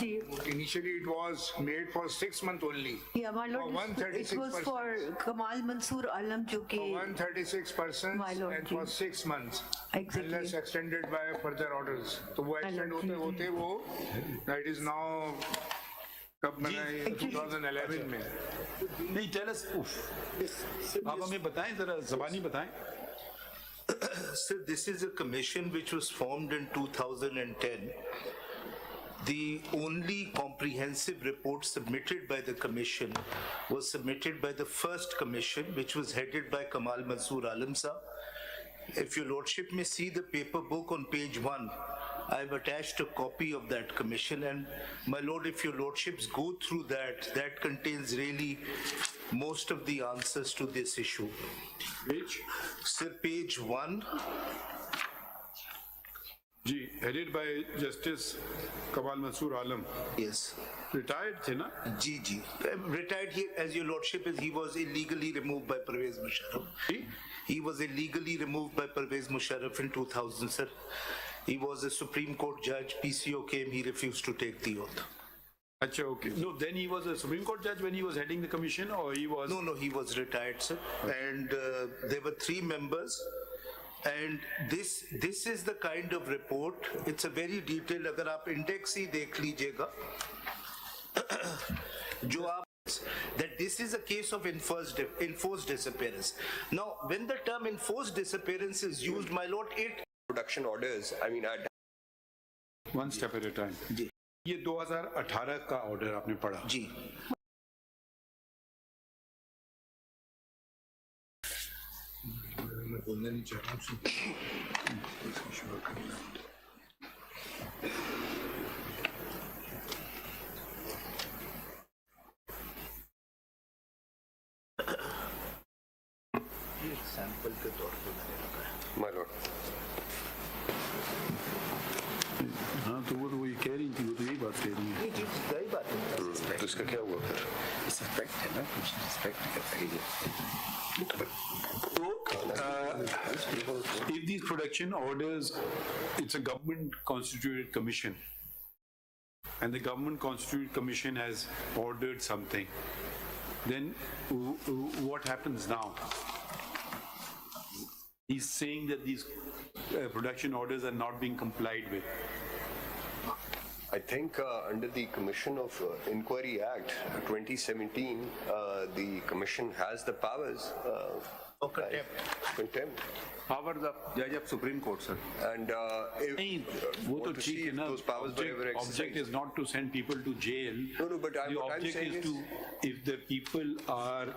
Initially it was made for 6 months only. Yeah, my lord, it was for Kamal Mansoor Alam जो कि 136 persons My lord, and for 6 months. Exactly. Unless extended by further orders. तो वो extend होते वो that is now कब बना है 2011 में। नहीं, tell us. आप हमें बताएं जरा, ज़बानी बताएं। Sir, this is a commission which was formed in 2010. The only comprehensive report submitted by the commission was submitted by the first commission, which was headed by Kamal Mansoor Alam Sahab. If your lordship may see the paper book on page 1, I've attached a copy of that commission, and my lord, if your lordships go through that contains really most of the answers to this issue. Page? Sir, page 1. Ji, headed by Justice Kamal Mansoor Alam. Yes. Retired थे ना? G. Retired here, as your lordship is, he was illegally removed by Pervez Musharraf. He was illegally removed by Pervez Musharraf in 2000, sir. He was a Supreme Court judge. PCO came, he refused to take the oath. Achha, okay. No, then he was a Supreme Court judge when he was heading the commission, or he was? No, he was retired, sir. And there were 3 members. And this is the kind of report. It's a very detailed. अगर आप index ही देख लीजिएगा, जो आप that this is a case of enforced disappearance. Now, when the term enforced disappearance is used, my lord, it Production orders, I mean, One step at a time. जी. ये 2018 का order आपने पढ़ा? जी. मैं बोलना नहीं चाह रहा हूँ। सैंपल के तौर पे मैंने रखा है। my lord. हाँ, तो वो वही कह रही थी, वो तो यही बात कह रही है। सही बात है। तो इसका क्या हुआ फिर? सस्पेक्ट है ना, कुछ सस्पेक्ट कर रही है। If these production orders, it's a government constituted commission. and the Government Constituted Commission has ordered something, then what happens now? He's saying that these production orders are not being complied with. I think under the Commission of Inquiry Act 2017, the Commission has the powers. Contempt. Powers of Judge of Supreme Court, sir. And if नहीं, वो तो want to ठीक see है if ना. those powers were ever Object is exercised. not to send people to jail. No, but The what I'm object saying is is- to, if the people are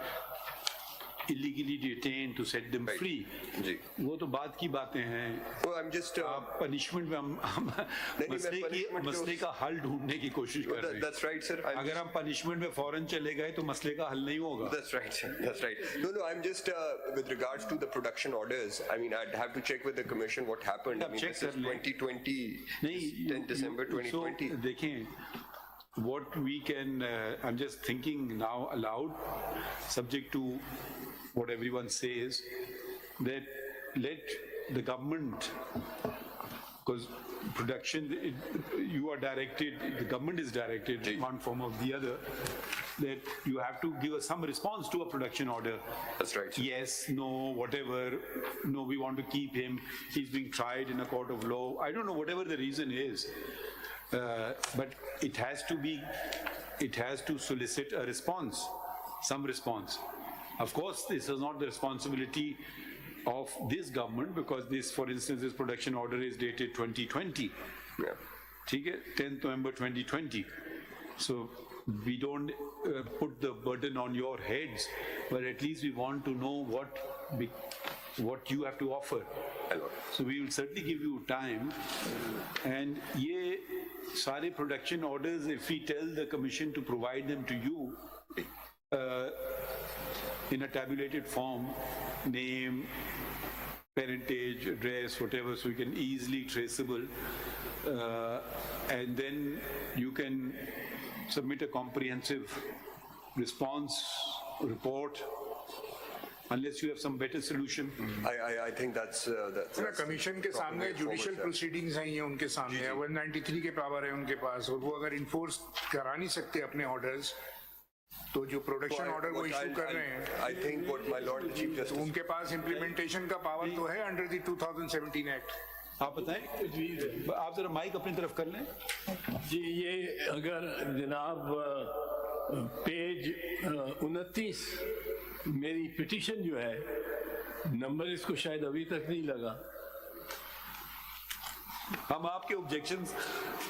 illegally detained, to set them Right. free. जी. वो तो बात की बातें हैं. Well, I'm just. आप punishment में हम नहीं, मैं मसले का हल ढूंढने की कोशिश कर रहे हैं. That's right, sir. I'm अगर हम पनिशमेंट में फौरन चले गए तो मसले का हल नहीं होगा. That's right, sir. That's right. No, I'm just, with regards to the production orders, I mean, I'd have to check with the commission what happened. I mean, check this is कर लें. 2020, नहीं, 10 December 2020. So, देखें, what we can, I'm just thinking now aloud, subject to what everyone says, that let the government, because production, you are directed, the government is directed in one form or the other, that you have to give us some response to a production order. That's right, sir. Yes, no, whatever, no, we want to keep him, he's being tried in a court of law, I don't know, whatever the reason is. But it has to solicit a response, some response. Of course, this is not the responsibility of this government, because this, for instance, this production order is dated 2020. Yeah. ठीक है, 10th November 2020. So we don't put the burden on your heads, but at least we want to know what you have to offer. So we will certainly give you time. And ये सारे production orders, if we tell the commission to provide them to you in a tabulated form, name, parentage, address, whatever, so you can easily traceable, and then you can submit a comprehensive response report, unless you have some better solution. I think that's commission के सामने judicial proceedings हैं ये उनके सामने 193 के power है उनके पास, और वो अगर इन्फोर्स करा नहीं सकते अपने ऑर्डर्स, तो जो प्रोडक्शन ऑर्डर वो इशू कर रहे हैं, I think what my Lord the Chief तो Justice. उनके पास इम्प्लीमेंटेशन का पावर तो है अंडर द 2017 एक्ट. आप बताएं, आप जरा माइक अपनी तरफ कर लें. जी, ये अगर जनाब पेज 29 मेरी पिटीशन जो है, नंबर इसको शायद अभी तक नहीं लगा. हम आपके ऑब्जेक्शंस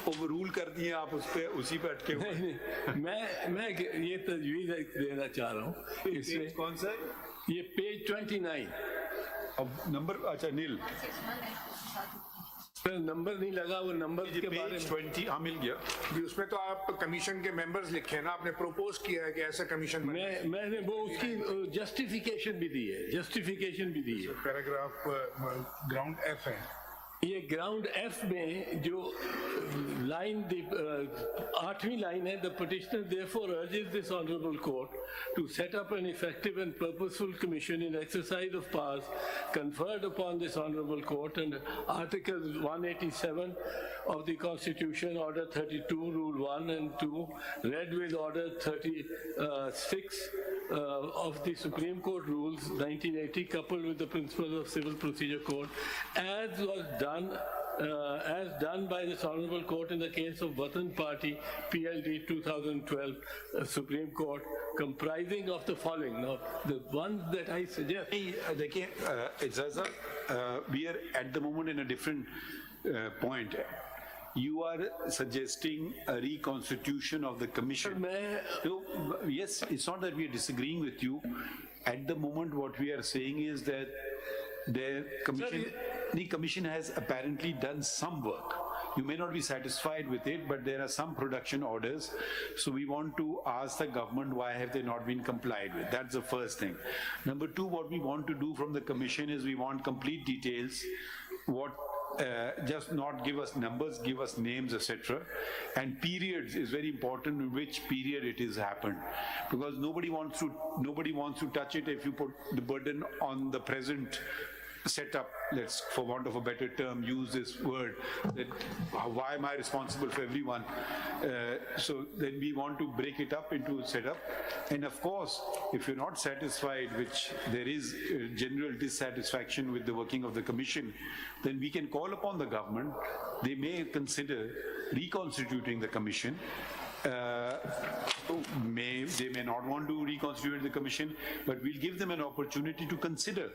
ओवररूल कर दिए, आप उसी पे अटके हुए. नहीं, मैं ये तजवीज़ देना चाह रहा हूँ इसमें. कौन सा है? ये पेज 29. अब नंबर, अच्छा नील, नंबर नहीं लगा, वो नंबर के बारे में 20, हाँ मिल गया. उसमें तो आप कमीशन के मेंबर्स लिखे हैं ना, आपने प्रपोज किया है कि ऐसा कमीशन बने. मैंने वो उसकी जस्टिफिकेशन भी दी है, पैराग्राफ ग्राउंड एफ है. ये ग्राउंड एफ में जो लाइन 8वीं लाइन है, the petitioner therefore urges this honorable court to set up an effective and purposeful commission in exercise of powers conferred upon this honorable court and Articles 187 of the Constitution, Order 32, Rule 1 and 2, read with Order 36 of the Supreme Court Rules 1980, coupled with the principles of Civil Procedure Code, as was done by this honorable court in the case of Watan Party PLD 2012 Supreme Court, comprising of the following. Now, the ones that I suggest. देखिए, we are at the moment in a different point. You are suggesting a reconstitution of the commission. So, yes, it's not that we are disagreeing with you. At the moment, what we are saying is that the commission has apparently done some work. You may not be satisfied with it, but there are some production orders. So we want to ask the government, why have they not been complied with? That's the first thing. Number two, what we want to do from the commission is we want complete details. Just not give us numbers, give us names, etc. And periods is very important, in which period it has happened, because nobody wants to touch it if you put the burden on the present set up, let's, for want of a better term, use this word, that why am I responsible for everyone? So then we want to break it up into setup. And of course, if you're not satisfied, which there is general dissatisfaction with the working of the commission, then we can call upon the government. They may consider reconstituting the commission. They may not want to reconstitute the commission, but we'll give them an opportunity to consider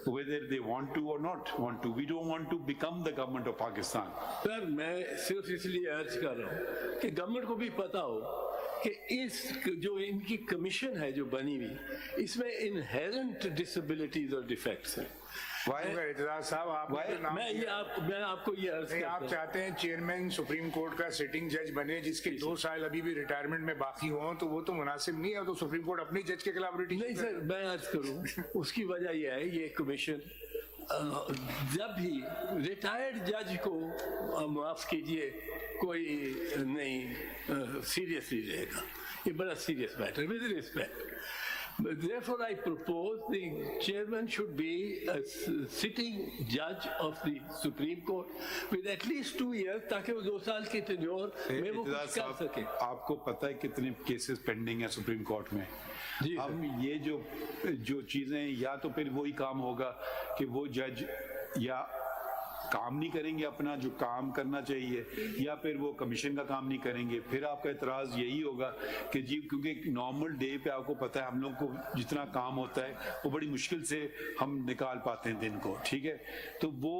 whether they want to or not want to. We don't want to become the government of Pakistan. Sir मैं सिर्फ इसलिए अर्ज कर रहा हूँ कि government को भी पता हो कि इस जो इनकी कमीशन है जो बनी हुई इसमें इनहेरेंट डिसेबिलिटीज और डिफेक्ट्स हैं। एतजाज साहब मैं आपको ये अर्ज करता हूं। आप चाहते हैं चेयरमैन सुप्रीम कोर्ट का सिटिंग जज बने जिसके 2 साल अभी भी रिटायरमेंट में बाकी हों, तो वो तो मुनासिब नहीं है, तो सुप्रीम कोर्ट अपनी जज के खिलाफ नहीं सर, मैं अर्ज करूं उसकी वजह यह है ये कमीशन जब भी रिटायर्ड जज को माफ कीजिए कोई नहीं सीरियसली लेगा, ये बड़ा serious matter with respect. Therefore, I propose the chairman should be a sitting judge of the Supreme Court with at least 2 years, ताकि वो 2 साल की tenure में वो कुछ कर सके। आपको पता है कितने केसेस पेंडिंग है सुप्रीम कोर्ट में? हम ये जो चीजें, या तो फिर वही काम होगा कि वो जज या काम नहीं करेंगे अपना जो काम करना चाहिए, या फिर वो कमीशन का काम नहीं करेंगे। फिर आपका एतराज यही होगा कि जी क्योंकि नॉर्मल डे पे आपको पता है हम लोग को जितना काम होता है वो बड़ी मुश्किल से हम निकाल पाते हैं दिन को, ठीक है? तो वो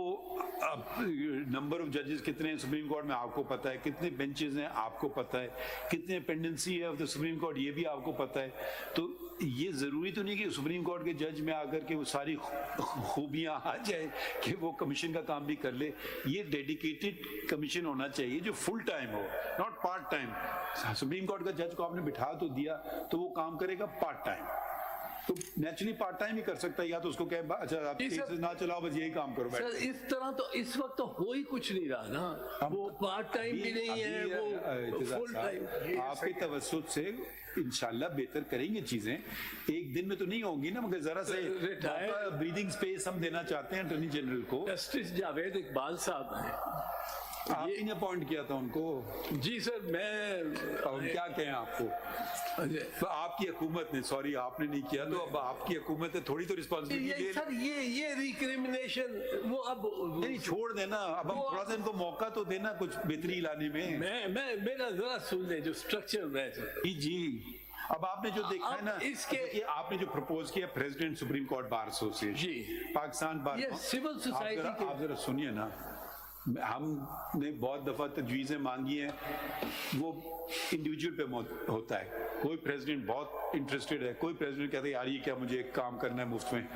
नंबर ऑफ जजेस कितने हैं सुप्रीम कोर्ट में आपको पता है, कितने बेंचेस हैं आपको पता है, कितने पेंडेंसी है ऑफ द सुप्रीम कोर्ट ये भी आपको पता है। तो ये जरूरी तो नहीं कि सुप्रीम कोर्ट के जज में आकर के वो सारी खूबियां आ जाए कि वो कमीशन का काम भी कर ले। ये डेडिकेटेड कमीशन होना चाहिए जो फुल टाइम हो, not part time. Supreme court का जज को आपने बिठा तो दिया तो वो काम करेगा पार्ट टाइम, तो नेचुरली पार्ट टाइम ही कर सकता है, या तो उसको कहे अच्छा आप केसेस ना चलाओ बस यही काम करो। सर इस तरह तो इस वक्त तो हो ही कुछ नहीं रहा ना, वो पार्ट टाइम भी नहीं है, वो फुल टाइम। आपके तवज्जुह से इंशाल्लाह बेहतर करेंगे चीजें, एक दिन में तो नहीं होंगी ना, मगर जरा से ब्रीदिंग स्पेस हम देना चाहते हैं अटॉर्नी जनरल को। जस्टिस जावेद इकबाल साहब हैं, आपने ने अपॉइंट किया था उनको? जी सर, मैं और क्या कहें आपको, तो आपकी हुकूमत ने, सॉरी आपने नहीं किया, तो अब आपकी हुकूमत है, थोड़ी तो रिस्पॉन्सिबिलिटी ले। सर ये रिक्रिमिनेशन वो अब नहीं छोड़ देना, अब हम थोड़ा सा इनको मौका तो देना कुछ बेहतरी लाने में। मैं मेरा जरा सुन ले जो स्ट्रक्चर में जी। अब आपने जो देखा है ना, इसके आपने जो प्रपोज किया president supreme court bar association जी पाकिस्तान बार, ये सिविल सोसाइटी के, आप जरा सुनिए ना, हमने बहुत दफा तजवीज़ें मांगी हैं, वो इंडिविजुअल पे होता है। कोई प्रेसिडेंट बहुत इंटरेस्टेड है, कोई प्रेसिडेंट कहता है यार ये क्या मुझे काम करना है मुफ्त में,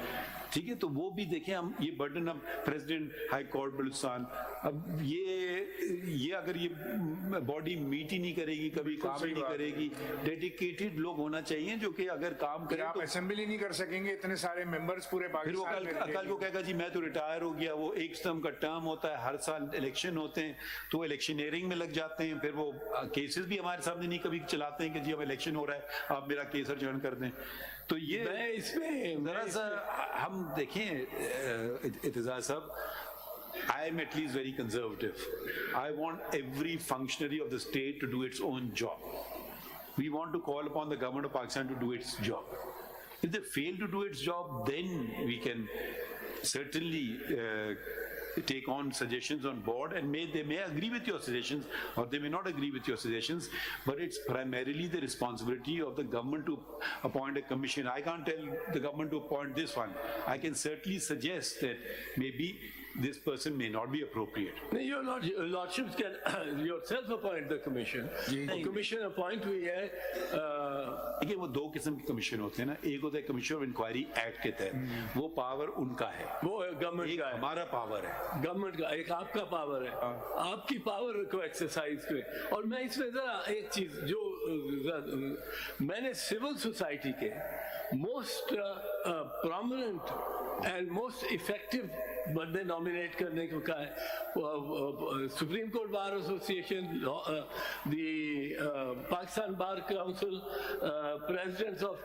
ठीक है? तो वो भी देखें हम, ये बर्डन अब प्रेसिडेंट हाई कोर्ट बलूचिस्तान, अब ये अगर ये बॉडी मीट ही नहीं करेगी, कभी काम ही नहीं करेगी, डेडिकेटेड लोग होना चाहिए जो कि अगर काम करें। आप असेंबली नहीं कर सकेंगे, इतने सारे मेंबर्स पूरे पाकिस्तान में। कल को कहेगा जी मैं तो रिटायर हो गया, वो एक टर्म का टर्म होता है, हर साल इलेक्शन होते हैं, तो इलेक्शनियरिंग में लग जाते हैं, फिर वो केसेस भी हमारे सामने नहीं कभी चलाते हैं कि जी अब इलेक्शन हो रहा है आप मेरा केस अर्जन कर दें। तो ये मैं इसमें जरा सा हम देखें एतजाज साहब, I am at least very conservative. I want every functionary of the state to do its own job. We want to call upon the government of Pakistan to do its job. If they fail to do its job, then we can certainly take on suggestions on board, and they may agree with your suggestions or they may not agree with your suggestions, but it's primarily the responsibility of the government to appoint a commission. I can't tell the government to appoint this one. I can certainly suggest that maybe this person may not be appropriate. Your lordships can yourself appoint the commission. Commission appoint हुई है, देखिए वो दो किस्म के commission होते हैं ना, एक होता है कमीशन ऑफ इंक्वायरी एक्ट के तहत, वो पावर उनका है, वो गवर्नमेंट का है, हमारा पावर है, गवर्नमेंट का, एक आपका पावर है, आपकी पावर को एक्सरसाइज करें। और मैं इसमें जरा एक चीज जो मैंने सिविल सोसाइटी के most prominent and most effective बंदे नॉमिनेट करने को कहा है. Supreme court bar association, the Pakistan Bar Council, presidents of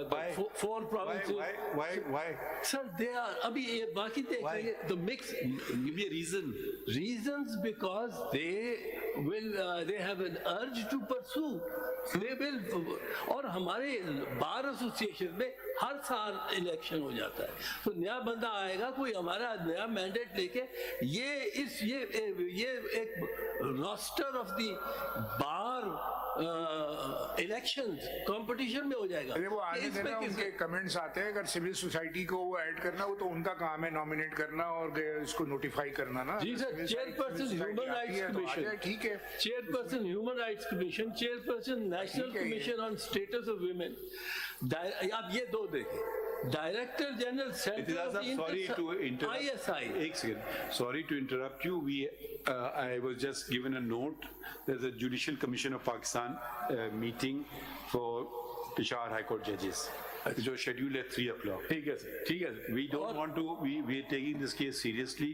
the 4 provinces. Why? Sir, they are, abhi ye baki dekhiye, the mix. Give me a reason. Reasons because they have an urge to pursue. They will, और हमारे bar association में हर साल election हो जाता है, तो नया बंदा आएगा, कोई हमारा नया मैंडेट लेके ये एक roster of the bar elections competition में हो जाएगा. अरे वो आने देना, उनके कमेंट्स आते हैं, अगर सिविल सोसाइटी को वो ऐड करना वो तो उनका काम है, नॉमिनेट करना और इसको नोटिफाई करना ना. जी sir, chairperson human rights commission, ठीक है, chairperson human rights commission, chairperson national commission on status of women. आप ये दो देखें, director general sorry to interrupt. ISI. एक second. Sorry to interrupt you. I was just given a note. There's a Judicial Commission of Pakistan meeting for Peshawar High Court judges. जो scheduled at 3 o'clock. ठीक है sir, ठीक है sir. We don't want to. We are taking this case seriously.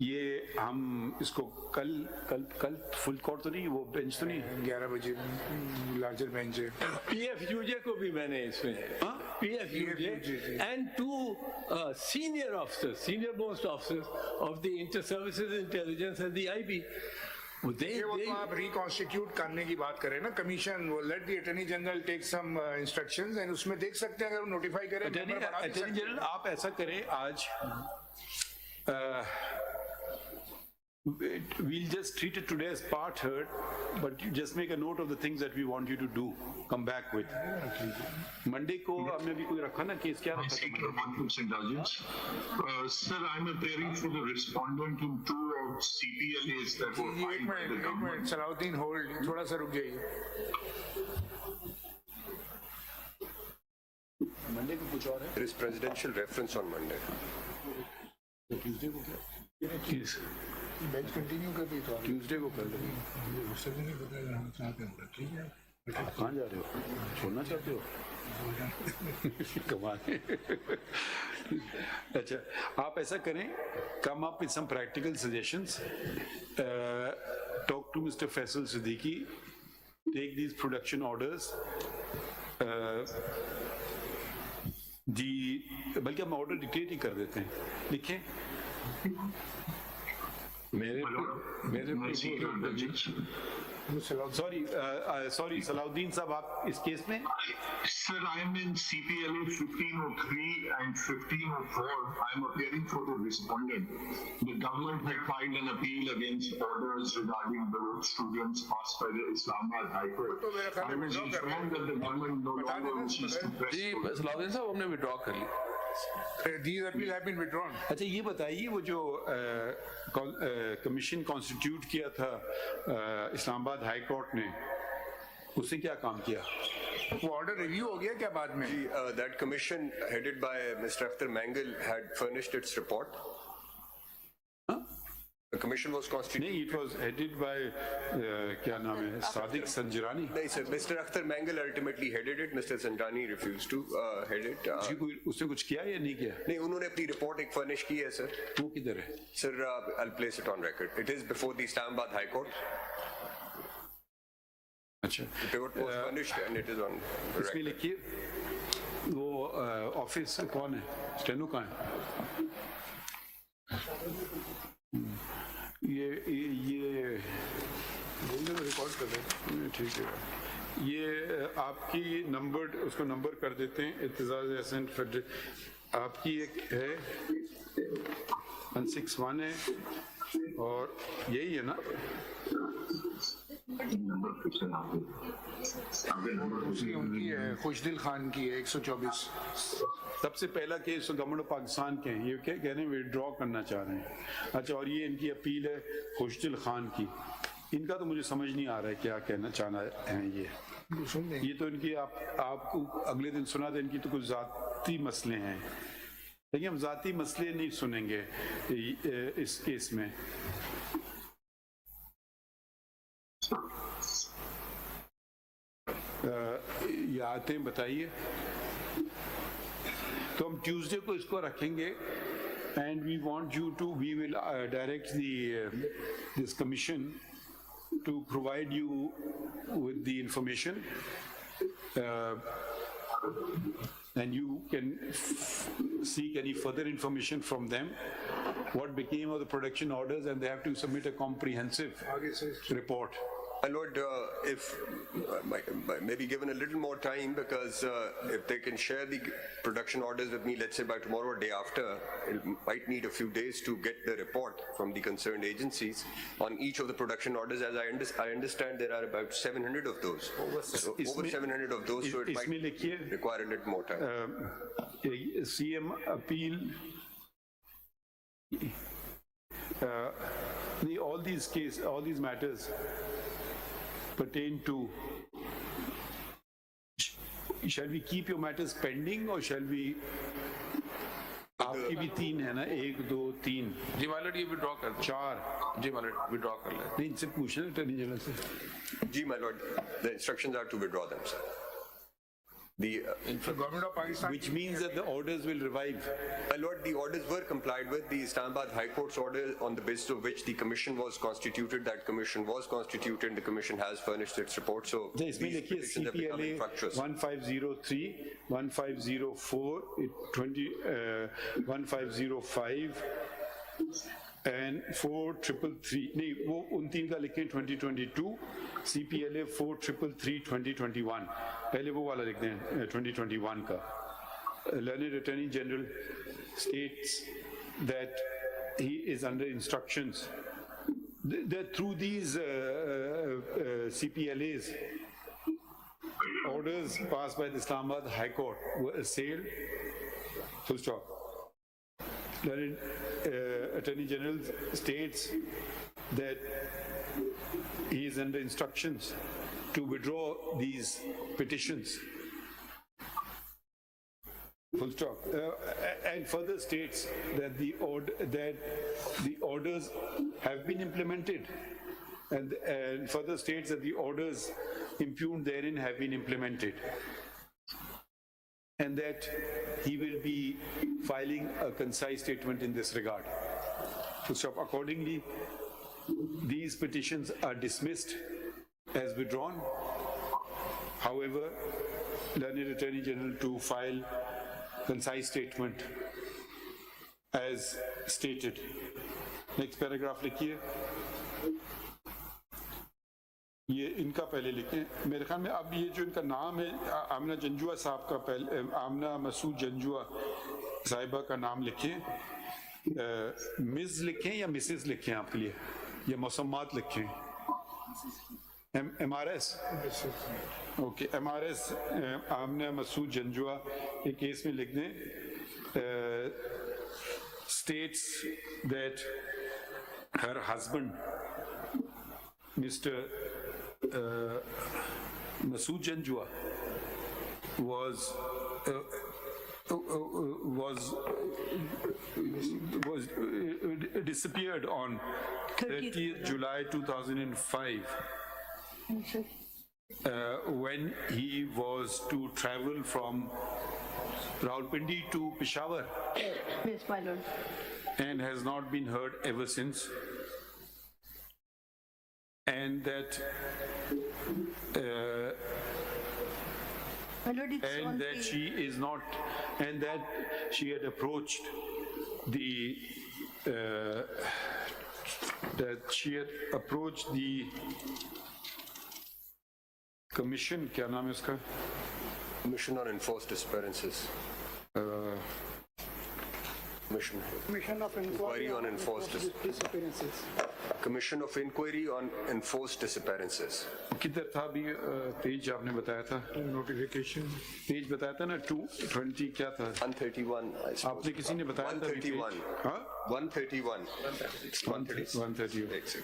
ये हम इसको कल full court तो नहीं, वो बेंच तो नहीं, 11 बजे लार्जर बेंच है. PFUJ को भी मैंने इसमें, PFUJ and 2 senior officers, senior most officers of the Inter-Services Intelligence and the IB. वो तो आप रिकॉन्स्टिट्यूट करने की बात करें ना, कमीशन, वो let the attorney general take some instructions and उसमें देख सकते हैं, अगर वो नोटिफाई करें. अटॉर्नी जनरल आप ऐसा करें, आज we'll just treat it today as part heard, but you just make a note of the things that we want you to do, come back with. Monday को हमने भी कोई रखा ना केस, क्या रखा था? Sir, I'm appearing for the respondent in 2 of CPLAs that were filed by the government. Salahuddin hold, थोड़ा सा रुक जाइए. Monday को कुछ और है? There is presidential reference on Monday. Tuesday को क्या? Yes. बेंच कंटिन्यू कर दी तो Tuesday को कर लेंगे. उससे भी नहीं पता हम चाहते हैं, ठीक है. आप कहाँ जा रहे हो? छोड़ना चाहते हो? कमाल. अच्छा, आप ऐसा करें, come up with some practical suggestions. Talk to Mr. Faisal Siddiqui. Take these production orders. बल्कि हम ऑर्डर डिक्टेट ही कर देते हैं, लिखें. Sorry, Salahuddin साहब, आप इस केस में? Sir, I'm in CPLA 1503 and 1504. I'm appearing for the respondent. The government had filed an appeal against orders regarding the students passed by the Islamabad High Court. I was informed that the government no longer wishes to press. Ji, Salahuddin साहब हमने withdraw कर ली. These appeals have been withdrawn. अच्छा, ये बताइए, वो जो commission constitute किया था इस्लामाबाद हाई कोर्ट ने, उसने क्या काम किया? वो ऑर्डर रिव्यू हो गया क्या बाद में? That commission headed by Mr. Akhtar Mangal had furnished its report. The commission was constituted. नहीं, it was headed by क्या नाम है, सादिक संजरानी. नहीं sir, Mr. Akhtar Mangal ultimately headed it. Mr. Sanjani refused to head it. उसने कुछ किया या नहीं किया? नहीं, उन्होंने अपनी रिपोर्ट एक furnish की है sir. वो किधर है? Sir, I'll place it on record. It is before the Islamabad High Court. अच्छा. The report was furnished and it is on record. इसमें लिखिए, वो ऑफिस कौन है, स्टेनो कहाँ है? ये रिकॉर्ड कर रहे, ठीक है. ये आपकी नंबर, उसको नंबर कर देते हैं. इत्तेजाज हसन फेडरल आपकी एक है 161 है, और यही है ना? उनकी है, खुशदिल खान की है 124. सबसे पहला केस गवर्नमेंट ऑफ पाकिस्तान के हैं, ये क्या कह रहे हैं, विड्रॉ करना चाह रहे हैं. अच्छा, और ये इनकी अपील है खुशदिल खान की. इनका तो मुझे समझ नहीं आ रहा है क्या कहना चाहना है. ये तो इनकी आपको अगले दिन सुना था, इनकी तो कुछ जाती मसले हैं, लेकिन हम जाती मसले नहीं सुनेंगे इस केस में. ये आते हैं, बताइए. तो हम ट्यूसडे को इसको रखेंगे And we want you to, we will direct this commission to provide you with the information, and you can seek any further information from them, what became of the production orders, and they have to submit a comprehensive report. My Lord, if maybe given a little more time, because if they can share the production orders with me, let's say by tomorrow or day after, it might need a few days to get the report from the concerned agencies on each of the production orders. As I understand, there are about 700 of those. So over 700 of those, so it might require a little more time. CM appeal. All these matters pertain to, shall we keep your matters pending or shall we, आपकी भी 3 है ना, 1, 2, 3 जी my lord, ये withdraw कर दो 4 जी my lord, withdraw कर ले नहीं, इनसे पूछना अटॉर्नी जनरल से Ji, my Lord, the instructions are to withdraw them, sir. The government of Pakistan, which means that the orders will revive. My Lord, the orders were complied with. The Islamabad High Court's order, on the basis of which the commission was constituted, that commission was constituted, the commission has furnished its report. So these petitions have become CPLA infructuous. 1503, 1504, 1505 and 4333. नहीं, वो उन 3 का लिखें 2022, CPLA 4333 2021. पहले वो वाला लिख दें 2021 का. Learned Attorney General states that he is under instructions that through these CPLAs, orders passed by the Islamabad High Court were assailed. Full stop. Learned Attorney General states that he is under instructions to withdraw these petitions. Full stop. And further states that the orders have been implemented, and further states that the orders impugned therein have been implemented, and that he will be filing a concise statement in this regard. Full stop. Accordingly, these petitions are dismissed as withdrawn. However, Learned Attorney General to file concise statement as stated. Next paragraph लिखिए. ये इनका पहले लिखें. मेरे ख्याल में अब ये जो इनका नाम है, आमना जंजुआ साहब का पहले, आमना मसूद जंजुआ साहिबा का नाम लिखें. मिस लिखें या मिसेस लिखें आपके लिए, या मौसमात लिखें. MRS. Okay, MRS आमना मसूद जंजुआ एक केस में लिख दें. States that her husband, Mr. Masood Janjua, was disappeared on 30th July 2005 when he was to travel from Rawalpindi to Peshawar. Yes, my lord. And has not been heard ever since. And that she is not, and that she had approached the commission. क्या नाम है उसका? Commission on Enforced Disappearances. Commission of Inquiry on Enforced Disappearances. Commission of Inquiry on Enforced Disappearances. किधर था अभी page आपने बताया था? नोटिफिकेशन पेज बताया था ना 220 क्या था? 131. आपने किसी ने बताया था? 131. हाँ? 131. 131.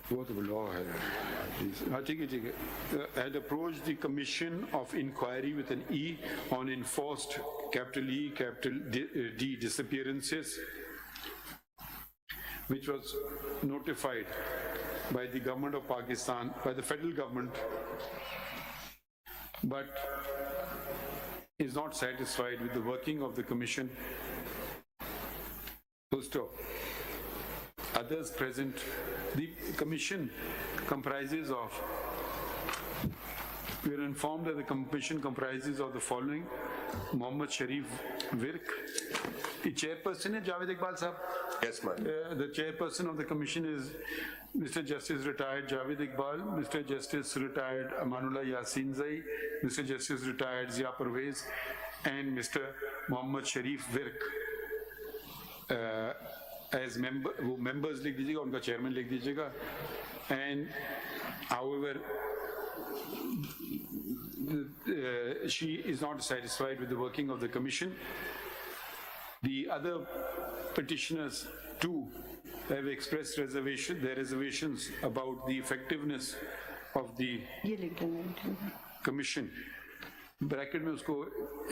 वो तो लॉ है. हाँ ठीक है ठीक है. Had approached the Commission of Inquiry with an E on enforced capital E capital D disappearances, which was notified by the government of Pakistan, by the federal government, but is not satisfied with the working of the Commission. Full stop. Others present. The Commission comprises of, we are informed that the Commission comprises of the following: Mohammad Sharif Virk. The chairperson is Javed Iqbal Sahab. Yes, ma'am. The chairperson of the Commission is Mr. Justice Retired Javed Iqbal, Mr. Justice Retired Amanullah Yasin Zai, Mr. Justice Retired Zia Parvez, and Mr. Mohammad Sharif Virk. As member, वो members लिख दीजिएगा, उनका chairman लिख दीजिएगा. And however, she is not satisfied with the working of the Commission. The other petitioners too have expressed their reservations about the effectiveness of the Commission. Bracket में उसको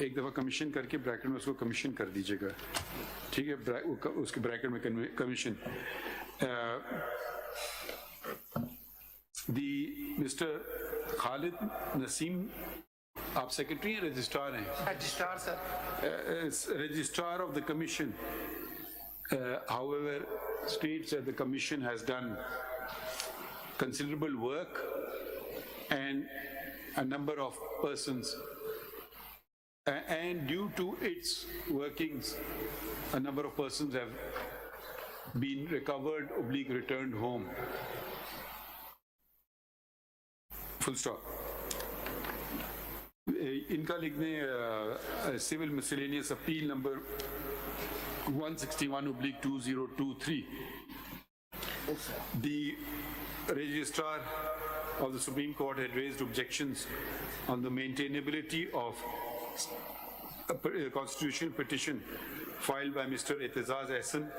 एक दफा कमीशन करके ब्रैकेट में उसको कमीशन कर दीजिएगा, ठीक है? उसके ब्रैकेट में कमीशन. मिस्टर खालिद नसीम, आप सेक्रेटरी हैं, रजिस्ट्रार हैं? Registrar sir. Registrar of the Commission, however, states that the Commission has done considerable work and a number of persons, and due to its workings, a number of persons have been recovered / returned home. Full stop. इनका लिखने Civil Miscellaneous Appeal number 161/2023. The Registrar of the Supreme Court had raised objections on the maintainability of a constitutional petition filed by Mr. Itizaz Ahsan.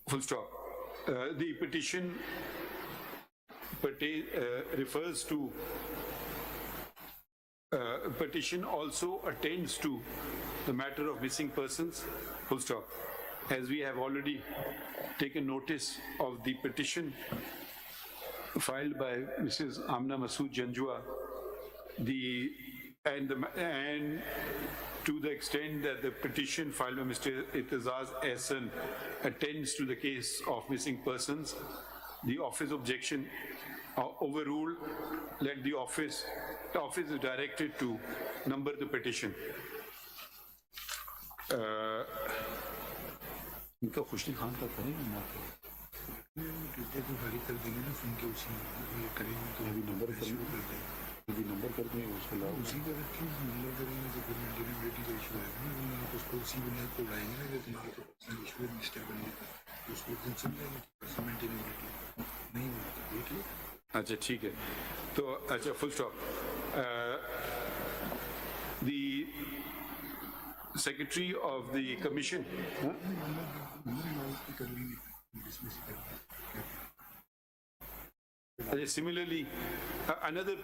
Full stop. The petition refers to petition also attends to the matter of missing persons. Full stop. As we have already taken notice of the petition filed by Mrs. Amna Masood Janjua, and to the extent that the petition filed by Mr. Itizaz Ahsan attends to the case of missing persons, the office objection overruled. Let the office is directed to number the petition. इनका खुशनी खान का करेंगे ना, गाड़ी कर देंगे ना, सुन के उसी ये करेंगे तो अभी नंबर कर देंगे उसको लाओ, उसी का रखें, नंबर करेंगे तो फिर इंडिविजुअलिटी का इशू है ना, उसको उसी बुनियाद पर उड़ाएंगे ना, जब तुम्हारा पर्सनल इशू है मिस्टेबल नहीं था, उसको दिन समझ जाएंगे पर्सनल मेंटेनेबिलिटी नहीं होगा, देख लो. अच्छा ठीक है, तो अच्छा full stop. The Secretary of the Commission. Similarly, another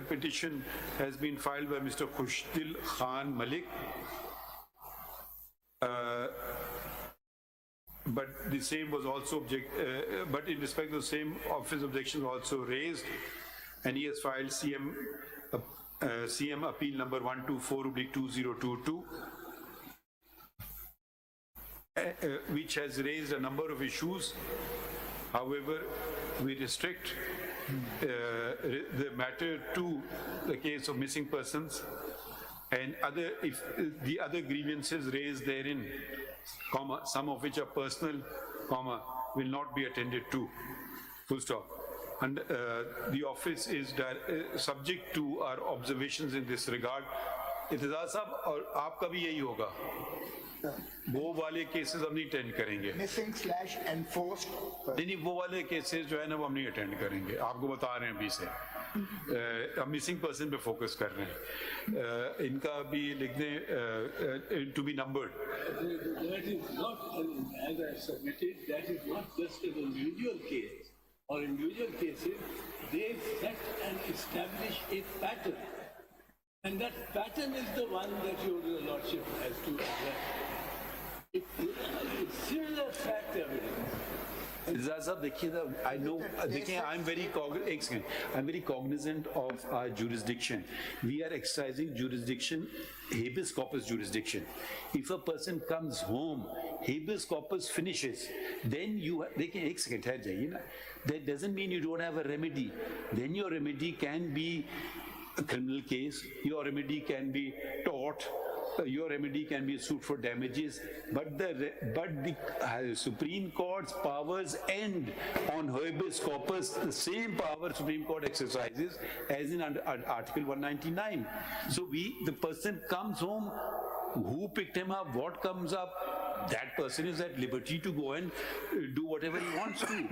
petition has been filed by Mr. Khushdil Khan Malik, but the same was also but in respect of the same, office objection was also raised, and he has filed CM Appeal number 124/2022, which has raised a number of issues. However, we restrict the matter to the case of missing persons and if the other grievances raised therein, some of which are personal, will not be attended to. Full stop. And the office is subject to our observations in this regard. इत्तेज़ाज़ साहब, और आपका भी यही होगा, वो वाले cases हम नहीं अटेंड करेंगे. Missing/enforced. नहीं, वो वाले केसेस जो है ना वो हम नहीं अटेंड करेंगे, आपको बता रहे हैं अभी से. हम मिसिंग पर्सन पे फोकस कर रहे हैं. इनका भी लिखने to be numbered. That is not, as I submitted, that is not just an individual case or individual cases. They set and establish a pattern, and that pattern is the one that your lordship has to address. It's similar fact evidence. Zaza, I know, I'm very cognizant of our jurisdiction. We are exercising jurisdiction, habeas corpus jurisdiction. If a person comes home, habeas corpus finishes, then that doesn't mean you don't have a remedy. Then your remedy can be a criminal case, your remedy can be tort, your remedy can be a suit for damages, but the Supreme Court's powers end on habeas corpus, the same power Supreme Court exercises as in under Article 199. So the person comes home, who picked him up, what comes up, that person is at liberty to go and do whatever he wants to.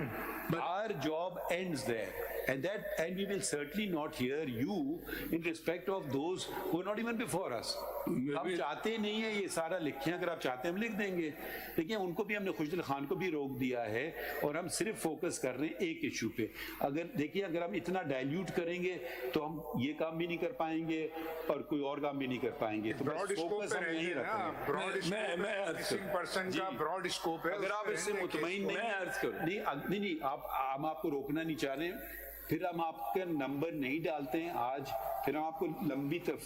But our job ends there. And we will certainly not hear you in respect of those who are not even before us. हम चाहते नहीं है ये सारा लिखें, अगर आप चाहते हैं हम लिख देंगे, लेकिन उनको भी हमने खुशदिल खान को भी रोक दिया है और हम सिर्फ फोकस कर रहे हैं एक इशू पे. अगर हम इतना डाइल्यूट करेंगे तो हम ये काम भी नहीं कर पाएंगे और कोई और काम भी नहीं कर पाएंगे. तो फोकस हम यही रखेंगे. मैं ब्रॉड स्कोप है. अगर आप इससे मुतमईन नहीं, हम आपको रोकना नहीं चाह रहे हैं, फिर हम आपका नंबर नहीं डालते हैं आज, फिर हम आपको लंबी तक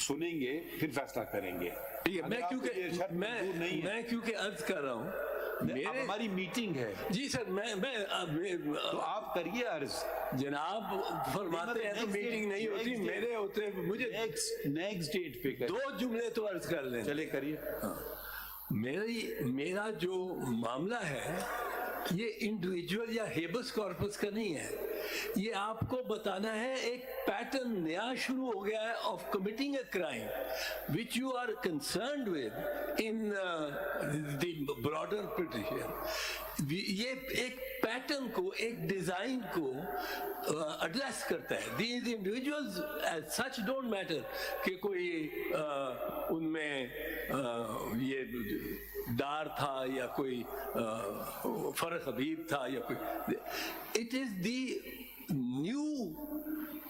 सुनेंगे, फिर फैसला करेंगे. मैं क्योंकि अर्ज कर रहा हूँ, हमारी मीटिंग है. जी सर, तो आप करिए अर्ज. जनाब फरमाते हैं तो मीटिंग नहीं होती, मेरे होते मुझे नेक्स्ट डेट पे दो जुमले तो अर्ज कर लें. चले करिए. मेरा जो मामला है ये इंडिविजुअल या हेबस कॉर्पस का नहीं है, ये आपको बताना है एक पैटर्न नया शुरू हो गया है of committing a crime which you are concerned with in the broader petition. ये एक पैटर्न को, एक डिजाइन को एड्रेस करता है. These individuals as such don't matter कि कोई उनमें ये डार था या कोई फरक हबीब था या कोई. It is the new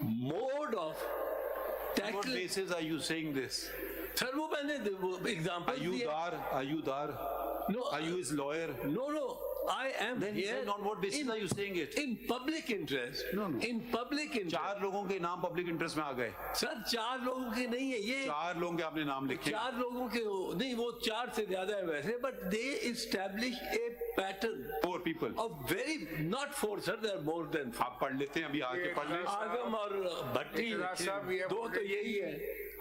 mode of On what basis are you saying this? Sir वो मैंने example Are you dar? No. Are you his lawyer? No. I am Then here. On what basis are you saying it? In public interest. No. In public interest. 4 लोगों के नाम public interest में आ गए. Sir 4 लोगों के नहीं है ये. 4 लोगों के आपने नाम लिखे. 4 लोगों के नहीं, वो 4 से ज्यादा है वैसे, but they establish a pattern. 4 people. Of very not 4 sir, there are more than 4. आप पढ़ लेते हैं, अभी आके पढ़ लें. आगम और भट्टी 2 तो यही है.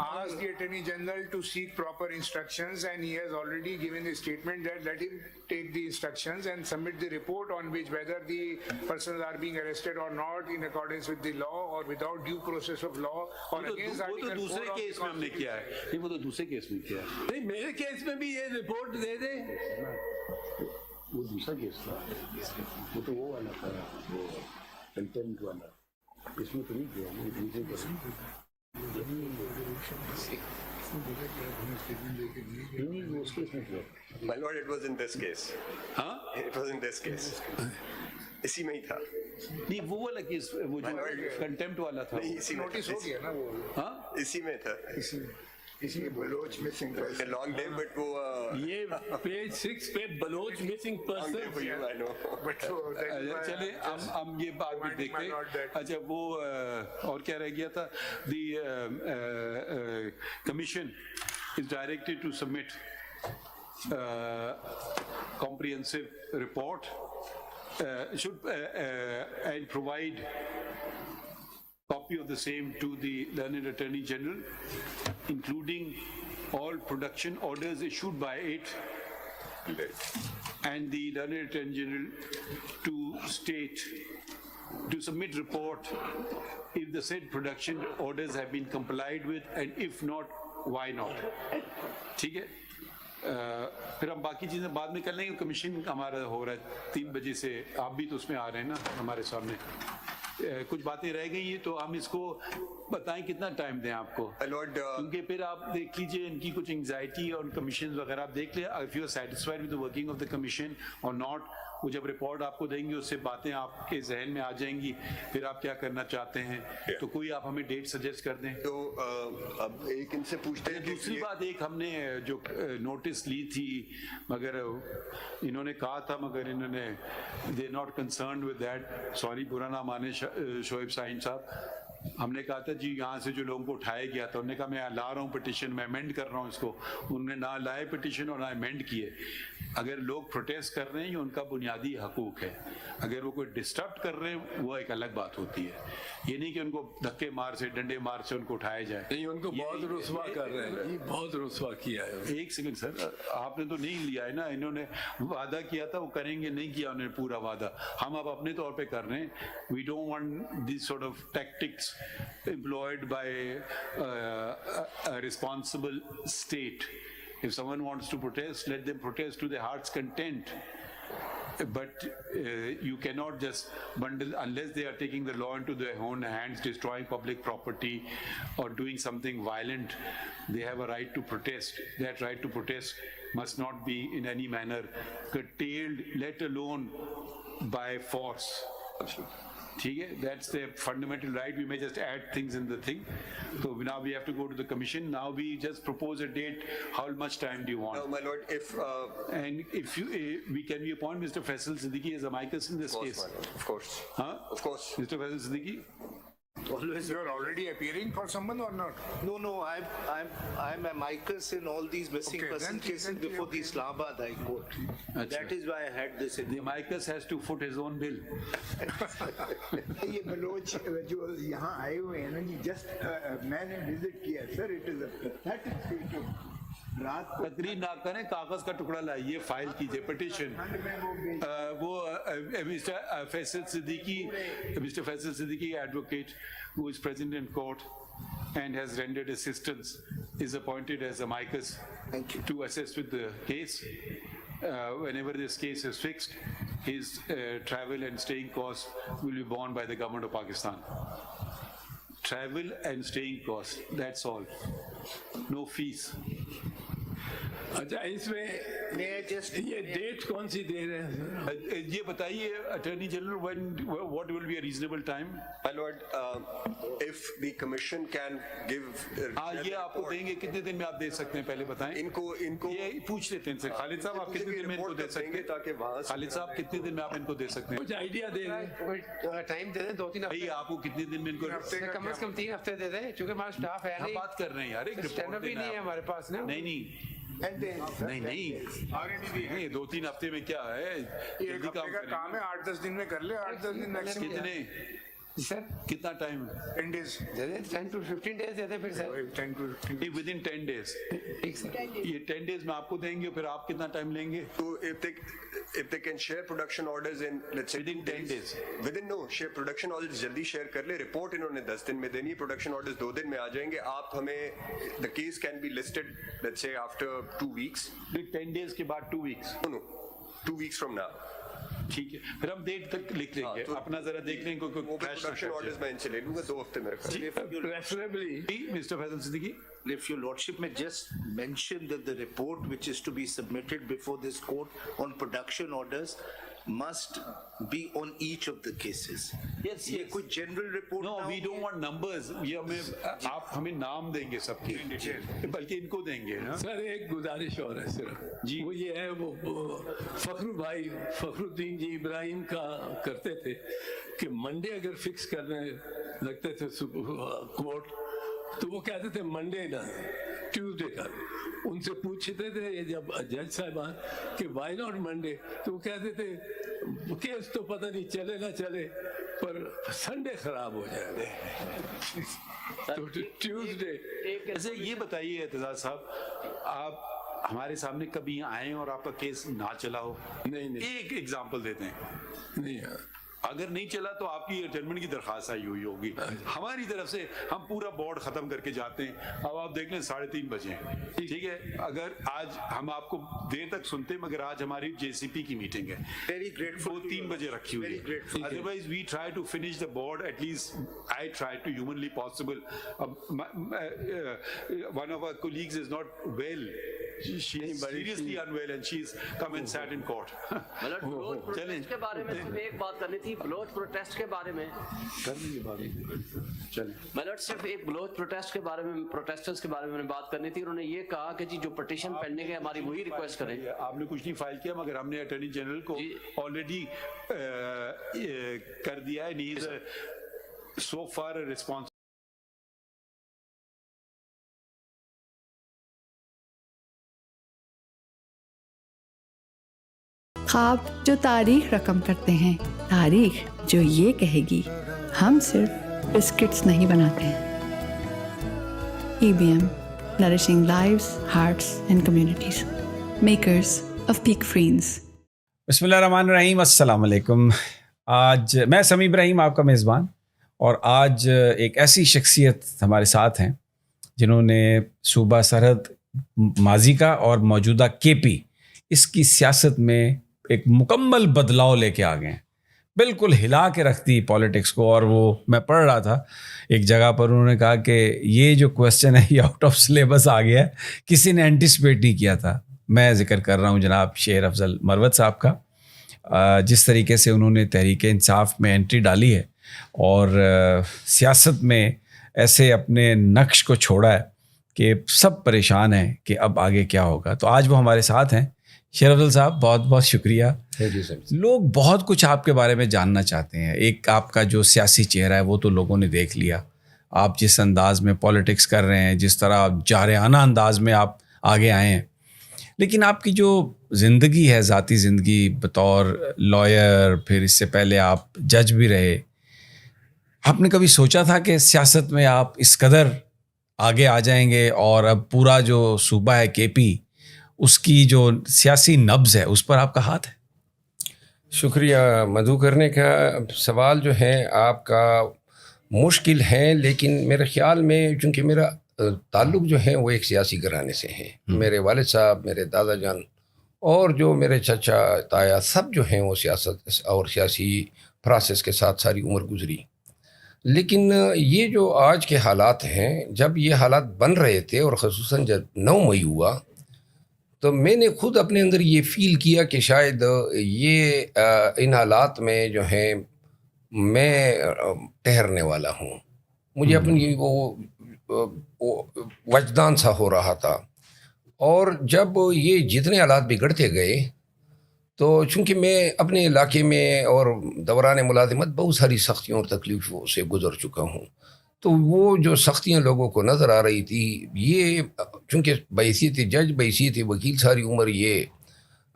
Asked the Attorney General to seek proper instructions, and he has already given a statement that let him take the instructions and submit the report on which whether the persons are being arrested or not in accordance with the law or without due process of law or against Article 4 of the दूसरे case में हमने किया है. नहीं, वो तो दूसरे case में किया है. नहीं, मेरे केस में भी ये रिपोर्ट दे दे. वो दूसरा केस था, वो तो वो वाला था, वो कंटेम्प्ट वाला. इसमें तो नहीं किया. My lord, it was in this case. हाँ? It was in this case. इसी में ही था. नहीं, वो वाला केस, वो जो कंटेम्प्ट वाला था. नोटिस हो गया ना वो. हाँ? इसी में था. इसी Baloch missing person. Long day but वो ये पेज 6 पे बलोच मिसिंग पर्सन. चले हम ये बात भी देखते. अच्छा, वो और क्या रह गया था. The commission is directed to submit comprehensive report and provide copy of the same to the learned Attorney General, including all production orders issued by it, and the learned Attorney General to submit report if the said production orders have been complied with, and if not, why not. ठीक है. फिर हम बाकी चीजें बाद में कर लेंगे. कमीशन हमारा हो रहा है 3 बजे से, आप भी तो उसमें आ रहे हैं ना हमारे सामने. कुछ बातें रह गई हैं तो हम इसको बताएं. कितना टाइम दें आपको? क्योंकि फिर आप देख लीजिए इनकी कुछ एंजाइटी और कमीशन वगैरह आप देख लें. If you are satisfied with the working of the commission और नॉट, وہ جب رپورٹ آپ کو دیں گے اس سے باتیں آپ کے ذہن میں آ جائیں گی, پھر آپ کیا کرنا چاہتے ہیں. تو کوئی آپ ہمیں ڈیٹ سجیسٹ کر دیں. تو اب ایک ان سے پوچھتے ہیں. دوسری بات, ایک ہم نے جو نوٹس لی تھی, مگر انہوں نے کہا تھا, مگر انہوں نے they not concerned with that, sorry برا نہ مانے شعیب شاہین صاحب, ہم نے کہا تھا جی یہاں سے جو لوگوں کو اٹھایا گیا تھا, انہوں نے کہا میں لا رہا ہوں پٹیشن, میں امینڈ کر رہا ہوں اس کو. انہوں نے نہ لائے پٹیشن اور نہ امینڈ کیے. اگر لوگ پروٹیسٹ کر رہے ہیں یہ ان کا بنیادی حقوق ہے, اگر وہ کوئی ڈسٹرب کر رہے ہیں وہ ایک الگ بات ہوتی ہے. یہ نہیں کہ ان کو دھکے مار سے ڈنڈے مار سے ان کو اٹھایا جائے. نہیں, ان کو بہت رسوا کر رہے ہیں, بہت رسوا کیا ہے. ایک سیکنڈ سر, آپ نے تو نہیں لیا ہے نا, انہوں نے وعدہ کیا تھا وہ کریں گے, نہیں کیا انہوں نے پورا وعدہ. ہم اب اپنے طور پہ کر رہے ہیں. We don't want this sort of tactics employed by a responsible state. If someone wants to protest, let them protest to their heart's content. But you cannot just bundle, unless they are taking the law into their own hands, destroying public property or doing something violent. They have a right to protest. That right to protest must not be in any manner curtailed, let alone by force. Absolutely. ٹھیک ہے, that's the fundamental right. We may just add things in the thing. So now we have to go to the commission. Now we just propose a date. How much time do you want? No, my lord, if and if you can we appoint Mr. Faisal Siddiqui as amicus in this case? Of course. Huh? Of course. Mr. Faisal Siddiqui? Always. You're already appearing for someone or not? No, I'm amicus in all these missing person cases before the Islamabad High Court. That is why I had this. The amicus has to foot his own bill. یہ بلوچ جو یہاں آئے ہوئے ہیں نا جی, just میں نے visit کیا sir, it is a pathetic state of رات کو. تقریر نہ کریں, کاغذ کا ٹکڑا لائیے, فائل کیجئے پٹیشن. وہ mister Faisal Siddiqui advocate who is present in court and has rendered assistance is appointed as amicus to assist with the case. Whenever this case is fixed, his travel and staying costs will be borne by the government of Pakistan. Travel and staying costs, that's all. No fees. اچھا, اس میں یہ date کون سی دے رہے ہیں؟ یہ بتائیے attorney general, what will be a reasonable time? My lord, if the commission can give. یہ آپ کو دیں گے, کتنے دن میں آپ دے سکتے ہیں پہلے بتائیں. ان کو یہ پوچھ لیتے ہیں ان سے. خالد صاحب آپ کتنے دن میں ان کو دے سکتے ہیں, تاکہ وہاں خالد صاحب کتنے دن میں آپ ان کو دے سکتے ہیں؟ کچھ آئیڈیا دے دیں, ٹائم دے دیں 2-3 ہفتے. بھائی آپ کو کتنے دن میں ان کو, کم از کم 3 ہفتے دے دیں, چونکہ ہمارا اسٹاف ہے نہیں. بات کر رہے ہیں یار, ایک رپورٹ بھی نہیں ہے ہمارے پاس نا. نہیں 2-3 ہفتے میں کیا ہے, ایک ہفتے کا کام ہے, 8-10 دن میں کر لے. 8-10 دن میکسیمم. کتنے سر کتنا ٹائم؟ 10 days. 10 to 15 days دے دیں پھر سر. 10 to 15 days. within 10 days. ٹھیک سر. یہ 10 days میں آپ کو دیں گے, پھر آپ کتنا ٹائم لیں گے؟ So if they can share production orders in, let's say, within 10 days. share production orders جلدی share کر لے. رپورٹ انہوں نے 10 دن میں دینی, پروڈکشن آرڈرز 2 دن میں آ جائیں گے. آپ ہمیں the case can be listed, let's say, after 2 weeks. 10 days کے بعد 2 weeks. No, 2 weeks from now. ٹھیک ہے, پھر ہم ڈیٹ تک لکھ لیں گے, اپنا ذرا دیکھ لیں گے. پروڈکشن آرڈرز میں ان سے لے لوں گا 2 ہفتے میں رکھا. Mister Faisal Siddiqui, If your lordship may just mention that the report which is to be submitted before this court on production orders must be on each of the cases. Yes. یہ کوئی general report. No, we don't want numbers. یہ ہمیں, آپ ہمیں نام دیں گے سب کے, بلکہ ان کو دیں گے. سر ایک گزارش اور ہے صرف, وہ یہ ہے, وہ فخر الدین جی ابراہیم کا کرتے تھے کہ منڈے اگر فکس کرنے لگتے تھے کورٹ, تو وہ کہتے تھے منڈے نہ ٹیوزڈے کا. ان سے پوچھتے تھے جب جج صاحبان کہ وائی ناٹ منڈے, تو وہ کہتے تھے کیس تو پتہ نہیں چلے نہ چلے, پر سنڈے خراب ہو جائے گا تو ٹیوزڈے. ایسے یہ بتائیے اعتزاز صاحب, آپ ہمارے سامنے کبھی آئے اور آپ کا کیس نہ چلا ہو؟ نہیں. ایک ایگزامپل دیتے ہیں. نہیں, اگر نہیں چلا تو آپ کی اٹرمنٹ کی درخواست آئی ہوئی ہوگی. ہماری طرف سے ہم پورا بورڈ ختم کر کے جاتے ہیں. اب آپ دیکھ لیں 3:30 بجے, ٹھیک ہے. اگر آج ہم آپ کو دیر تک سنتے ہیں, مگر آج ہماری JCP کی میٹنگ ہے, وہ 3 بجے رکھی ہوئی ہے. Otherwise we try to finish the board, at least I try to humanly possible. One of our colleagues is not well, she is seriously unwell and she's come and sat in court. मतलब Bloch protest के बारे में सिर्फ एक बात करनी थी, Bloch protest के बारे में मतलब सिर्फ एक बलोच प्रोटेस्ट के बारे में, प्रोटेस्टर्स के बारे में बात करनी थी। उन्होंने ये कहा कि जी जो पिटीशन पेंडिंग है हमारी वही रिक्वेस्ट करें। आपने कुछ नहीं फाइल किया, मगर हमने अटॉर्नी जनरल को ऑलरेडी कर दिया है, he is so far response. ख्वाब जो तारीख रकम करते हैं, तारीख जो ये कहेगी हम सिर्फ बिस्किट्स नहीं बनाते हैं। EBM, nourishing lives, hearts and communities, makers of peak greens. बिस्मिल्लाहिर्रहमानिर्रहीम, अस्सलाम वालेकुम। आज मैं समी इब्राहिम आपका मेज़बान, और आज एक ऐसी शख्सियत हमारे साथ हैं जिन्होंने सूबा सरहद माजी का और मौजूदा केपी इसकी सियासत में एक मुकम्मल बदलाव लेके आ गए हैं, बिल्कुल हिला के रख दी पॉलिटिक्स को। और वो मैं पढ़ रहा था एक जगह पर, उन्होंने कहा कि ये जो क्वेश्चन है ये आउट ऑफ सिलेबस आ गया है, किसी ने एंटिसिपेट नहीं किया था। मैं जिक्र कर रहा हूँ जनाब शेर अफजल मरवत साहब का। जिस तरीके से उन्होंने तहरीक इंसाफ में एंट्री डाली है और सियासत में ऐसे अपने नक्श को छोड़ा है कि सब परेशान हैं कि अब आगे क्या होगा। तो आज वो हमारे साथ हैं। शेर अफजल साहब, बहुत बहुत शुक्रिया। लोग बहुत कुछ आपके बारे में जानना चाहते हैं। एक आपका जो सियासी चेहरा है वो तो लोगों ने देख लिया, आप जिस अंदाज़ में पॉलिटिक्स कर रहे हैं, जिस तरह जारहाना अंदाज में आप आगे आए हैं, लेकिन आपकी जो ज़िंदगी है, ज़ाती ज़िंदगी बतौर लॉयर, फिर इससे पहले आप जज भी रहे, आपने कभी सोचा था कि सियासत में आप इस कदर आगे आ जाएंगे और अब पूरा जो सूबा है केपी, उसकी जो सियासी नब्ज़ है उस पर आपका हाथ है? शुक्रिया मधु करने का सवाल जो है आपका मुश्किल है, लेकिन मेरे ख़्याल में चूँकि मेरा ताल्लुक़ जो है वो एक सियासी घराने से है। मेरे वालिद साहब, मेरे दादा जान और जो मेरे चचा ताया सब जो हैं वो सियासत और सियासी प्रोसेस के साथ सारी उम्र गुजरी। लेकिन ये जो आज के हालात हैं, जब ये हालात बन रहे थे और ख़ुसूसन जब 9 मई हुआ, तो मैंने खुद अपने अंदर ये फ़ील किया कि शायद ये इन हालात में जो है मैं ठहरने वाला हूँ। मुझे अपनी वो वजदान सा हो रहा था। और जब ये जितने हालात बिगड़ते गए, तो चूँकि मैं अपने इलाके में और दौरान मुलाजिमत बहुत सारी सख्तियों और तकलीफ़ों से गुज़र चुका हूँ, तो वो जो सख्तियाँ लोगों को नज़र आ रही थी, ये चूँकि बैसीत जज, बैसीत वकील सारी उम्र ये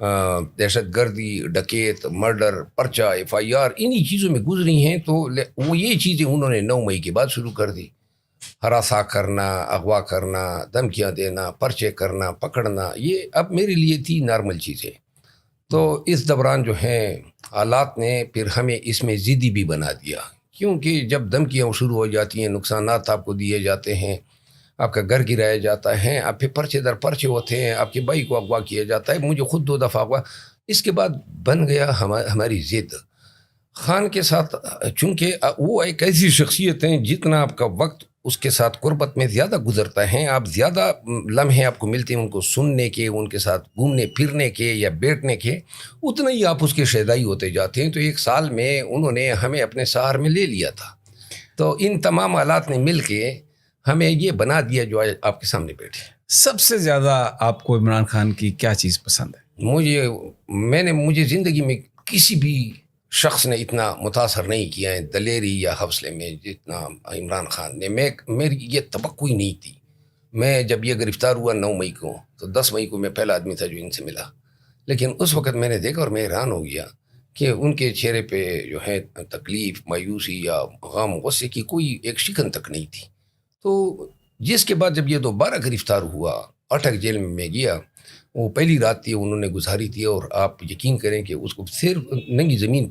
दहशत गर्दी, डकैत, मर्डर, पर्चा, FIR इन्हीं चीज़ों में गुजरी हैं, तो वो ये चीज़ें उन्होंने 9 मई के बाद शुरू कर दी। हरासा करना, अगवा करना, धमकियाँ देना, पर्चे करना, पकड़ना, ये अब मेरे लिए थी नॉर्मल चीज़ें। तो इस दौरान जो है हालात ने फिर हमें इसमें ज़िद्दी भी बना दिया, क्योंकि जब धमकियाँ शुरू हो जाती हैं, नुकसानात आपको दिए जाते हैं, आपका घर गिराया जाता है, आप फिर पर्चे दर पर्चे होते हैं, आपके भाई को अगवा किया जाता है। मुझे खुद 2 दफ़ा अगवा। इसके बाद बन गया हमारी ज़िद खान के साथ, चूँकि वो एक ऐसी शख्सियत हैं जितना आपका वक्त उसके साथ कुर्बत में ज़्यादा गुजरता है, आप ज़्यादा लम्हे आपको मिलते हैं उनको सुनने के, उनके साथ घूमने फिरने के या बैठने के, उतना ही आप उसके शहदाई होते जाते हैं। तो 1 साल में उन्होंने हमें अपने सहार में ले लिया था। तो इन तमाम हालात ने मिल के हमें ये बना दिया जो आज आपके सामने बैठे। सबसे ज़्यादा आपको इमरान खान की क्या चीज़ पसंद है? मुझे ज़िंदगी में किसी भी शख्स ने इतना मुतासर नहीं किया है दलेरी या हौसले में जितना इमरान खान ने। मेरी ये तवक्को ही नहीं थी। मैं जब ये गिरफ़्तार हुआ 9 मई को, तो 10 मई को मैं पहला आदमी था जो इनसे मिला। लेकिन उस वक़्त मैंने देखा और मैं हैरान हो गया कि उनके चेहरे पे जो है तकलीफ़, मायूसी या गम, गुस्से की कोई एक शिकन तक नहीं थी। तो जिसके बाद जब ये दोबारा गिरफ़्तार हुआ, अटक जेल में मैं गया, वो पहली रात थी उन्होंने गुजारी थी, और आप यकीन करें कि उसको सिर्फ नंगी ज़मीन